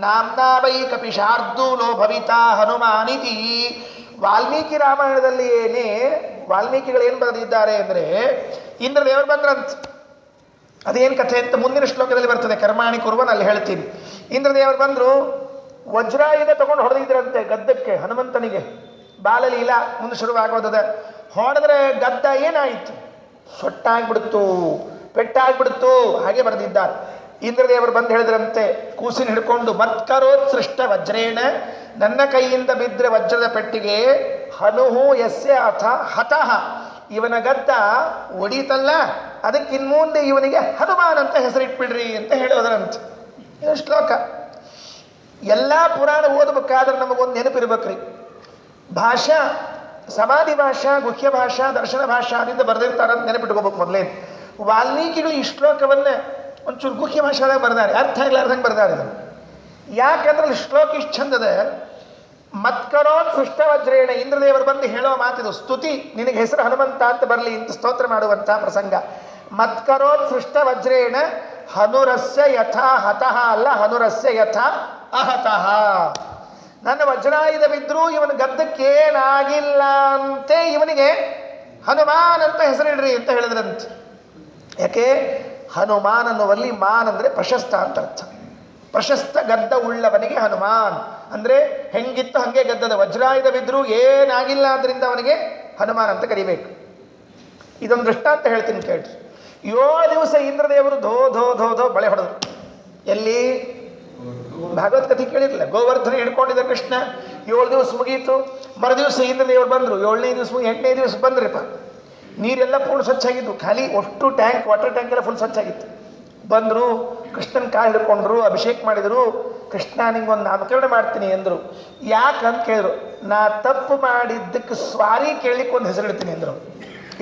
A: ನಾಮ್ನಾ ವೈ ಕಪಿಶಾರ್ದೂಲೋ ಭವಿತಾ ಹನುಮಾನಿತಿ. ವಾಲ್ಮೀಕಿ ರಾಮಾಯಣದಲ್ಲಿ ವಾಲ್ಮೀಕಿಗಳು ಏನು ಬರೆದಿದ್ದಾರೆ ಅಂದರೆ, ಇಂದ್ರದೇವರು ಬಂದ್ರಂತ. ಅದೇನು ಕಥೆ ಅಂತ ಮುಂದಿನ ಶ್ಲೋಕದಲ್ಲಿ ಬರ್ತದೆ, ಕರ್ಮಾಣಿ ಕುರುವನ್ ಅಲ್ಲಿ ಹೇಳ್ತೀನಿ. ಇಂದ್ರದೇವರು ಬಂದರು, ವಜ್ರಾಯುಧ ತಗೊಂಡು ಹೊಡೆದಿದ್ರಂತೆ ಗದ್ದಕ್ಕೆ ಹನುಮಂತನಿಗೆ. ಬಾಲಲೀಲ ಮುಂದೆ ಶುರುವಾಗೋದದ. ಹೊಡೆದ್ರೆ ಗದ್ದ ಏನಾಯಿತು? ಸೊಟ್ಟಾಗ್ಬಿಡ್ತು, ಪೆಟ್ಟಾಗ್ಬಿಡ್ತು. ಹಾಗೆ ಬರೆದಿದ್ದಾರೆ. ಇಂದ್ರದೇವರು ಬಂದು ಹೇಳಿದ್ರಂತೆ, ಕೂಸಿನ ಹಿಡ್ಕೊಂಡು, ಮತ್ಕರೋತ್ಸೃಷ್ಟ ವಜ್ರೇಣ, ನನ್ನ ಕೈಯಿಂದ ಬಿದ್ದರೆ ವಜ್ರದ ಪೆಟ್ಟಿಗೆ, ಹನುಹು ಯಸ್ಯ ಅಥ ಹತಃ, ಇವನ ಗದ್ದ ಒಡೀತಲ್ಲ, ಅದಕ್ಕಿನ್ಮುಂದೆ ಇವನಿಗೆ ಹನುಮಾನ್ ಅಂತ ಹೆಸರಿಟ್ಬಿಡ್ರಿ ಅಂತ ಹೇಳೋದ್ರಂತೆ. ಇದು ಶ್ಲೋಕ. ಎಲ್ಲ ಪುರಾಣ ಓದಬೇಕಾದ್ರೆ ನಮಗೊಂದು ನೆನಪಿರ್ಬೇಕ್ರಿ. ಭಾಷಾ, ಸಮಾಧಿ ಭಾಷಾ, ಗುಹ್ಯ ಭಾಷಾ, ದರ್ಶನ ಭಾಷಾ ಅದರಿಂದ ಬರೆದಿರ್ತಾರಂತ ನೆನಪಿಟ್ಕೋಬೇಕು ಮೊದಲೇ. ವಾಲ್ಮೀಕಿಗಳು ಈ ಶ್ಲೋಕವನ್ನ ಒಂಚೂರು ಗುಹ್ಯ ಭಾಷಾದಾಗ ಬರ್ದಾರೆ, ಅರ್ಥ ಆಗ್ಲಾರ್ದಂಗೆ ಬರ್ದಾರೆ ಇದನ್ನು. ಯಾಕಂದ್ರೆ ಶ್ಲೋಕ ಇಷ್ಟು ಚಂದದ. ಮತ್ಕರೋತ್ ಸೃಷ್ಟ ವಜ್ರೇಣ, ಇಂದ್ರದೇವರು ಬಂದು ಹೇಳೋ ಮಾತಿದು ಸ್ತುತಿ. ನಿನಗೆ ಹೆಸರು ಹನುಮಂತ ಅಂತ ಬರಲಿ ಅಂತ ಸ್ತೋತ್ರ ಮಾಡುವಂಥ ಪ್ರಸಂಗ. ಮತ್ಕರೋತ್ ಸೃಷ್ಟ ವಜ್ರೇಣ ಹನುರಸ್ಯ ಯಥಾ ಹತಃ ಅಲ್ಲ, ಹನುರಸ್ಯ ಯಥಾ ಅಹತಃ. ನನ್ನ ವಜ್ರಾಯುಧ ಬಿದ್ದರೂ ಇವನ ಗದ್ದಕ್ಕೇನಾಗಿಲ್ಲ ಅಂತೆ, ಇವನಿಗೆ ಹನುಮಾನ್ ಅಂತ ಹೆಸರಿಡ್ರಿ ಅಂತ ಹೇಳಿದ್ರಂತೆ. ಯಾಕೆ? ಹನುಮಾನ್ ಅನ್ನುವಲ್ಲಿ ಮಾನ್ ಅಂದರೆ ಪ್ರಶಸ್ತ ಅಂತ ಅರ್ಥ. ಪ್ರಶಸ್ತ ಗದ್ದ ಉಳ್ಳವನಿಗೆ ಹನುಮಾನ್ ಅಂದರೆ ಹೆಂಗಿತ್ತು ಹಾಗೆ ಗದ್ದದ. ವಜ್ರಾಯುಧ ಬಿದ್ದರೂ ಏನಾಗಿಲ್ಲ ಆದ್ದರಿಂದ ಅವನಿಗೆ ಹನುಮಾನ್ ಅಂತ ಕರಿಬೇಕು. ಇದೊಂದು ದೃಷ್ಟಾಂತ ಹೇಳ್ತೀನಿ ಕೇಳ್ರಿ. 7 ದಿವಸ ಇಂದ್ರದೇವರು ಧೋ ಧೋ ಧೋ ಧೋ ಬಳೆ ಹೊಡೆದ್ರು. ಎಲ್ಲಿ? ಭಾಗವತ್ ಕಥೆ ಕೇಳಿರಲಿಲ್ಲ. ಗೋವರ್ಧನ ಹಿಡ್ಕೊಂಡಿದ್ದ ಕೃಷ್ಣ. 7 ದಿವಸ ಮುಗೀತು. ಮರುದಿವಸ ಇಂದ್ರದೇವರು ಬಂದರು. 7ನೇ ದಿವಸ 8ನೇ ದಿವಸ ಬಂದ್ರಿಪ್ಪ. ನೀರೆಲ್ಲ ಪೂರ್ಣ ಸ್ವಚ್ಛಾಗಿದ್ದು, ಖಾಲಿ ಅಷ್ಟು ಟ್ಯಾಂಕ್, ವಾಟರ್ ಟ್ಯಾಂಕ್ ಎಲ್ಲ ಫುಲ್ ಸ್ವಚ್ಛಾಗಿತ್ತು. ಬಂದರು, ಕೃಷ್ಣನ ಕಾಲು ಹಿಡ್ಕೊಂಡ್ರು, ಅಭಿಷೇಕ ಮಾಡಿದರು. ಕೃಷ್ಣ ನಿಂಗೊಂದು ನಾಮಕರಣ ಮಾಡ್ತೀನಿ ಅಂದರು. ಯಾಕಂತ ಕೇಳಿದ್ರು. ನಾ ತಪ್ಪು ಮಾಡಿದ್ದಕ್ಕೆ ಸ್ವಾರಿ ಕೇಳಲಿಕ್ಕೆ ಒಂದು ಹೆಸರಿಡ್ತೀನಿ ಅಂದರು.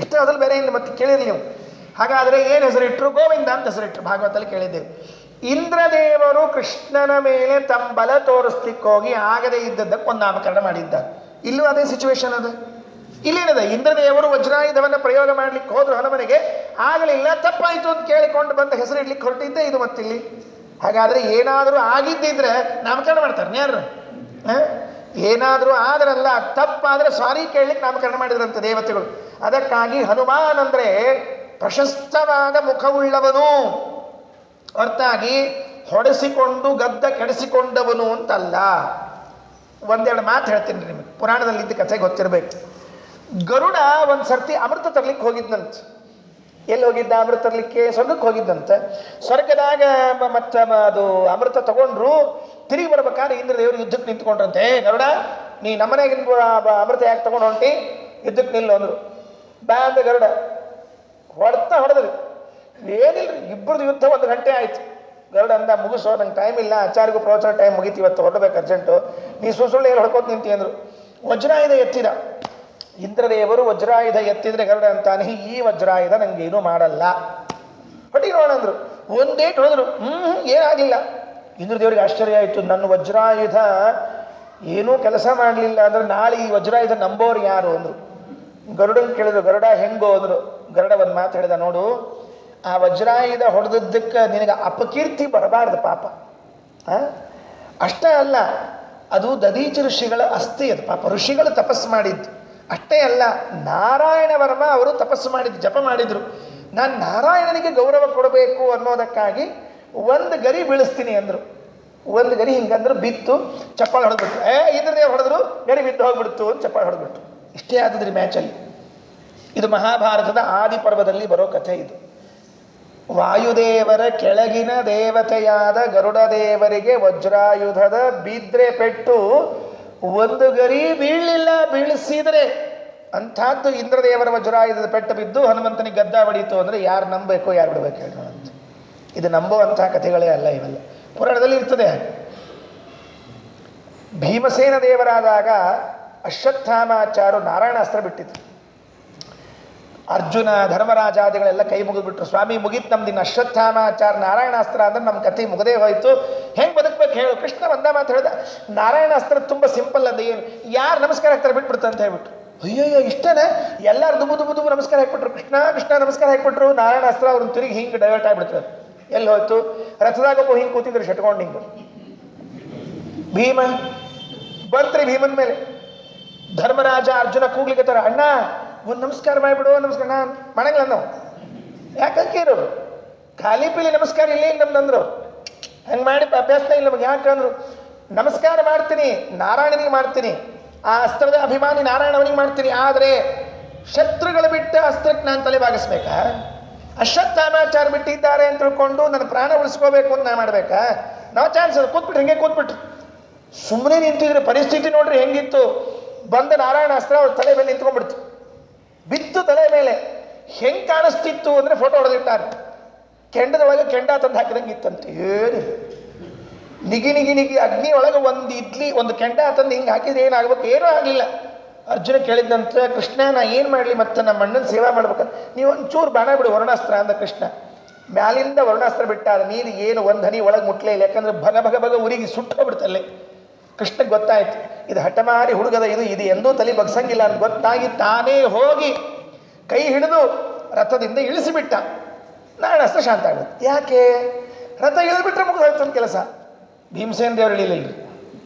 A: ಇಷ್ಟ ಅದ್ರಲ್ಲಿ ಬೇರೆ ಇನ್ನು ಮತ್ತೆ ಕೇಳಿರಿ ನೀವು. ಹಾಗಾದರೆ ಏನು ಹೆಸರಿಟ್ಟರು? ಗೋವಿಂದ ಅಂತ ಹೆಸರಿಟ್ಟರು. ಭಾಗವತಲ್ಲಿ ಕೇಳಿದ್ದೇವೆ. ಇಂದ್ರದೇವರು ಕೃಷ್ಣನ ಮೇಲೆ ತಮ್ಮ ಬಲ ತೋರಿಸ್ಲಿಕ್ಕೆ ಹೋಗಿ ಆಗದೇ ಇದ್ದದ್ದಕ್ಕೆ ಒಂದು ನಾಮಕರಣ ಮಾಡಿದ್ದಾರೆ. ಇಲ್ಲೂ ಅದೇ ಸಿಚುವೇಶನ್ ಅದು. ಇಲ್ಲೇನದ? ಇಂದ್ರದೇವರು ವಜ್ರಾಯುಧವನ್ನು ಪ್ರಯೋಗ ಮಾಡಲಿಕ್ಕೆ ಹೋದ್ರು ಹನುಮನಿಗೆ, ಆಗಲಿಲ್ಲ, ತಪ್ಪಾಯಿತು ಅಂತ ಕೇಳಿಕೊಂಡು ಬಂದ ಹೆಸರಿಡ್ಲಿಕ್ಕೆ ಹೊರಟಿದ್ದೆ ಇದು ಮತ್ತಿಲ್ಲಿ. ಹಾಗಾದರೆ ಏನಾದರೂ ಆಗಿದ್ದಿದ್ರೆ ನಾಮಕರಣ ಮಾಡ್ತಾರೆ ಯಾರು? ಏನಾದರೂ ಆದ್ರಲ್ಲ, ತಪ್ಪಾದರೆ ಸಾರಿ ಕೇಳಲಿಕ್ಕೆ ನಾಮಕರಣ ಮಾಡಿದ್ರಂತೆ ದೇವತೆಗಳು. ಅದಕ್ಕಾಗಿ ಹನುಮಾನ್ ಅಂದರೆ ಪ್ರಶಸ್ತವಾದ ಮುಖವುಳ್ಳವನು, ಹೊರತಾಗಿ ಹೊಡೆಸಿಕೊಂಡು ಗದ್ದ ಕೆಡಿಸಿಕೊಂಡವನು ಅಂತಲ್ಲ. ಒಂದೆರಡು ಮಾತು ಹೇಳ್ತೀನಿ ನಿಮಗೆ, ಪುರಾಣದಲ್ಲಿದ್ದ ಕಥೆ ಗೊತ್ತಿರಬೇಕು. ಗರುಡ ಒಂದು ಸರ್ತಿ ಅಮೃತ ತರ್ಲಿಕ್ಕೆ ಹೋಗಿದ್ದಂತೆ. ಎಲ್ಲಿ ಹೋಗಿದ್ದ ಅಮೃತ ತರಲಿಕ್ಕೆ? ಸ್ವರ್ಗಕ್ಕೆ ಹೋಗಿದ್ದಂತೆ. ಸ್ವರ್ಗದಾಗ ಮತ್ತೆ ಅದು ಅಮೃತ ತಗೊಂಡ್ರು. ತಿರುಗಿ ಬರ್ಬೇಕಾದ್ರೆ ಇಂದ್ರದೇವರು ಯುದ್ಧಕ್ಕೆ ನಿಂತ್ಕೊಂಡ್ರಂತೆ. ಗರುಡ, ನೀ ನಮ್ಮನೆಗಿನ ಅಮೃತ ಯಾಕೆ ತಗೊಂಡು ಹೊಂಟಿ? ಯುದ್ಧಕ್ಕೆ ನಿಲ್ಲು ಅಂದರು. ಬಾ ಅಂದ ಗರುಡ. ಹೊಡೆದ್ರಿ. ಏನಿಲ್ರಿ, ಇಬ್ಬರದು ಯುದ್ಧ 1 ಗಂಟೆ ಆಯ್ತು. ಗರುಡ ಅಂದ, ಮುಗಿಸೋ, ನಂಗೆ ಟೈಮ್ ಇಲ್ಲ, ಆಚಾರ್ಯಗೂ ಪ್ರವಚನ ಟೈಮ್ ಮುಗೀತಿ, ಇವತ್ತು ಹೊರಡ್ಬೇಕು ಅರ್ಜೆಂಟು, ನೀ ಸುಳ್ಳು ಏನು ಹೊಡ್ಕೋತ ನಿಂತಿ ಅಂದರು. ವಜ್ರಾಯುಧ ಎತ್ತಿದ ಇಂದ್ರದೇವರು. ವಜ್ರಾಯುಧ ಎತ್ತಿದ್ರೆ ಗರುಡ ಅಂತಾನೆ, ಈ ವಜ್ರಾಯುಧ ನಂಗೆ ಏನೂ ಮಾಡಲ್ಲ, ಹೊಡಿ ನೋಡ ಅಂದರು. ಒಂದೇಟು ಹೊಡೆದ್ರು, ಏನಾಗಲಿಲ್ಲ. ಇಂದ್ರದೇವರಿಗೆ ಆಶ್ಚರ್ಯ ಆಯಿತು. ನನ್ನ ವಜ್ರಾಯುಧ ಏನೂ ಕೆಲಸ ಮಾಡಲಿಲ್ಲ ಅಂದ್ರೆ ನಾಳೆ ಈ ವಜ್ರಾಯುಧ ನಂಬೋರು ಯಾರು ಅಂದರು. ಗರುಡನ್ ಕೇಳಿದ್ರು, ಗರುಡ ಹೆಂಗೋ ಅಂದರು. ಗರುಡ ಒಂದು ಮಾತು ಹೇಳಿದ, ನೋಡು, ಆ ವಜ್ರಾಯುಧ ಹೊಡೆದದ್ದಕ್ಕೆ ನಿನಗೆ ಅಪಕೀರ್ತಿ ಬರಬಾರ್ದು ಪಾಪ. ಅಷ್ಟೇ ಅಲ್ಲ, ಅದು ದದೀಚ ಋಷಿಗಳ ಅಸ್ಥಿ, ಅದು ಪಾಪ ಋಷಿಗಳು ತಪಸ್ಸು ಮಾಡಿದ್ದು. ಅಷ್ಟೇ ಅಲ್ಲ, ನಾರಾಯಣ ವರ್ಮ ಅವರು ತಪಸ್ಸು ಮಾಡಿದ್ದು, ಜಪ ಮಾಡಿದ್ರು. ನಾನು ನಾರಾಯಣನಿಗೆ ಗೌರವ ಕೊಡಬೇಕು ಅನ್ನೋದಕ್ಕಾಗಿ ಒಂದು ಗರಿ ಬೀಳಿಸ್ತೀನಿ ಅಂದರು. ಒಂದು ಗರಿ ಹಿಂಗಂದ್ರೆ ಬಿತ್ತು, ಚಪ್ಪಾಳೆ ಹೊಡೆದ್ಬಿಟ್ರು. ಇಂದ್ರದೇವರು ಹೊಡೆದ್ರು, ಗರಿ ಬಿದ್ದು ಹೋಗ್ಬಿಡ್ತು ಅಂತ ಚಪ್ಪಾಳೆ ಹೊಡೆದ್ಬಿಟ್ರು. ಇಷ್ಟೇ ಆದದ್ರಿ ಮ್ಯಾಚಲ್ಲಿ. ಇದು ಮಹಾಭಾರತದ ಆದಿ ಪರ್ವದಲ್ಲಿ ಬರೋ ಕಥೆ ಇದು. ವಾಯುದೇವರ ಕೆಳಗಿನ ದೇವತೆಯಾದ ಗರುಡ ದೇವರಿಗೆ ವಜ್ರಾಯುಧದ ಬಿದ್ರೆ ಪೆಟ್ಟು ಒಂದು ಗರಿ ಬೀಳಲಿಲ್ಲ. ಬೀಳಿಸಿದರೆ ಅಂಥದ್ದು ಇಂದ್ರದೇವರ ವಜ್ರಾಯುಧದ ಪೆಟ್ಟು ಬಿದ್ದು ಹನುಮಂತನಿಗೆ ಗದ್ದ ಹೊಡೀತು ಅಂದರೆ ಯಾರು ನಂಬಬೇಕು, ಯಾರು ಬಿಡಬೇಕು ಹೇಳೋಣ ಅಂತ. ಇದು ನಂಬುವಂಥ ಕಥೆಗಳೇ ಅಲ್ಲ, ಇವೆಲ್ಲ ಪುರಾಣದಲ್ಲಿ ಇರ್ತದೆ. ಭೀಮಸೇನ ದೇವರಾದಾಗ ಅಶ್ವತ್ಥಾಮಾಚಾರು ನಾರಾಯಣಾಸ್ತ್ರ ಬಿಟ್ಟಿದ್ರು. ಅರ್ಜುನ ಧರ್ಮರಾಜಾದಿಗಳೆಲ್ಲ ಕೈ ಮುಗಿದ್ಬಿಟ್ರು. ಸ್ವಾಮಿ ಮುಗಿತು ನಮ್ದಿನ, ಅಶ್ವತ್ಥಾಮಾಚಾರ ನಾರಾಯಣಾಸ್ತ್ರ ಅಂದ್ರೆ ನಮ್ಮ ಕಥೆ ಮುಗದೇ ಹೋಯ್ತು, ಹೆಂಗೆ ಬದುಕಬೇಕು ಹೇಳು. ಕೃಷ್ಣ ಒಂದ ಮಾತು ಹೇಳ್ದ, ನಾರಾಯಣಾಸ್ತ್ರ ತುಂಬ ಸಿಂಪಲ್ ಅಂದ. ಏನು ಯಾರು ನಮಸ್ಕಾರ ಹಾಕ್ತಾರೆ ಬಿಟ್ಬಿಡ್ತು ಅಂತ ಹೇಳ್ಬಿಟ್ಟು. ಅಯ್ಯಯ್ಯೋ ಇಷ್ಟನೇ, ಎಲ್ಲರೂ ದುಬು ದುಬು ದುಬು ನಮಸ್ಕಾರ ಹಾಕ್ಬಿಟ್ರು. ಕೃಷ್ಣ ಕೃಷ್ಣ ನಮಸ್ಕಾರ ಹಾಕ್ಬಿಟ್ರು. ನಾರಾಯಣಾಸ್ತ್ರ ಅವ್ರನ್ನ ತಿರುಗಿ ಹಿಂಗೆ ಡೈವರ್ಟ್ ಆಗಿಬಿಡ್ತಾರೆ. ಎಲ್ಲಿ ಹೋಯ್ತು? ರಥದಾಗೊಬ್ಬ ಹಿಂಗೆ ಕೂತಿದ್ರು ಶಟ್ಕೊಂಡು ಹಿಂಗೆ. ಭೀಮ ಬಂತ್ರಿ, ಭೀಮನ ಮೇಲೆ ಧರ್ಮರಾಜ ಅರ್ಜುನ ಕೂಗ್ಲಿಕ್ಕತ್ತಾರ, ಅಣ್ಣ ಒಂದು ನಮಸ್ಕಾರ ಮಾಡಿಬಿಡು. ನಮಸ್ಕಾರ ನಾನು ಮಾಡಂಗಿಲ್ಲ ನಾವು, ಯಾಕಂತ ಇರೋರು ಖಾಲಿ ಪೀಲಿ ನಮಸ್ಕಾರ ಇಲ್ಲ ನಮ್ದಂದ್ರು. ಹಂಗೆ ಮಾಡಿ ಅಭ್ಯಾಸನೇ ಇಲ್ಲ ನಮಗೆ. ಯಾಕಂದ್ರು ನಮಸ್ಕಾರ ಮಾಡ್ತೀನಿ, ನಾರಾಯಣನಿಗೆ ಮಾಡ್ತೀನಿ, ಆ ಅಸ್ತ್ರದ ಅಭಿಮಾನಿ ನಾರಾಯಣವನಿಗೆ ಮಾಡ್ತೀನಿ. ಆದರೆ ಶತ್ರುಗಳು ಬಿಟ್ಟು ಅಸ್ತ್ರಕ್ಕೆ ನಾನು ತಲೆ ಬಾಗಿಸ್ಬೇಕಾ? ಅಶ್ವತ್ಥಾಮಾಚಾರ ಬಿಟ್ಟಿದ್ದಾರೆ ಅಂತ ತಿಳ್ಕೊಂಡು ನನ್ನ ಪ್ರಾಣ ಉಳಿಸ್ಕೋಬೇಕು ಅಂತ ನಾನು ಮಾಡ್ಬೇಕಾ? ನಾವು ಚಾನ್ಸ್ ಅದು ಕೂತ್ಬಿಟ್ರಿ, ಹಿಂಗೆ ಕೂತ್ಬಿಟ್ರು. ಸುಮ್ಮನೆ ನಿಂತಿದ್ರೆ ಪರಿಸ್ಥಿತಿ ನೋಡ್ರಿ ಹೆಂಗಿತ್ತು. ಬಂದ ನಾರಾಯಣಾಸ್ತ್ರ ಅವ್ರ ತಲೆ ಮೇಲೆ ನಿಂತ್ಕೊಂಡ್ಬಿಡ್ತು, ಬಿತ್ತು ತಲೆ ಮೇಲೆ. ಹೆಂಗೆ ಕಾಣಿಸ್ತಿತ್ತು ಅಂದರೆ ಫೋಟೋ ಹೊಡೆದಿಟ್ಟಾರೆ. ಕೆಂಡದೊಳಗೆ ಕೆಂಡ ತಂದು ಹಾಕಿದಂಗೆ ಇತ್ತಂತೆ. ಏನು ನಿಗಿ ನಿಗಿ ನಿಗಿ ಅಗ್ನಿ ಒಳಗೆ ಒಂದು ಇಡ್ಲಿ ಒಂದು ಕೆಂಡ ತಂದು ಹಿಂಗೆ ಹಾಕಿದ್ರೆ ಏನಾಗ್ಬೇಕು? ಏನೂ ಆಗಲಿಲ್ಲ. ಅರ್ಜುನ ಕೇಳಿದಂತ, ಕೃಷ್ಣ ನಾ ಏನು ಮಾಡಲಿ, ಮತ್ತೆ ನಮ್ಮ ಅಣ್ಣನ ಸೇವಾ ಮಾಡ್ಬೇಕಂತ. ನೀವು ಒಂಚೂರು ಬಾಣ ಬಿಡು ವರುಣಾಸ್ತ್ರ ಅಂದ ಕೃಷ್ಣ. ಮ್ಯಾಲಿಂದ ವರುಣಾಸ್ತ್ರ ಬಿಟ್ಟಾರ, ನೀರು ಏನು ಒಂದು ಹನಿ ಒಳಗೆ ಮುಟ್ಲೇ ಇಲ್ಲ. ಯಾಕಂದ್ರೆ ಭಗ ಭಗ ಭಗ ಉರಿಗೆ ಸುಟ್ಟು ಹೋಗ್ಬಿಡ್ತಲ್ಲೇ. ಕೃಷ್ಣಗೆ ಗೊತ್ತಾಯ್ತು ಇದು ಹಠಮಾರಿ ಹುಡುಗದ, ಇದು ಎಂದೂ ತಲೆ ಬಗ್ಸಂಗಿಲ್ಲ ಅಂತ ಗೊತ್ತಾಗಿ ತಾನೇ ಹೋಗಿ ಕೈ ಹಿಡಿದು ರಥದಿಂದ ಇಳಿಸಿಬಿಟ್ಟ. ನಾರಾಯಣಾಸ್ತ್ರ ಶಾಂತ ಆಗುತ್ತೆ. ಯಾಕೆ? ರಥ ಇಳಿದ್ಬಿಟ್ರೆ ಮುಗಿದೋಯ್ತು ಅಂತ ಕೆಲಸ. ಭೀಮಸೇನ ದೇವರು ಇಳಿಲಿಲ್ಲ.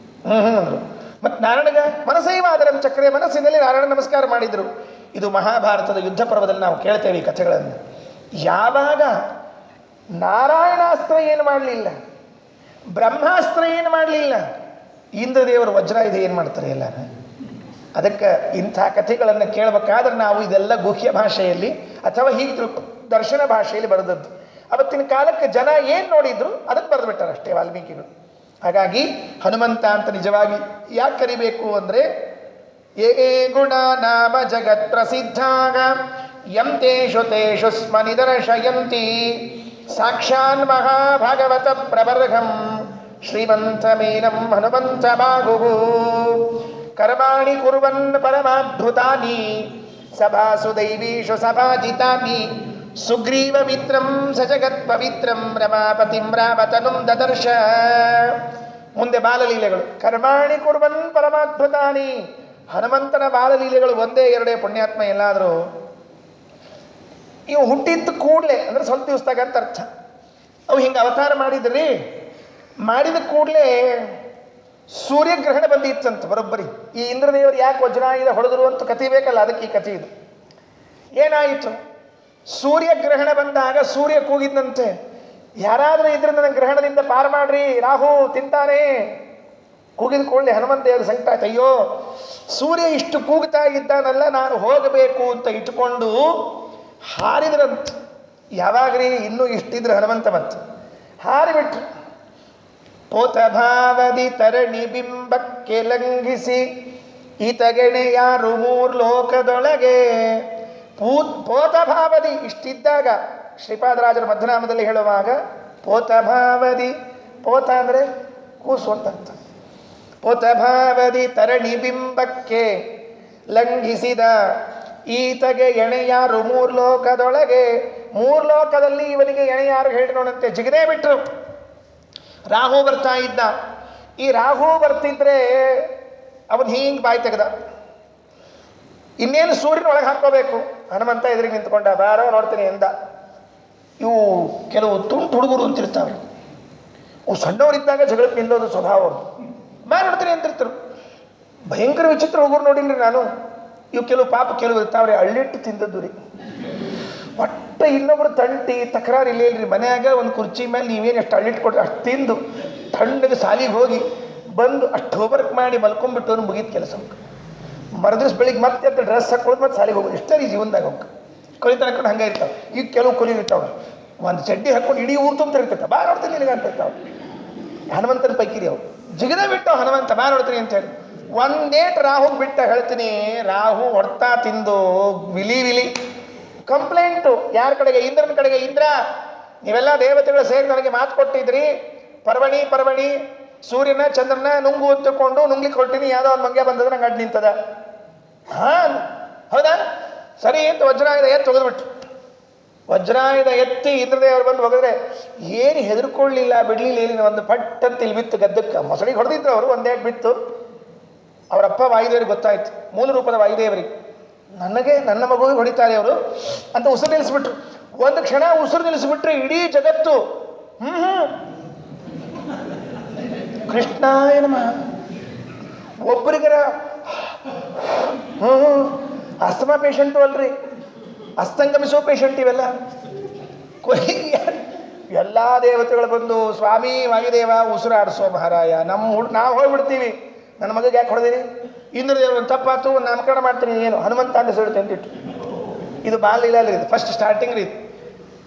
A: ಅಂದರು. ಮತ್ತು ನಾರಾಯಣಗ ಮನಸ್ಸೈವ ಅದರ ಚಕ್ರೆ, ಮನಸ್ಸಿನಲ್ಲಿ ನಾರಾಯಣ ನಮಸ್ಕಾರ ಮಾಡಿದರು. ಇದು ಮಹಾಭಾರತದ ಯುದ್ಧ ಪರ್ವದಲ್ಲಿ ನಾವು ಕೇಳ್ತೇವೆ ಈ ಕಥೆಗಳನ್ನು. ಯಾವಾಗ ನಾರಾಯಣಾಸ್ತ್ರ ಏನು ಮಾಡಲಿಲ್ಲ, ಬ್ರಹ್ಮಾಸ್ತ್ರ ಏನು ಮಾಡಲಿಲ್ಲ, ಇಂದ್ರದೇವರು ವಜ್ರಾಯುಧ ಏನು ಮಾಡ್ತಾರೆ ಎಲ್ಲಾರು. ಅದಕ್ಕೆ ಇಂಥ ಕಥೆಗಳನ್ನು ಕೇಳಬೇಕಾದ್ರೆ ನಾವು ಇದೆಲ್ಲ ಗುಹ್ಯ ಭಾಷೆಯಲ್ಲಿ ಅಥವಾ ಹೀಗೆ ದರ್ಶನ ಭಾಷೆಯಲ್ಲಿ ಬರೆದದ್ದು. ಅವತ್ತಿನ ಕಾಲಕ್ಕೆ ಜನ ಏನು ನೋಡಿದ್ರು ಅದನ್ನು ಬರೆದು ಬಿಟ್ಟಾರೆ ಅಷ್ಟೇ ವಾಲ್ಮೀಕಿಗಳು. ಹಾಗಾಗಿ ಹನುಮಂತ ಅಂತ ನಿಜವಾಗಿ ಯಾಕೆ ಕರಿಬೇಕು ಅಂದರೆ, ಏ ಗುಣ ನಾಮ ಜಗತ್ ಪ್ರಸಿದ್ಧಾಗ ಯಂ ತೇಷು ತೇಷು ಸ್ಮ ನಿದರ್ಶಯಂತಿ ಸಾಕ್ಷಾನ್ ಮಹಾಭಾಗವತ ಪ್ರಬರ್ಹಂ ಶ್ರೀಮಂತಮೇನಂ ಹನುಮಂತ ಬಾಹು ಕರ್ಮಾಣಿ ಕುರ್ವನ್ ಪರಮಾದ್ಭುತಾನಿ ಸಭಾಸು ದೈವೀಷು ಸಭಾಜಿತಾನಿ ಸುಗ್ರೀವ ಮಿತ್ರಂ ಸ ಜಗತ್ ಪವಿತ್ರಂ ರಮಾಪತಿಂ ರಾಮತನುಂ ದದರ್ಶ. ಮುಂದೆ ಬಾಲಲೀಲೆಗಳು. ಕರ್ಮಾಣಿ ಕುರ್ವನ್ ಪರಮಾದ್ಭುತಾನಿ. ಹನುಮಂತನ ಬಾಲಲೀಲೆಗಳು ಒಂದೇ ಎರಡೇ ಪುಣ್ಯಾತ್ಮ ಎಲ್ಲಾದರೂ. ಇವು ಹುಟ್ಟಿದ್ದು ಕೂಡಲೇ ಅಂದರೆ ಸ್ವಲ್ಪ ದಿವಸದಾಗ ಅಂತ ಅರ್ಥ. ಅವು ಹಿಂಗೆ ಅವತಾರ ಮಾಡಿದ್ರಿ, ಮಾಡಿದ ಕೂಡಲೇ ಸೂರ್ಯಗ್ರಹಣ ಬಂದಿತ್ತಂತ ಬರೋಬ್ಬರಿ. ಈ ಇಂದ್ರದೇವರು ಯಾಕೆ ವಜ್ರಾಯುಧ ಹೊಡೆದ್ರು ಅಂತ ಕಥೆ ಬೇಕಲ್ಲ, ಅದಕ್ಕೆ ಈ ಕಥೆ ಇದು. ಏನಾಯಿತು? ಸೂರ್ಯಗ್ರಹಣ ಬಂದಾಗ ಸೂರ್ಯ ಕೂಗಿದ್ದಂತೆ, ಯಾರಾದರೂ ಇದ್ರೆ ನನ್ನ ಗ್ರಹಣದಿಂದ ಪಾರು ಮಾಡ್ರಿ, ರಾಹು ತಿಂತಾನೆ. ಕೂಗಿದ ಕೂಡಲೇ ಹನುಮಂತ ದೇವರು ಸಂಕಟ ಆಯ್ತು. ಅಯ್ಯೋ ಸೂರ್ಯ ಇಷ್ಟು ಕೂಗ್ತಾ ಇದ್ದಾನಲ್ಲ, ನಾನು ಹೋಗಬೇಕು ಅಂತ ಇಟ್ಕೊಂಡು ಹಾರಿದ್ರಂತ. ಯಾವಾಗ್ರಿ ಇನ್ನೂ ಇಷ್ಟಿದ್ರೆ ಹನುಮಂತ ಬಂತು, ಹಾರಿಬಿಟ್ರು. ಪೋತಭಾವದಿ ತರಣಿ ಬಿಂಬಕ್ಕೆ ಲಂಘಿಸಿ ಈತಗೆಣೆ ಯಾರು ಮೂರ್ಲೋಕದೊಳಗೆ. ಪೋತಭಾವದಿ ಇಷ್ಟಿದ್ದಾಗ ಶ್ರೀಪಾದರಾಜರ ಮಧ್ಯನಾಮದಲ್ಲಿ ಹೇಳುವಾಗ ಪೋತಭಾವದಿ, ಪೋತ ಅಂದರೆ ಕೂಸು ಅಂತ. ಪೋತಭಾವದಿ ತರಣಿ ಬಿಂಬಕ್ಕೆ ಲಂಘಿಸಿದ ಈತಗೆ ಎಣೆಯಾರು ಮೂರ್ಲೋಕದೊಳಗೆ. ಮೂರ್ಲೋಕದಲ್ಲಿ ಇವನಿಗೆ ಎಣೆಯಾರು ಹೇಳಿ ನೋಡಂತೆ ಜಿಗದೇ ಬಿಟ್ರು. ರಾಹು ಬರ್ತಾ ಇದ್ದ. ಈ ರಾಹು ಬರ್ತಿದ್ರೆ ಅವನು ಹಿಂಗೆ ಬಾಯಿ ತೆಗೆದ. ಇನ್ನೇನು ಸೂರ್ಯನ ಒಳಗೆ ಹಾಕೋಬೇಕು. ಹನುಮಂತ ಎದುರಿಗೆ ನಿಂತ್ಕೊಂಡ, ಬಾರೋ ನೋಡ್ತೀನಿ ಎಂದ. ಇವು ಕೆಲವು ತುಂಟು ಹುಡುಗರು ಅಂತಿರ್ತಾವೆ, ಸಣ್ಣವರಿದ್ದಾಗ ಜಗಳಕ್ಕೆ ನಿಲ್ಲೋದು ಸ್ವಭಾವ ಅವ್ರು. ನೋಡ್ತೀನಿ ಅಂತಿರ್ತರು. ಭಯಂಕರ ವಿಚಿತ್ರ ಹೋಗೋರು ನೋಡಿನ್ರಿ ನಾನು. ಇವು ಕೆಲವು ಪಾಪ ಕೆಲವು ಇರ್ತಾವ್ರಿ ಅಳ್ಳಿಟ್ಟು ತಿಂದದ್ದು ರೀ. ಒಟ್ಟ ಇನ್ನೊಬ್ರು ತಂಟಿ ತಕರಾರು ಇಲ್ಲೇಲ್ರಿ. ಮನ್ಯಾಗ ಒಂದು ಕುರ್ಚಿ ಮೇಲೆ ನೀವೇನು ಎಷ್ಟು ಅಳ್ಳಿಟ್ಟು ಕೊಡ್ರಿ ಅಷ್ಟು ತಿಂದು ತಣ್ಣಗೆ ಸಾಲಿಗೆ ಹೋಗಿ ಬಂದು ಅಷ್ಟು ಹೋಮ್ವರ್ಕ್ ಮಾಡಿ ಮಲ್ಕೊಂಡ್ಬಿಟ್ಟು ಮುಗಿದ ಕೆಲಸ. ಮರದಿವ್ಸ ಬೆಳಿಗ್ಗೆ ಮತ್ತೆ ಅಂತ ಡ್ರೆಸ್ ಹಾಕೊಳ್ಳೋದು ಮತ್ತೆ ಸಾಲಿಗೆ ಹೋಗೋದು. ಇಷ್ಟೇ ರೀ ಜೀವನದಾಗ ಹೋಗಿ ಕೊಲಿತ ಹಾಕೊಂಡು ಹಂಗೆ ಇರ್ತಾವೆ. ಈಗ ಕೆಲವು ಕೊಲಿ ಇರ್ತಾವೆ, ಒಂದು ಚಡ್ಡಿ ಹಾಕೊಂಡು ಇಡೀ ಊರು ತುಂಬ ಇರ್ತೈತೆ. ನೋಡ್ತೀನಿ ನಿನಗೆ ಅಂತ ಇರ್ತಾವೆ. ಹನುಮಂತನ ಪೈಕಿ ರೀ ಅವು ಜಿಗದ ಬಿಟ್ಟು ಹನುಮಂತ ನೋಡ್ತೀನಿ ಅಂತೇಳಿ ಒಂದೇಟ್ ರಾಹು ಬಿಟ್ಟ ಹೇಳ್ತೀನಿ. ರಾಹು ಹೊಡ್ತಾ ತಿಂದು ವಿಲಿ ಕಂಪ್ಲೇಂಟು ಯಾರ ಕಡೆಗೆ? ಇಂದ್ರನ ಕಡೆಗೆ. ಇಂದ್ರ, ನೀವೆಲ್ಲ ದೇವತೆಗಳು ಸೇರಿ ನನಗೆ ಮಾತು ಕೊಟ್ಟಿದ್ರಿ, ಪರ್ವಣಿ ಸೂರ್ಯನ ಚಂದ್ರನ ನುಂಗು ಅಂತಕೊಂಡು ನುಂಗ್ಲಿಕ್ಕೆ ಹೊರಟಿನಿ, ಯಾವುದೋ ಒಂದು ಮಂಗ್ಯ ಬಂದದ ನಂಗೆ ಅಡ್ಡು ನಿಂತದ. ಹೌದಾ ಸರಿ ಅಂತ ವಜ್ರಾಯುಧ ಎತ್ತಿ ಒಗೆದ್ಬಿಟ್ರು. ವಜ್ರಾಯುಧ ಎತ್ತಿ ಇಂದ್ರದೇವರು ಬಂದು ಒಗೆದ್ರೆ ಏನು ಹೆದರ್ಕೊಳ್ಳಿಲ್ಲ, ಬಿಡ್ಲಿಲ್ಲ. ಏನಿಲ್ಲ, ಒಂದು ಪಟ್ ಅಂತ ಇಲ್ಲಿ ಬಿತ್ತು ಗದ್ದಕ್ಕೆ. ಮೊಸಳಿಗೆ ಹೊಡೆದಿದ್ರು ಅವರು, ಒಂದೇಟ್ ಬಿತ್ತು. ಅವರಪ್ಪ ವಾಯುದೇವರಿಗೆ ಗೊತ್ತಾಯ್ತು, ಮೂಲ ರೂಪದ ವಾಯುದೇವರಿಗೆ. ನನಗೆ ನನ್ನ ಮಗುವಿಗೆ ಹೊಡಿತಾರೆ ಅವರು ಅಂತ ಉಸಿರು ನಿಲ್ಲಿಸ್ಬಿಟ್ರು. ಒಂದು ಕ್ಷಣ ಉಸಿರು ನಿಲ್ಲಿಸ್ಬಿಟ್ರೆ ಇಡೀ ಜಗತ್ತು ಕೃಷ್ಣಾಯ ನಮಃ. ಒಬ್ಬರಿಗರ ಅಸ್ತಮಾ ಪೇಷಂಟು ಅಲ್ರಿ, ಅಸ್ತಂಗಮಿಸೋ ಪೇಷಂಟ್ ಇವೆಲ್ಲ. ಎಲ್ಲ ದೇವತೆಗಳು ಬಂದು ಸ್ವಾಮಿ ವಾಯುದೇವ ಉಸಿರಾಡಿಸೋ ಮಹಾರಾಯ, ನಾವು ಹೋಗ್ಬಿಡ್ತೀವಿ, ನನ್ನ ಮಗಗೆ ಯಾಕೆ ಹೊಡೆದಿರಿ? ಇಂದ್ರದೇವರು ತಪ್ಪಾತು, ಒಂದು ನಾಮಕರಣ ಮಾಡ್ತೀನಿ, ಏನು ಹನುಮಂತ ಅಂತ ಹೇಳುತ್ತೆ ಅಂತಿಟ್ಟು. ಇದು ಬಾಲಿಲ್ಲ ರೀ, ಇದು ಫಸ್ಟ್ ಸ್ಟಾರ್ಟಿಂಗ್ ರೀ.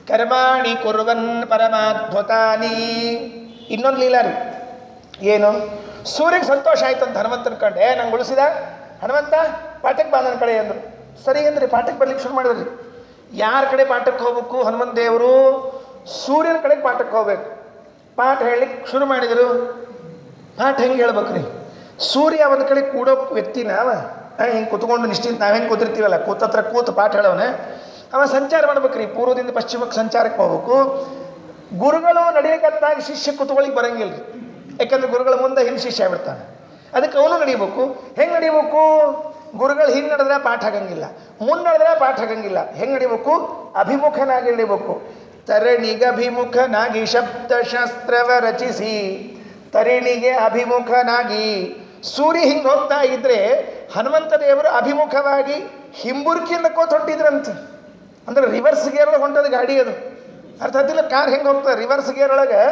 A: ಕರ್ಮಾಣಿ ಕುರ್ವನ್ ಪರಮಾದ್ಭುತಾನಿ. ಇನ್ನೊಂದು ಲೀಲಾ ರೀ. ಏನು? ಸೂರ್ಯಗೆ ಸಂತೋಷ ಆಯ್ತಂತ ಹನುಮಂತನ ಕಂಡೆ. ನಂಗೆ ಉಳಿಸಿದ ಹನುಮಂತ ಪಾಠಕ್ಕೆ ಬಾ ನನ್ನ ಕಡೆ ಅಂದರು. ಸರಿ ಅಂದ್ರಿ, ಪಾಠಕ್ಕೆ ಬರ್ಲಿಕ್ಕೆ ಶುರು ಮಾಡಿದ್ರಿ. ಯಾರ ಕಡೆ ಪಾಠಕ್ಕೆ ಹೋಗ್ಬೇಕು? ಹನುಮಂತ ದೇವರು ಸೂರ್ಯನ ಕಡೆಗೆ ಪಾಠಕ್ಕೆ ಹೋಗ್ಬೇಕು. ಪಾಠ ಹೇಳಲಿಕ್ಕೆ ಶುರು ಮಾಡಿದರು. ಪಾಠ ಹೆಂಗೆ ಹೇಳ್ಬೇಕ್ರಿ? ಸೂರ್ಯ ಒಂದು ಕಡೆ ಕೂಡೋ ವ್ಯಕ್ತಿ ನಾವ ಹಿಂಗೆ ಕೂತ್ಕೊಂಡು ನಿಶ್ಚಿಂತ ನಾವು ಹೆಂಗೆ ಕೂತಿರ್ತೀವಲ್ಲ, ಕೂತತ್ರ ಕೂತು ಪಾಠ ಹೇಳೋನೆ ಅವ ಸಂಚಾರ ಮಾಡ್ಬೇಕ್ರಿ. ಪೂರ್ವದಿಂದ ಪಶ್ಚಿಮಕ್ಕೆ ಸಂಚಾರಕ್ಕೆ ಹೋಗ್ಬೇಕು. ಗುರುಗಳು ನಡಿಯಕತ್ತಾಗ ಶಿಷ್ಯ ಕೂತ್ಕೊಳ್ಳಿಕ್ಕೆ ಬರಂಗಿಲ್ಲ ರೀ. ಯಾಕಂದ್ರೆ ಗುರುಗಳ ಮುಂದೆ ಹಿಂದೆ ಶಿಷ್ಯ ಆಗ್ಬಿಡ್ತಾನೆ. ಅದಕ್ಕೆ ಅವನು ನಡಿಬೇಕು. ಹೆಂಗೆ ನಡಿಬೇಕು? ಗುರುಗಳು ಹಿಂಗೆ ನಡೆದ್ರೆ ಪಾಠ ಆಗಂಗಿಲ್ಲ, ಮುಂದೆ ನಡೆದ್ರೆ ಪಾಠ ಆಗಂಗಿಲ್ಲ. ಹೆಂಗೆ ನಡಿಬೇಕು? ಅಭಿಮುಖನಾಗಿ ನಡಿಬೇಕು. ತರಣಿಗಭಿಮುಖನಾಗಿ ಶಬ್ದಶಾಸ್ತ್ರವ ರಚಿಸಿ, ತರಣಿಗೆ ಅಭಿಮುಖನಾಗಿ. ಸೂರ್ಯ ಹಿಂಗೆ ಹೋಗ್ತಾ ಇದ್ರೆ ಹನುಮಂತ ದೇವರು ಅಭಿಮುಖವಾಗಿ ಹಿಂಬುರ್ಕಿಯಿಂದ ಕೋತ್ ಹೊಂಟಿದ್ರಂತೆ. ಅಂದ್ರೆ ರಿವರ್ಸ್ ಗೇರ್ ಒಳಗೆ ಹೊಂಟದ ಗಾಡಿ ಅದು. ಅರ್ಥ ಆಗ್ತಿಲ್ಲ? ಕಾರ್ ಹೆಂಗೆ ಹೋಗ್ತದೆ ರಿವರ್ಸ್ ಗೇರ್ ಒಳಗೆ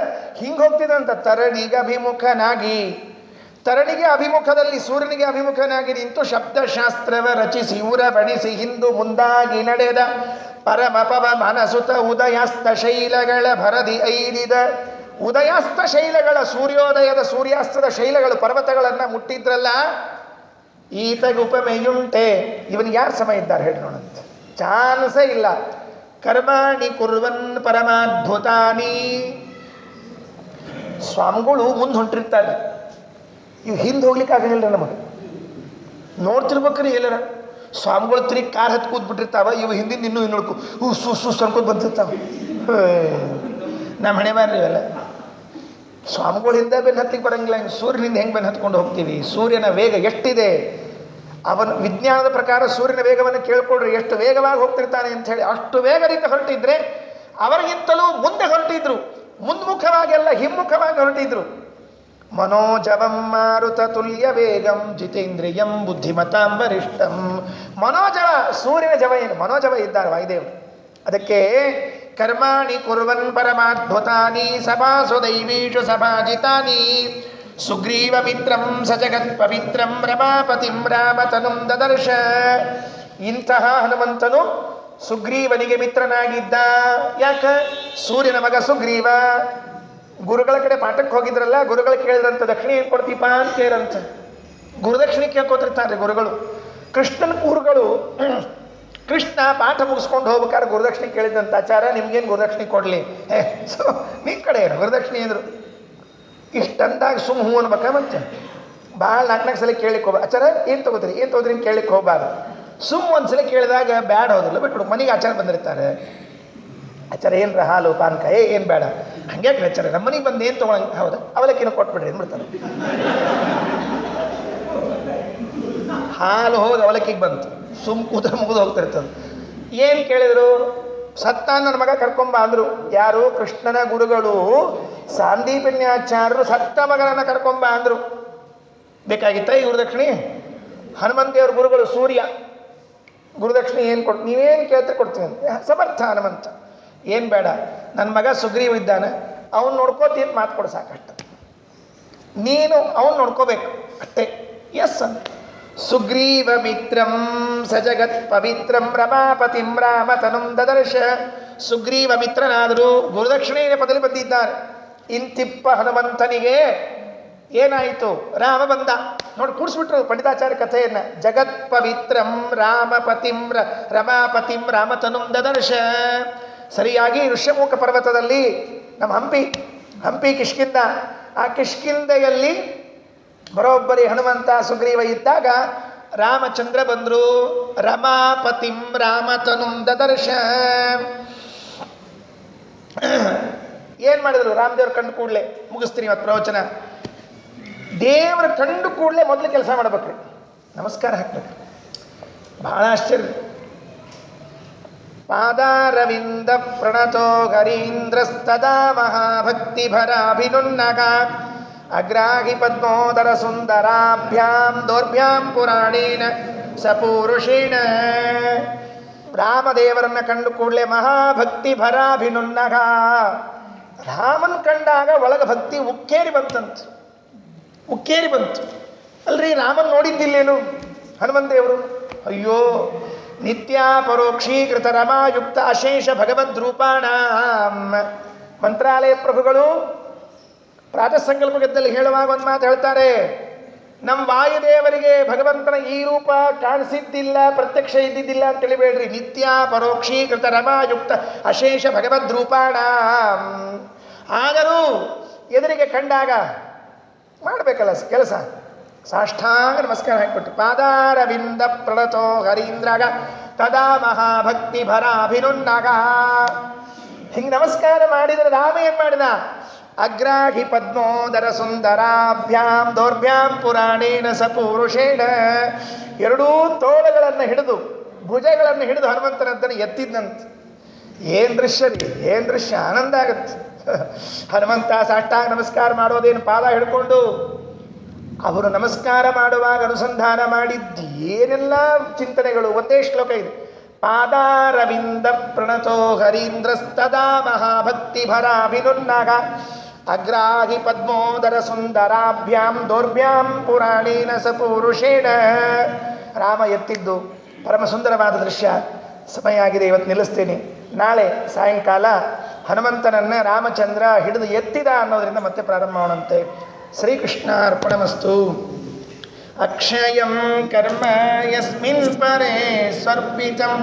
A: ಹಿಂಗೆ ಹೋಗ್ತಿದಂತ. ತರಣಿಗೆ ಅಭಿಮುಖನಾಗಿ, ತರಣಿಗೆ ಅಭಿಮುಖದಲ್ಲಿ ಸೂರ್ಯನಿಗೆ ಅಭಿಮುಖನಾಗಿ ನಿಂತು ಶಬ್ದಶಾಸ್ತ್ರವ ರಚಿಸಿ ಊರ ಬಡಿಸಿ ಹಿಂದು ಮುಂದಾಗಿ ನಡೆದ ಪರಮಪವ ಮನಸುತ ಉದಯಾಸ್ತ ಶೈಲಗಳ ಭರದಿ ಐರಿದ. ಉದಯಾಸ್ತ ಶೈಲಗಳ, ಸೂರ್ಯೋದಯದ ಸೂರ್ಯಾಸ್ತದ ಶೈಲಗಳು, ಪರ್ವತಗಳನ್ನು ಮುಟ್ಟಿದ್ರಲ್ಲ. ಈತಗೆ ಉಪಮೆಯುಂಟೆ. ಇವನಿಗೆ ಯಾರು ಸಮ ಇದ್ದಾರೆ ಹೇಳಿ ನೋಡಂತ? ಚಾನ್ಸೇ ಇಲ್ಲ. ಕರ್ಮಾಣಿ ಕುರ್ವನ್ ಪರಮಾದ್ಭುತಾನಿ. ಸ್ವಾಮಿಗಳು ಮುಂದೆ ಹೊಂಟಿರ್ತಾರೆ, ಇವು ಹಿಂದೆ ಹೋಗ್ಲಿಕ್ಕೆ ಆಗಂಗಿಲ್ಲ ನಮಗೆ. ನೋಡ್ತಿರ್ಬೇಕ್ರಿ ಎಲ್ಲರ ಸ್ವಾಮಿಗಳು ತಿರುಗಿ ಕಾರ್ ಹತ್ತು ಕೂತ್ಬಿಟ್ಟಿರ್ತಾವ, ಇವು ಹಿಂದಿಂದ ಇನ್ನೂ ನೋಡ್ಕೊ ಸುಸ್ ಅನ್ಕೋತ ಬಂದಿರ್ತಾವ. ನಮ್ಮ ಹಣೆ ಬಾರ್ರಿ ಇವೆಲ್ಲ. ಸ್ವಾಮಿಗಳು ಹಿಂದೆ ಬೆನ್ನು ಹತ್ತಿಗೆ ಬರಂಗಿಲ್ಲ. ಸೂರ್ಯನಿಂದ ಹೆಂಗೆ ಬೆನ್ನು ಹತ್ಕೊಂಡು ಹೋಗ್ತೀವಿ? ಸೂರ್ಯನ ವೇಗ ಎಷ್ಟಿದೆ? ಅವನ ವಿಜ್ಞಾನದ ಪ್ರಕಾರ ಸೂರ್ಯನ ವೇಗವನ್ನು ಕೇಳ್ಕೊಡ್ರಿ, ಎಷ್ಟು ವೇಗವಾಗಿ ಹೋಗ್ತಿರ್ತಾನೆ ಅಂತ ಹೇಳಿ. ಅಷ್ಟು ವೇಗದಿಂದ ಹೊರಟಿದ್ರೆ ಅವರಿಗಿಂತಲೂ ಮುಂದೆ ಹೊರಟಿದ್ರು. ಮುಂದ್ಮುಖವಾಗಿ ಅಲ್ಲ, ಹಿಮ್ಮುಖವಾಗಿ ಹೊರಟಿದ್ರು. ಮನೋಜವಂ ಮಾರುತ ತುಲ್ಯ ವೇಗಂ ಜಿತೇಂದ್ರಿಯಂ ಬುದ್ಧಿಮತಾಂ ವರಿಷ್ಠಂ. ಮನೋಜವ, ಸೂರ್ಯನ ಜವ ಏನು? ಮನೋಜವ ಇದ್ದಾರೆ ವಾಯುದೇವರು. ಅದಕ್ಕೆ ಕರ್ಮಾಣಿ ಕುರ್ವನ್ ಪರಮಾದ್ಭುತಾನಿ ಸಭಾಸು ದೈವೀಷು ಸಭಾಜಿತಾನಿ. ಸುಗ್ರೀವ ಮಿತ್ರಂ ಸ ಜಗತ್ ಪವಿತ್ರಂ ರಮಾಪತಿಂ ರಾಮತನುಂ ದದರ್ಶ. ಇಂತಹ ಹನುಮಂತನು ಸುಗ್ರೀವನಿಗೆ ಮಿತ್ರನಾಗಿದ್ದ. ಯಾಕ? ಸೂರ್ಯನ ಮಗ ಸುಗ್ರೀವ. ಗುರುಗಳ ಕಡೆ ಪಾಠಕ್ಕೆ ಹೋಗಿದ್ರಲ್ಲ, ಗುರುಗಳು ಕೇಳಿದ್ರಂತ ದಕ್ಷಿಣೆ ಏನು ಕೊಡ್ತೀಪ ಅಂತ ಕೇಳಂತ. ಗುರುದಕ್ಷಿಣೆ ಕೇಳ್ಕೊತಿರ್ತಾರೆ ಗುರುಗಳು. ಕೃಷ್ಣನ ಗುರುಗಳು ಕೃಷ್ಣ ಪಾಠ ಮುಗಿಸ್ಕೊಂಡು ಹೋಗ್ಬೇಕಾದ್ರೆ ಗುರುದಕ್ಷಿಣೆ ಕೇಳಿದಂತ. ಆಚಾರ ನಿಮ್ಗೇನು ಗುರುದಕ್ಷಿಣೆ ಕೊಡಲಿ? ಸೊ ನಿಮ್ಮ ಕಡೆ ಏನು ಗುರುದಕ್ಷಿಣೆ ಅಂದರು. ಇಷ್ಟಂದಾಗ ಸುಮ್ಮ ಹೂ ಅನ್ಬೇಕ? ಮತ್ತೆ ಭಾಳ ನಾಲ್ಕು ಸಲ ಕೇಳಿಕ್ಕೆ ಹೋಗ್ಬಾರ್ದು. ಆಚಾರ ಏನು ತೊಗೋತೀರಿ ಏನು ತೊಗೋದ್ರಿ ಅಂತ ಕೇಳಿಕ್ಕೆ ಹೋಗ್ಬಾರ್ದು. ಸುಮ್ಮ ಒಂದ್ಸಲ ಕೇಳಿದಾಗ ಬ್ಯಾಡ ಹೋದಿಲ್ಲ ಬಿಟ್ಬಿಡು. ಮನೆಗೆ ಆಚಾರ ಬಂದಿರ್ತಾರೆ, ಆಚಾರ ಏನ್ರ ಹಾಲು ಪಾನಕ ಏನು ಬೇಡ, ಹಂಗೆ ಆಚಾರ ನಮ್ಮ ಮನೆಗೆ ಬಂದು ಏನು ತೊಗೊಳಂಗೆ? ಹೌದಾ, ಅವಲಕ್ಕಿನ ಕೊಟ್ಬಿಡ್ರಿ ಅಂದ್ಬಿಡ್ತಾರೆ. ಹಾಲು ಹೋದ ಅವಲಕ್ಕಿಗೆ ಬಂತು, ಸುಮ್ಮ ಕೂತ್ರೆ ಮುಗಿದು ಹೋಗ್ತಿರ್ತದೆ. ಏನು ಕೇಳಿದ್ರು? ಸತ್ತ ನನ್ನ ಮಗ ಕರ್ಕೊಂಬ ಅಂದ್ರು. ಯಾರು? ಕೃಷ್ಣನ ಗುರುಗಳು ಸಾಂದೀಪನ್ಯಾಚಾರ್ಯರು ಸತ್ತ ಮಗನನ್ನ ಕರ್ಕೊಂಬ ಅಂದ್ರು. ಬೇಕಾಗಿತ್ತ ಈ ಗುರುದಕ್ಷಿಣೆ? ಹನುಮಂತೇವ್ರ ಗುರುಗಳು ಸೂರ್ಯ. ಗುರುದಕ್ಷಿಣೆ ಏನು ಕೊಟ್ಟು ನೀವೇನು ಕೇಳ್ತಾರೆ ಕೊಡ್ತೀನಿ ಅಂತ ಸಮರ್ಥ ಹನುಮಂತ. ಏನು ಬೇಡ, ನನ್ನ ಮಗ ಸುಗ್ರೀವ ಇದ್ದಾನೆ, ಅವನು ನೋಡ್ಕೋತೀನಿ, ಮಾತು ಕೊಡು ಸಾಕಷ್ಟು, ನೀನು ಅವನು ನೋಡ್ಕೋಬೇಕು ಅಷ್ಟೇ. ಎಸ್ ಅಂತ. ಸುಗ್ರೀವ ಮಿತ್ರಂ ಸಜಗತ್ ಪವಿತ್ರಂ ರಮಾಪತಿಂ ರಾಮತನುಂ ದದರ್ಶ. ಸುಗ್ರೀವ ಮಿತ್ರನಾದರೂ ಗುರುದಕ್ಷಿಣೆಯ ಪದದಲ್ಲಿ ಬಂದಿದ್ದಾರೆ. ಇಂತಿಪ್ಪ ಹನುಮಂತನಿಗೆ ಏನಾಯಿತು? ರಾಮ ಬಂದ. ನೋಡಿ ಕೂಡಿಸ್ಬಿಟ್ರು ಪಂಡಿತಾಚಾರ್ಯ ಕಥೆಯನ್ನ. ಜಗತ್ ಪವಿತ್ರಂ ರಾಮಪತಿಂ ರಮಾಪತಿಂ ರಾಮತನುಂ ದದರ್ಶ. ಸರಿಯಾಗಿ ಋಷ್ಯಮುಖ ಪರ್ವತದಲ್ಲಿ ನಮ್ಮ ಹಂಪಿ ಕಿಷ್ಕಿಂದ, ಆ ಕಿಷ್ಕಿಂದೆಯಲ್ಲಿ ಬರೋಬ್ಬರಿ ಹನುಮಂತ ಸುಗ್ರೀವ ಇದ್ದಾಗ ರಾಮಚಂದ್ರ ಬಂದರು. ರಮಾಪತಿಂ ರಾಮತನುಂ ದದರ್ಶ. ಏನು ಮಾಡಿದ್ರು? ರಾಮದೇವ್ರ ಕಂಡು ಕೂಡಲೇ ಮುಗಿಸ್ತೀನಿ ಇವತ್ತು ಪ್ರವಚನ. ದೇವರ ಕಂಡು ಕೂಡಲೇ ಮೊದಲು ಕೆಲಸ ಮಾಡ್ಬೇಕ್ರಿ, ನಮಸ್ಕಾರ ಹಾಕ್ಬೇಕು. ಬಹಳ ಆಶ್ಚರ್ಯ. ಪಾದಾರವಿಂದ ಪ್ರಣತೋ ಹರೀಂದ್ರಸ್ತದಾ ಮಹಾಭಕ್ತಿ ಭರಾಭಿನುನ್ನಗ ಅಗ್ರಾಹಿ ಪದ್ಮೋದರ ಸುಂದರಾಭ್ಯಾಂ ದೌರ್ಭ್ಯಾಂ ಪುರಾಣೇನ ಸಪೂರುಷೇಣ. ರಾಮದೇವರನ್ನ ಕಂಡು ಕೂಡಲೇ ಮಹಾಭಕ್ತಿ ಭರಾಭಿನುನ್ನಗ. ರಾಮನ್ ಕಂಡಾಗ ಒಳಗ ಭಕ್ತಿ ಉಕ್ಕೇರಿ ಬಂತಂತ. ಉಕ್ಕೇರಿ ಬಂತು. ಅಲ್ರಿ ರಾಮನ್ ನೋಡಿದ್ದಿಲ್ಲೇನು ಹನುಮಂತೇವರು? ಅಯ್ಯೋ, ನಿತ್ಯ ಪರೋಕ್ಷೀಕೃತ ರಮಾಯುಕ್ತ ಅಶೇಷ ಭಗವದ್ರೂಪಾಣ. ಮಂತ್ರಾಲಯ ಪ್ರಭುಗಳು ಪ್ರಾತಃ ಸಂಕಲ್ಪ ಗದ್ದಲ್ಲಿ ಹೇಳುವಾಗ ಒಂದು ಮಾತು ಹೇಳ್ತಾರೆ, ನಮ್ಮ ವಾಯುದೇವರಿಗೆ ಭಗವಂತನ ಈ ರೂಪ ಕಾಣಿಸಿದ್ದಿಲ್ಲ, ಪ್ರತ್ಯಕ್ಷ ಇದ್ದಿದ್ದಿಲ್ಲ ಅಂತ ತಿಳಿಬೇಡ್ರಿ. ನಿತ್ಯ ಪರೋಕ್ಷೀಕೃತ ರಮಾಯುಕ್ತ ಅಶೇಷ ಭಗವದ್ರೂಪಾಣ. ಆದರೂ ಎದುರಿಗೆ ಕಂಡಾಗ ಮಾಡಬೇಕಲ್ಲ ಕೆಲಸ, ಸಾಷ್ಟಾಂಗ ನಮಸ್ಕಾರ ಹಾಕಿಬಿಟ್ಟು ಪಾದಾರವಿಂದ ಪ್ರಣತೋ ಹರೀಂದ್ರಗ ತದಾ ಮಹಾಭಕ್ತಿ ಭರಾಭಿನುನ್ನಗ. ಹಿಂಗೆ ನಮಸ್ಕಾರ ಮಾಡಿದರೆ ರಾಮ ಏನು ಮಾಡಿದ? ಅಗ್ರಾಹಿ ಪದ್ಮೋದರ ಸುಂದರಾಭ್ಯಾಂ ದೌರ್ಭ್ಯಾಂ ಪುರಾಣೇನ ಸಪೂರುಷೇಣ. ಎರಡೂ ತೋಳುಗಳನ್ನು ಹಿಡಿದು ಭುಜಗಳನ್ನು ಹಿಡಿದು ಹನುಮಂತನದ್ದನ್ನು ಎತ್ತಿದ್ದಂತೆ. ಏನು ದೃಶ್ಯ ರೀ, ಏನು ದೃಶ್ಯ, ಆನಂದ ಆಗತ್ತೆ. ಹನುಮಂತ ಸಾಷ್ಟಾಂಗ ನಮಸ್ಕಾರ ಮಾಡೋದೇನು ಪಾದ ಹಿಡ್ಕೊಂಡು. ಅವರು ನಮಸ್ಕಾರ ಮಾಡುವಾಗ ಅನುಸಂಧಾನ ಮಾಡಿದ್ದು ಏನೆಲ್ಲ ಚಿಂತನೆಗಳು. ಒಂದೇ ಶ್ಲೋಕ ಇದೆ. ಪಾದಾರವಿಂದ ಪ್ರಣತೋ ಹರೀಂದ್ರಸ್ತದಾ ಮಹಾಭಕ್ತಿ ಭರಾಭಿನುನ್ನಗ ಅಗ್ರಾಹಿ ಪದ್ಮೋದರ ಸುಂದರಾಭ್ಯಾಂ ದೌರ್ಭ್ಯಾಂ ಪುರಾಣೇನ ಸಪೂರುಷೇಣ. ರಾಮ ಎತ್ತಿದ್ದು ಪರಮ ಸುಂದರವಾದ ದೃಶ್ಯ. ಸಮಯ ಆಗಿದೆ, ಇವತ್ತು ನಿಲ್ಲಿಸ್ತೇನೆ. ನಾಳೆ ಸಾಯಂಕಾಲ ಹನುಮಂತನನ್ನು ರಾಮಚಂದ್ರ ಹಿಡಿದು ಎತ್ತಿದ ಅನ್ನೋದರಿಂದ ಮತ್ತೆ ಪ್ರಾರಂಭ ಮಾಡೋಣಂತೆ. ಶ್ರೀಕೃಷ್ಣ ಅರ್ಪಣಮಸ್ತು. ಅಕ್ಷಯಂ ಕರ್ಮ ಯಸ್ಮಿನ್ ಪರೇ ಸ್ವರ್ಪಿತಂ